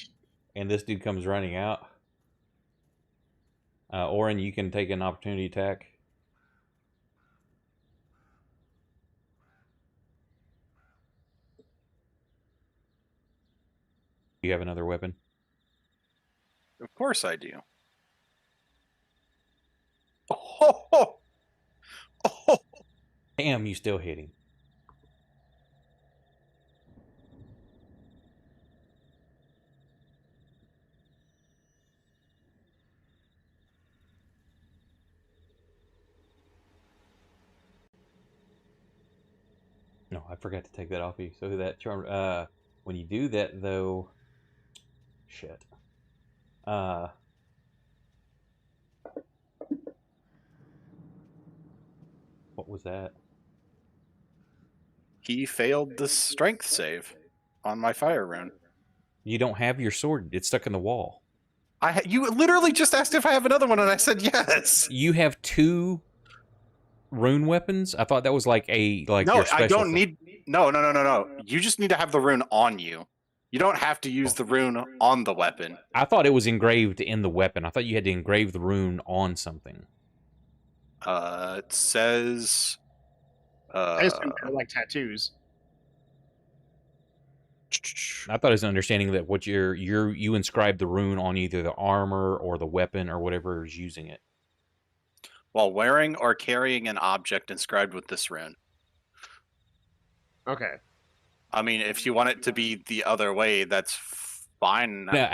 and this dude comes running out. Oren, you can take an opportunity attack. You have another weapon? Of course I do. Oh, oh. Damn, you still hitting. No, I forgot to take that off you. So that charm. When you do that, though, shit. What was that? He failed the strength save on my fire rune. You don't have your sword. It's stuck in the wall. You literally just asked if I have another one, and I said yes. You have 2 rune weapons? I thought that was like a No, your special I don't thing. need. No. You just need to have the rune on you. You don't have to use the rune on the weapon. I thought it was engraved in the weapon. I thought you had to engrave the rune on something. It says. I assume they're like tattoos. I thought it was an understanding that what you inscribe the rune on either the armor or the weapon or whatever is using it. While wearing or carrying an object inscribed with this rune. Okay. I mean, if you want it to be the other way, that's fine. Now,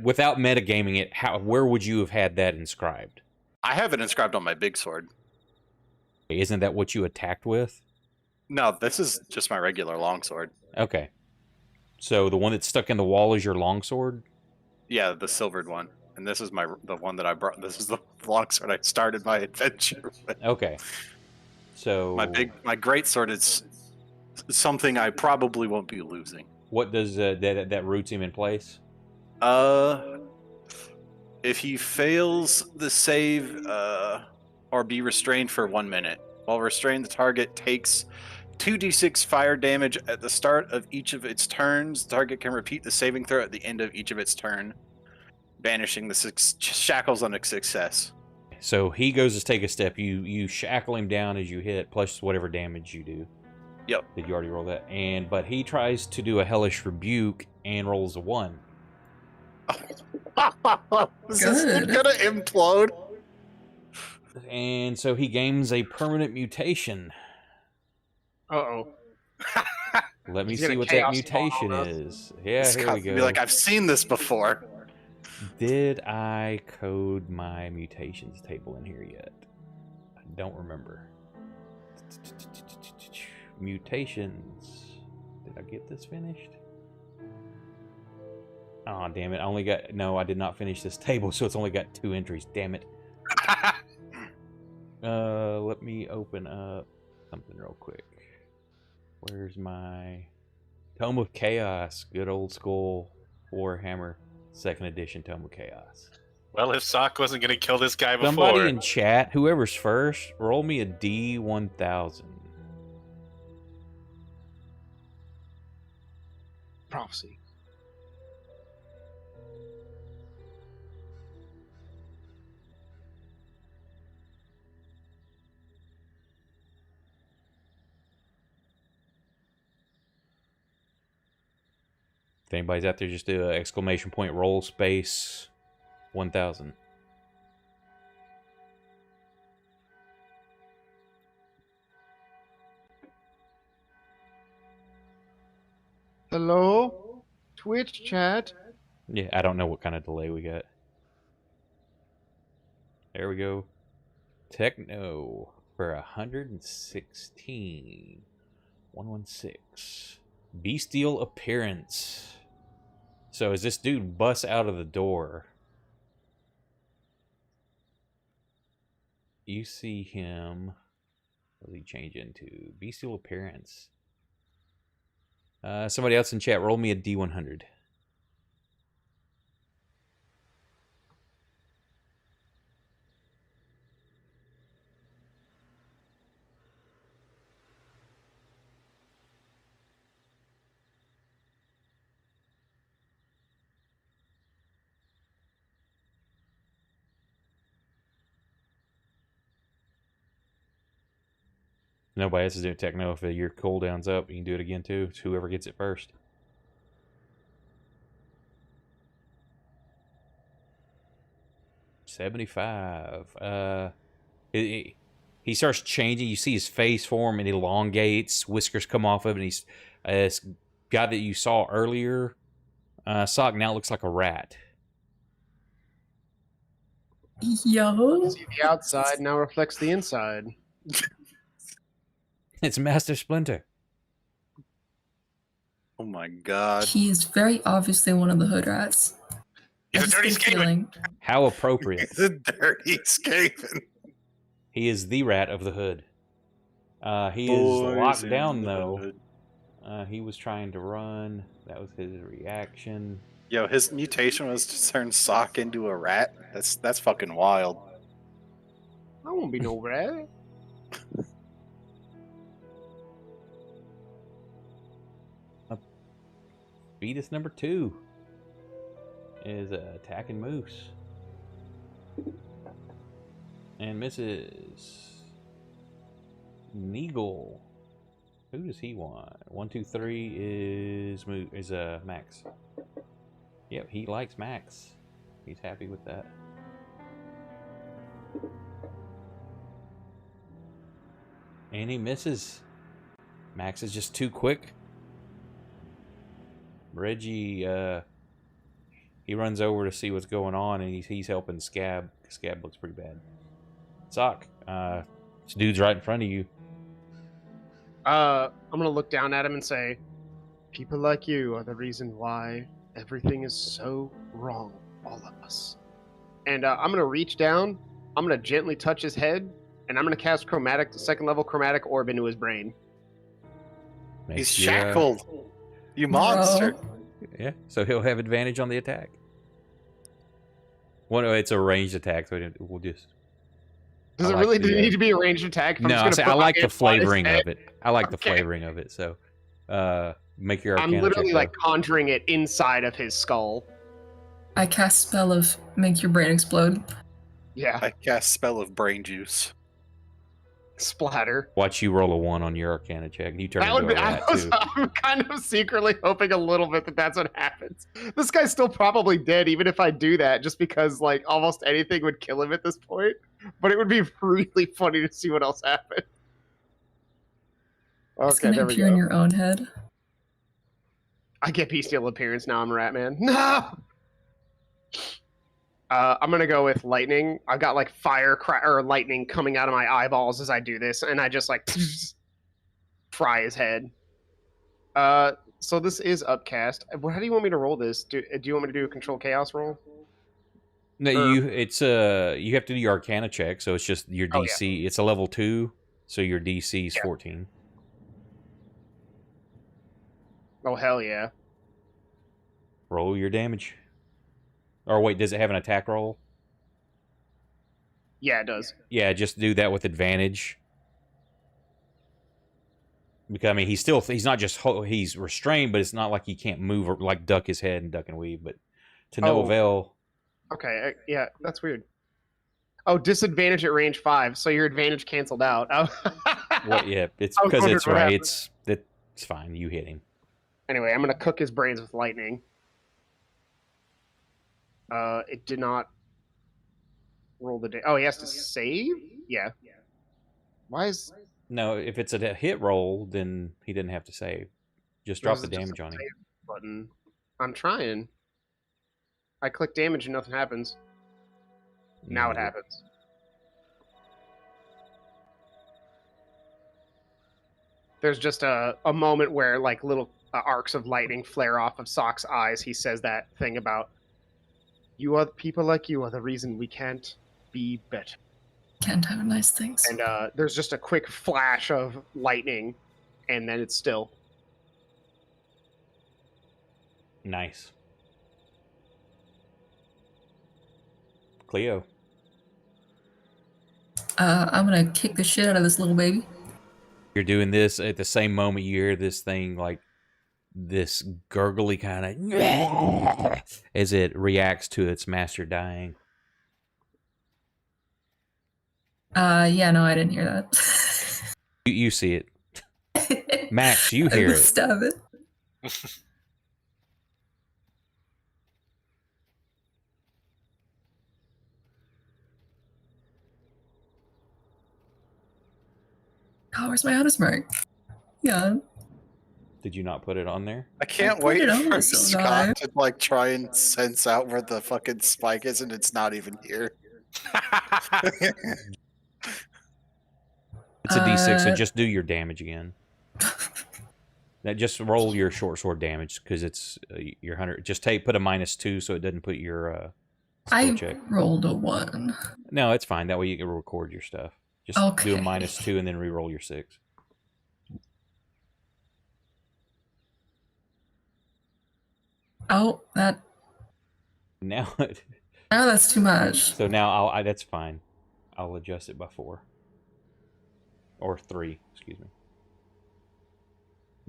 without metagaming it, where would you have had that inscribed? I have it inscribed on my big sword. Isn't that what you attacked with? No, this is just my regular longsword. Okay. So the one that's stuck in the wall is your longsword? Yeah, the silvered one. And this is the one that I brought. This is the longsword I started my adventure with. Okay. So my great sword is something I probably won't be losing. What does that roots him in place? If he fails the save or be restrained for 1 minute. While restrained, the target takes 2d6 fire damage at the start of each of its turns. The target can repeat the saving throw at the end of each of its turn, banishing the shackles on a success. So he goes to take a step. You shackle him down as you hit, plus whatever damage you do. Yep. Did you already roll that? But he tries to do a hellish rebuke and rolls a 1. Is this gonna implode? And so he gains a permanent mutation. Uh-oh. Let me He's see gonna what that chaos mutation bomb us. is. Yeah, It's here got we to go. be like, I've seen this before. Did I code my mutations table in here yet? I don't remember. Mutations. Did I get this finished? Oh, damn it. I did not finish this table, so it's only got 2 entries. Damn it. Let me open up something real quick. Where's my Tome of Chaos? Good old school Warhammer 2nd edition Tome of Chaos. Well, if Sock wasn't going to kill this guy before... Somebody in chat, whoever's first, roll me a D1000. Prophecy. If anybody's out there, just do a exclamation point roll space 1000. Hello? Twitch chat? Yeah, I don't know what kind of delay we got. There we go. Techno for 116. 116. Bestial appearance. So as this dude busts out of the door, you see him. What does he change into? Bestial appearance. Somebody else in chat, roll me a D100. Nobody else is doing techno. If your cooldown's up, you can do it again too. It's whoever gets it first. $75. He starts changing. You see his face form and elongates. Whiskers come off of it. And he's this guy that you saw earlier. Sock now looks like a rat. Yo. See, the outside now reflects the inside. It's Master Splinter. Oh my god. He is very obviously one of the hood rats. He's a That's dirty the skaven. feeling. How appropriate. He's a dirty skaven. He is the rat of the hood. He Boys is locked in down the though. hood. He was trying to run. That was his reaction. Yo, his mutation was to turn Sock into a rat. That's fucking wild. I won't be no rat. Fetus number 2 is attacking Moose. And Mrs. Neagle. Who does he want? 1, 2, 3 is Max. Yep, he likes Max. He's happy with that. And he misses. Max is just too quick. Reggie, he runs over to see what's going on, and he's helping Scab. Scab looks pretty bad. Sock, this dude's right in front of you. I'm gonna look down at him and say, people like you are the reason why everything is so wrong, all of us. And I'm gonna reach down, I'm gonna gently touch his head, and I'm gonna cast chromatic, second level chromatic orb into his brain. Makes He's you, shackled. You monster. Bro. Yeah, so he'll have advantage on the attack. Well, no, it's a ranged attack, so we'll just... Does I it like really the, need to be a ranged attack? If I'm No, just I gonna put my like the hand on his flavoring head? of it. I like the Okay. flavoring of it, so... make your I'm Arcana literally check, like though. conjuring it inside of his skull. I cast spell of make your brain explode. Yeah, I cast spell of brain juice. splatter. Watch you roll a 1 on your Arcana check. You turn That would into be. a rat, too. I'm kind of secretly hoping a little bit that that's what happens. This guy's still probably dead, even if I do that, just because like almost anything would kill him at this point. But it would be really funny to see what else happens. It's Okay, gonna there we appear in go. your own head. I get bestial appearance now. I'm a rat man. No. I'm gonna go with lightning. I've got like or lightning coming out of my eyeballs as I do this, and I just like fry his head. So this is upcast. How do you want me to roll this? Do you want me to do a control chaos roll? No, Or- you have to do your Arcana check, so it's just your Oh, DC. It's a level 2, so your DC is Yeah. 14. Oh hell yeah! Roll your damage. Or wait, does it have an attack roll? Yeah, it does. Yeah, just do that with advantage. Because I mean, he's not just he's restrained, but it's not like he can't move or like duck his head and duck and weave. But to no Oh. avail. Okay, yeah, that's weird. Oh, disadvantage at range 5, so your advantage canceled out. Oh. Well, yeah, it's I was because wondering it's what right. happened. It's fine. You hit him. Anyway, I'm gonna cook his brains with lightning. It did not roll the. Oh, he has to save. Yeah. Why is No, if it's a hit roll, then he didn't have to save. Just drop there's the just a damage on him. save button? I'm trying. I click damage and nothing happens. Now it No. happens. There's just a moment where like little arcs of lightning flare off of Sock's eyes. He says that thing about you are people like you are the reason we can't be better. Can't have nice things. And there's just a quick flash of lightning, and then it's still. Nice. Cleo. I'm gonna kick the shit out of this little baby. You're doing this at the same moment you hear this thing like this gurgly kind of as it reacts to its master dying. Yeah, no, I didn't hear that. You see it. Max, you I hear will it. stab it. Oh, where's my honest mark? Yeah. Did you not put it on there? I can't put wait it on for this little guy. Scott to like try and sense out where the fucking spike is, and it's not even here. It's a D6, so Uh, just do your damage again. Now just roll your short sword damage because it's your 100. Just put a -2 so it doesn't put your skill I check. rolled a 1. No, it's fine. That way you can record your stuff. Just do a Okay. -2 and then re-roll your 6. Oh, that. Now, Now that's too much. so now that's fine. I'll adjust it by 4 or 3. Excuse me.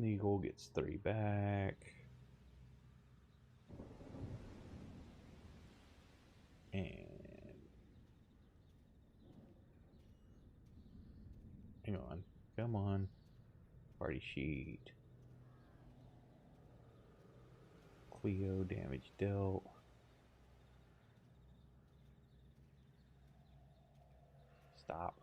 Eagle gets 3 back. And hang on. Come on. Party sheet. Cleo damage dealt. Stop.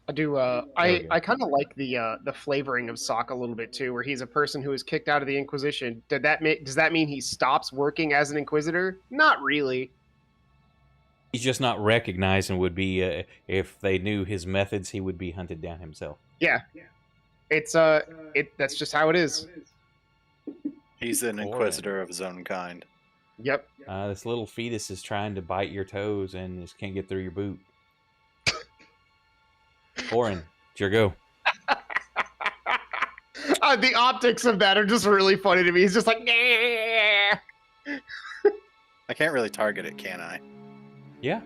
I do. There we I go. kind of like the flavoring of Sock a little bit too, where he's a person who was kicked out of the Inquisition. Does that mean he stops working as an Inquisitor? Not really. He's just not recognized and would be, if they knew his methods, he would be hunted down himself. Yeah. It's that's just how it is. He's an Orin. inquisitor of his own kind. Yep. This little fetus is trying to bite your toes and just can't get through your boot. Orin, it's your go. The optics of that are just really funny to me. He's just like, "Nah." I can't really target it, can I? Yeah.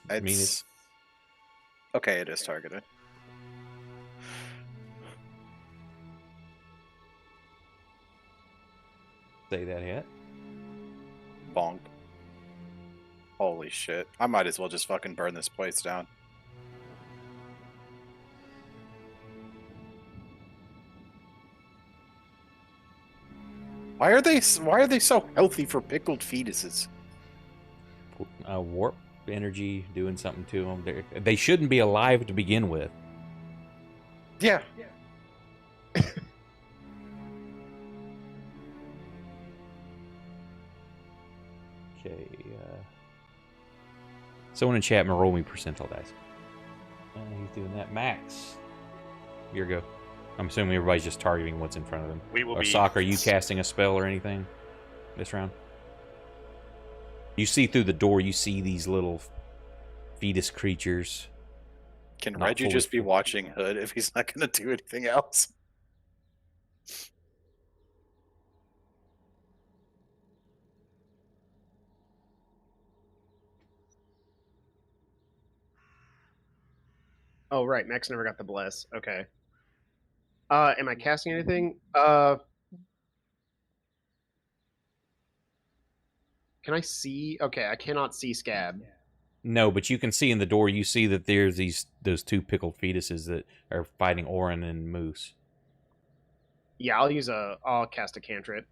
I mean, it's Okay, it is targeted. say that hit. Bonk. Holy shit. I might as well just fucking burn this place down. Why are they so healthy for pickled fetuses? Warp energy doing something to them. They shouldn't be alive to begin with. Yeah. Okay. Someone in chat, roll me percentile dice. He's doing that. Max, your go. I'm assuming everybody's just targeting what's in front of them. We will Or be. Sock, are you casting a spell or anything this round? You see through the door, you see these little fetus creatures. Can Not Reggie fully just be full. watching Hood if he's not going to do anything else? Oh right, Max never got the bless. Okay. Am I casting anything? Can I see? Okay, I cannot see Scab. No, but you can see in the door. You see that there's those two pickled fetuses that are fighting Orin and Moose. Yeah, I'll cast a cantrip.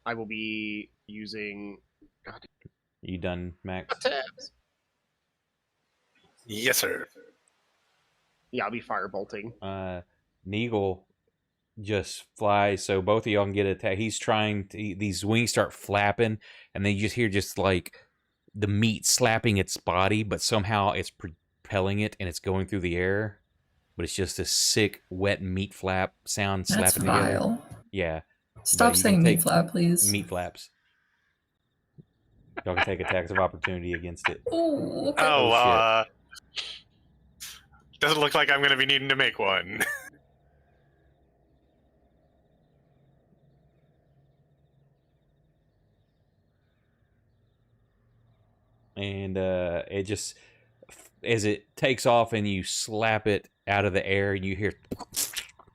I will be using. God, You done, Max? tabs. Yes, sir. Yeah, I'll be firebolting. Neagle just flies so both of y'all can get attacked. He's trying to. These wings start flapping, and then you just hear just like the meat slapping its body, but somehow it's propelling it and it's going through the air. But it's just a sick, wet meat flap sound That's slapping together. vile. Yeah. Stop you can saying take meat flap, please. meat flaps. Y'all can take attacks of opportunity against it. Oh, okay. Oh, doesn't look like I'm going to be needing to make one. And it just, as it takes off and you slap it out of the air, you hear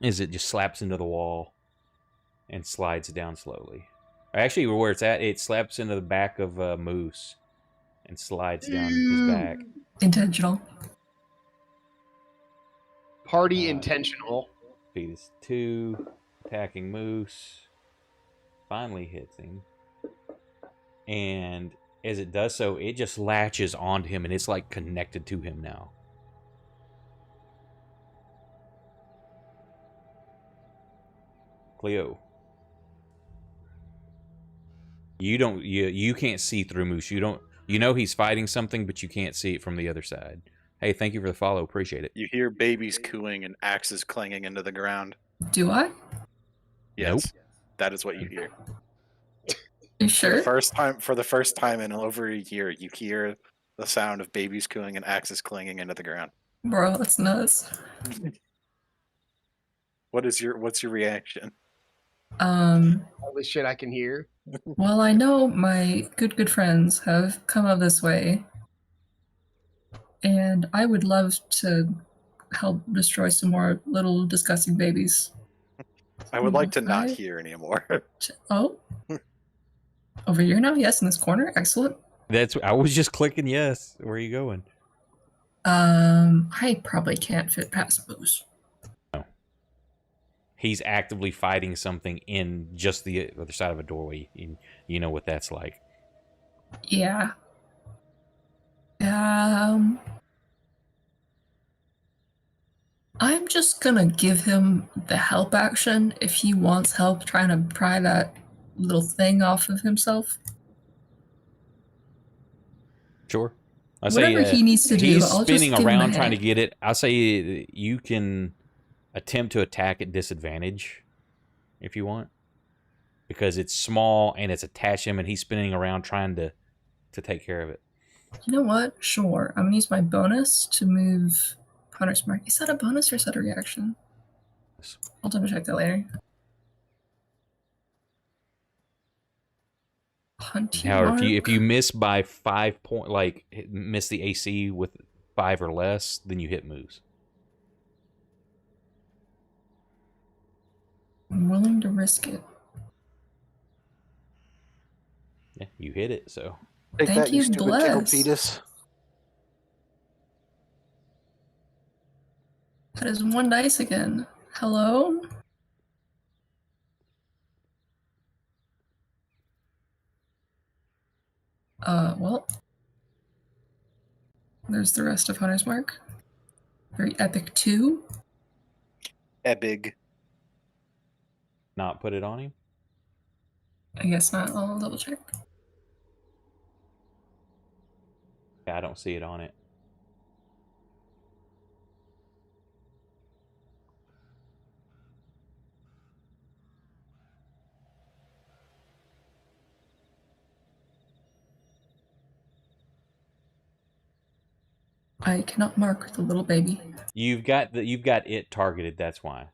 as it just slaps into the wall and slides down slowly. Actually, where it's at, it slaps into the back of Moose and slides down his back. Intentional. Party intentional. Fetus 2, attacking Moose. Finally hits him. And as it does so, it just latches onto him and it's like connected to him now. Cleo. You can't see through Moose. You know he's fighting something, but you can't see it from the other side. Hey, thank you for the follow. Appreciate it. You hear babies cooing and axes clanging into the ground. Do I? Yes, that is what you hear. You For sure? the first time in over a year, you hear the sound of babies cooing and axes clanging into the ground. Bro, that's nuts. What's your reaction? Holy shit, I can hear. Well, I know my good friends have come up this way, and I would love to help destroy some more little disgusting babies. I would like to not Five? hear anymore. Oh, over here now? Yes, in this corner. Excellent. I was just clicking yes. Where are you going? I probably can't fit past Moose. He's actively fighting something in just the other side of a doorway. You know what that's like. Yeah. I'm just gonna give him the help action if he wants help trying to pry that little thing off of himself. Sure. Whatever he needs to do, he's I'll just spinning give him a around trying to hand. get it. I say you can attempt to attack at disadvantage if you want, because it's small and it's attached to him, and he's spinning around trying to take care of it. You know what? Sure. I'm gonna use my bonus to move Hunter's Mark. Is that a bonus or is that a reaction? I'll double check that later. Hunting However, Mark. if you miss by 5 point, like miss the AC with 5 or less, then you hit moves. I'm willing to risk it. Yeah, you hit it. So Take Thank that, you, stupid bless. pickled fetus. That is one dice again. Hello? Well. There's the rest of Hunter's Mark. Very epic 2. Ebig. not put it on him. I guess not. I'll double check. Yeah, I don't see it on it. I cannot mark the little baby. You've got it targeted. That's why.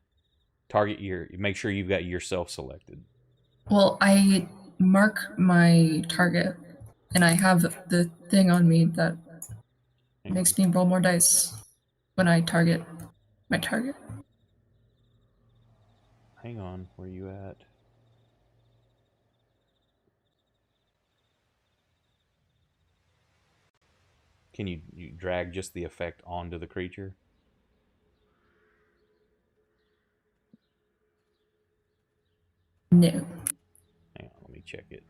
Make sure you've got yourself selected. Well, I mark my target, and I have the thing on me that makes me roll more dice when I target my target. Hang on, where you at? Can you drag just the effect onto the creature? No. Hang on, let me check it.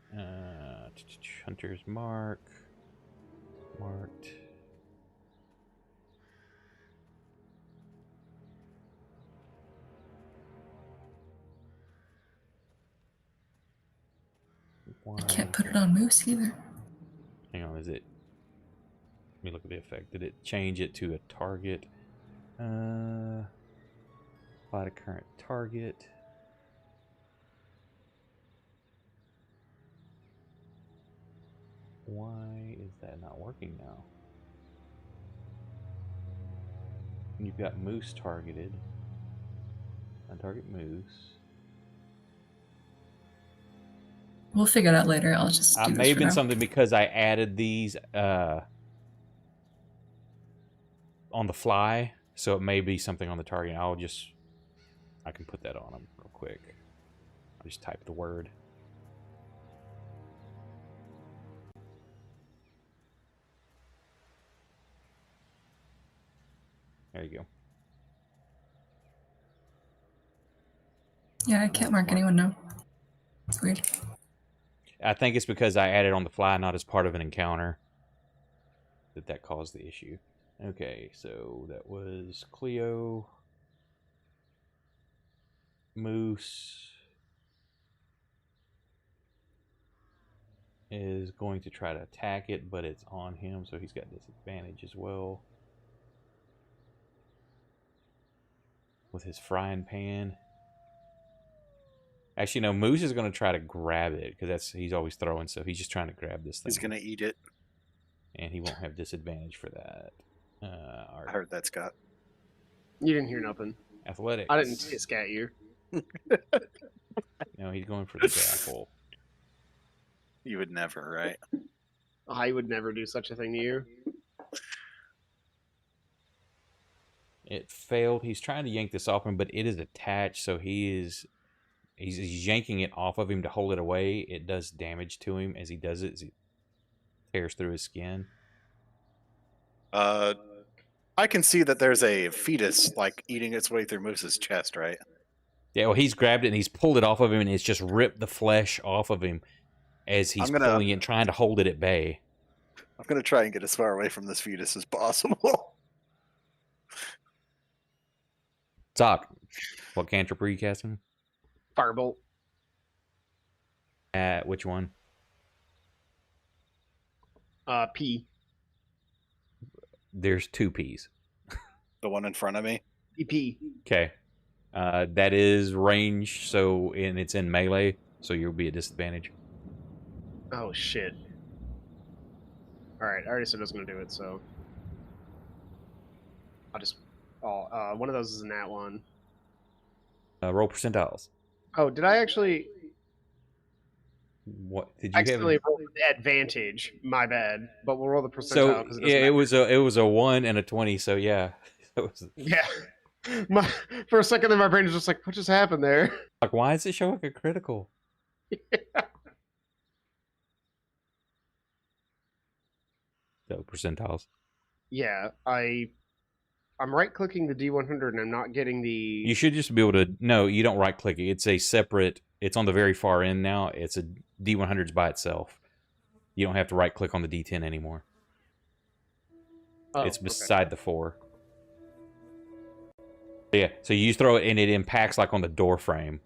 Hunter's Mark. Marked. I can't put it on Moose either. Hang on, is it? Let me look at the effect. Did it change it to a target? Apply to current target. Why is that not working now? You've got Moose targeted. Untarget Moose. We'll figure it out later. I'll just do It this may have for been now. something because I added these on the fly, so it may be something on the target. I can put that on them real quick. I'll just type the word. There you go. Yeah, I can't mark anyone now. It's weird. I think it's because I added on the fly, not as part of an encounter, that caused the issue. Okay, so that was Cleo, Moose is going to try to attack it, but it's on him, so he's got disadvantage as well. With his frying pan. Actually, no, Moose is going to try to grab it, because he's always throwing, so he's just trying to grab this thing. He's gonna eat it. And he won't have disadvantage for that. I heard that, Scott. You didn't hear nothing. Athletics. I didn't hiss at you. No, he's going for the grapple. You would never, right? I would never do such a thing to you. It failed. He's trying to yank this off him, but it is attached, so he's yanking it off of him to hold it away. It does damage to him as he does it. As he tears through his skin. I can see that there's a fetus like eating its way through Moose's chest, right? Yeah, well, he's grabbed it and he's pulled it off of him, and it's just ripped the flesh off of him as he's pulling it and trying to hold it at bay. I'm gonna try and get as far away from this fetus as possible. Sock, what cantrip were you casting? Firebolt. At which one? P. There's 2 Ps. The one in front of me. PP. Okay. That is range, and it's in melee, so you'll be at disadvantage. Oh shit. Alright, I already said I was gonna do it, so I'll just one of those is a nat one. Roll percentiles. Oh, did I actually What did you accidentally have? roll the advantage? My bad. But we'll roll the percentile. So 'cause yeah, it was a 1 and a 20. So yeah, it was yeah. For a second, then my brain was just like, "What just happened there?" like, why is it showing a critical? So percentiles. Yeah, I'm right clicking the D100 and I'm not getting the. You should just be able to. No, you don't right click it. It's a separate. It's on the very far end now. It's a D100's by itself. You don't have to right click on the D10 anymore. Oh, It's okay. beside the 4. Yeah, so you throw it and it impacts like on the door frame.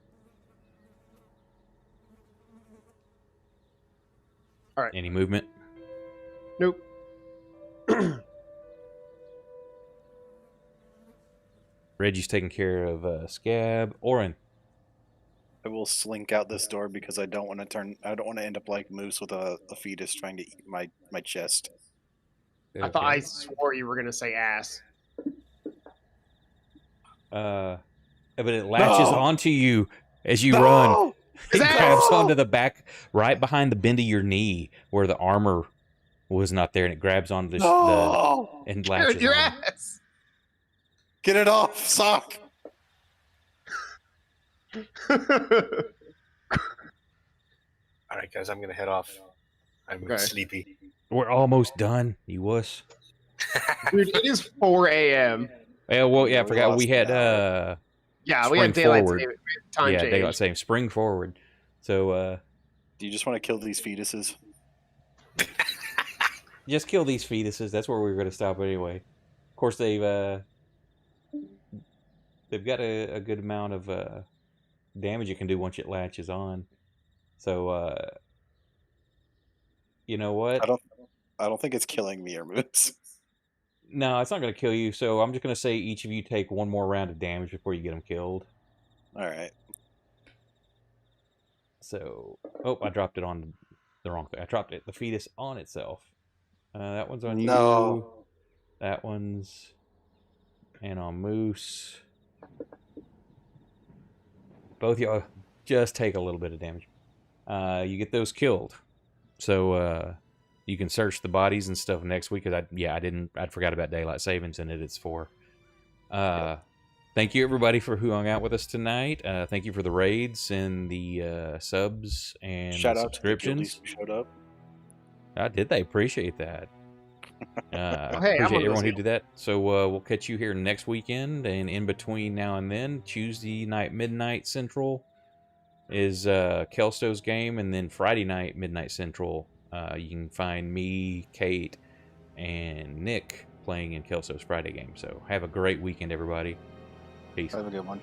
All right. Any movement? Nope. Reggie's taking care of Scab. Orin. I will slink out this door because I don't want to end up like Moose with a fetus trying to eat my chest. I thought I swore you were gonna say ass. But it latches onto you as you run. It grabs onto the back, right behind the bend of your knee, where the armor was not there, and it grabs onto the and latches Your on. ass. Get it off, sock. All right, guys, I'm gonna head off. I'm Okay. sleepy. We're almost done, you wuss. Dude, it is 4 a.m. Well, yeah, I We forgot lost we had an hour. Yeah, we Spring had daylight forward. saving time yeah, change. daylight saving spring forward. So Do you just want to kill these fetuses? just kill these fetuses. That's where we were going to stop anyway. Of course, they've got a good amount of damage it can do once it latches on. So you know what? I don't think it's killing me or Moose. No, it's not going to kill you. So I'm just going to say each of you take one more round of damage before you get them killed. All right. So, oh, I dropped it on the wrong thing. I dropped the fetus on itself. That one's on you. No. That one's and on Moose. Both y'all just take a little bit of damage. You get those killed. So you can search the bodies and stuff next week. Cause I forgot about daylight savings in it. It's for. Thank you everybody for who hung out with us tonight. Thank you for the raids and the subs and Shout out to the subscriptions. guildies who showed up. Did they appreciate that? hey, I'm appreciate on everyone those who did that. So we'll catch you here next weekend, and in between now and then, Tuesday night midnight Central is Kelsto's game, and then Friday night midnight Central, you can find me, Kate, and Nick playing in Kelsto's Friday game. So have a great weekend, everybody. Peace. Have a good one.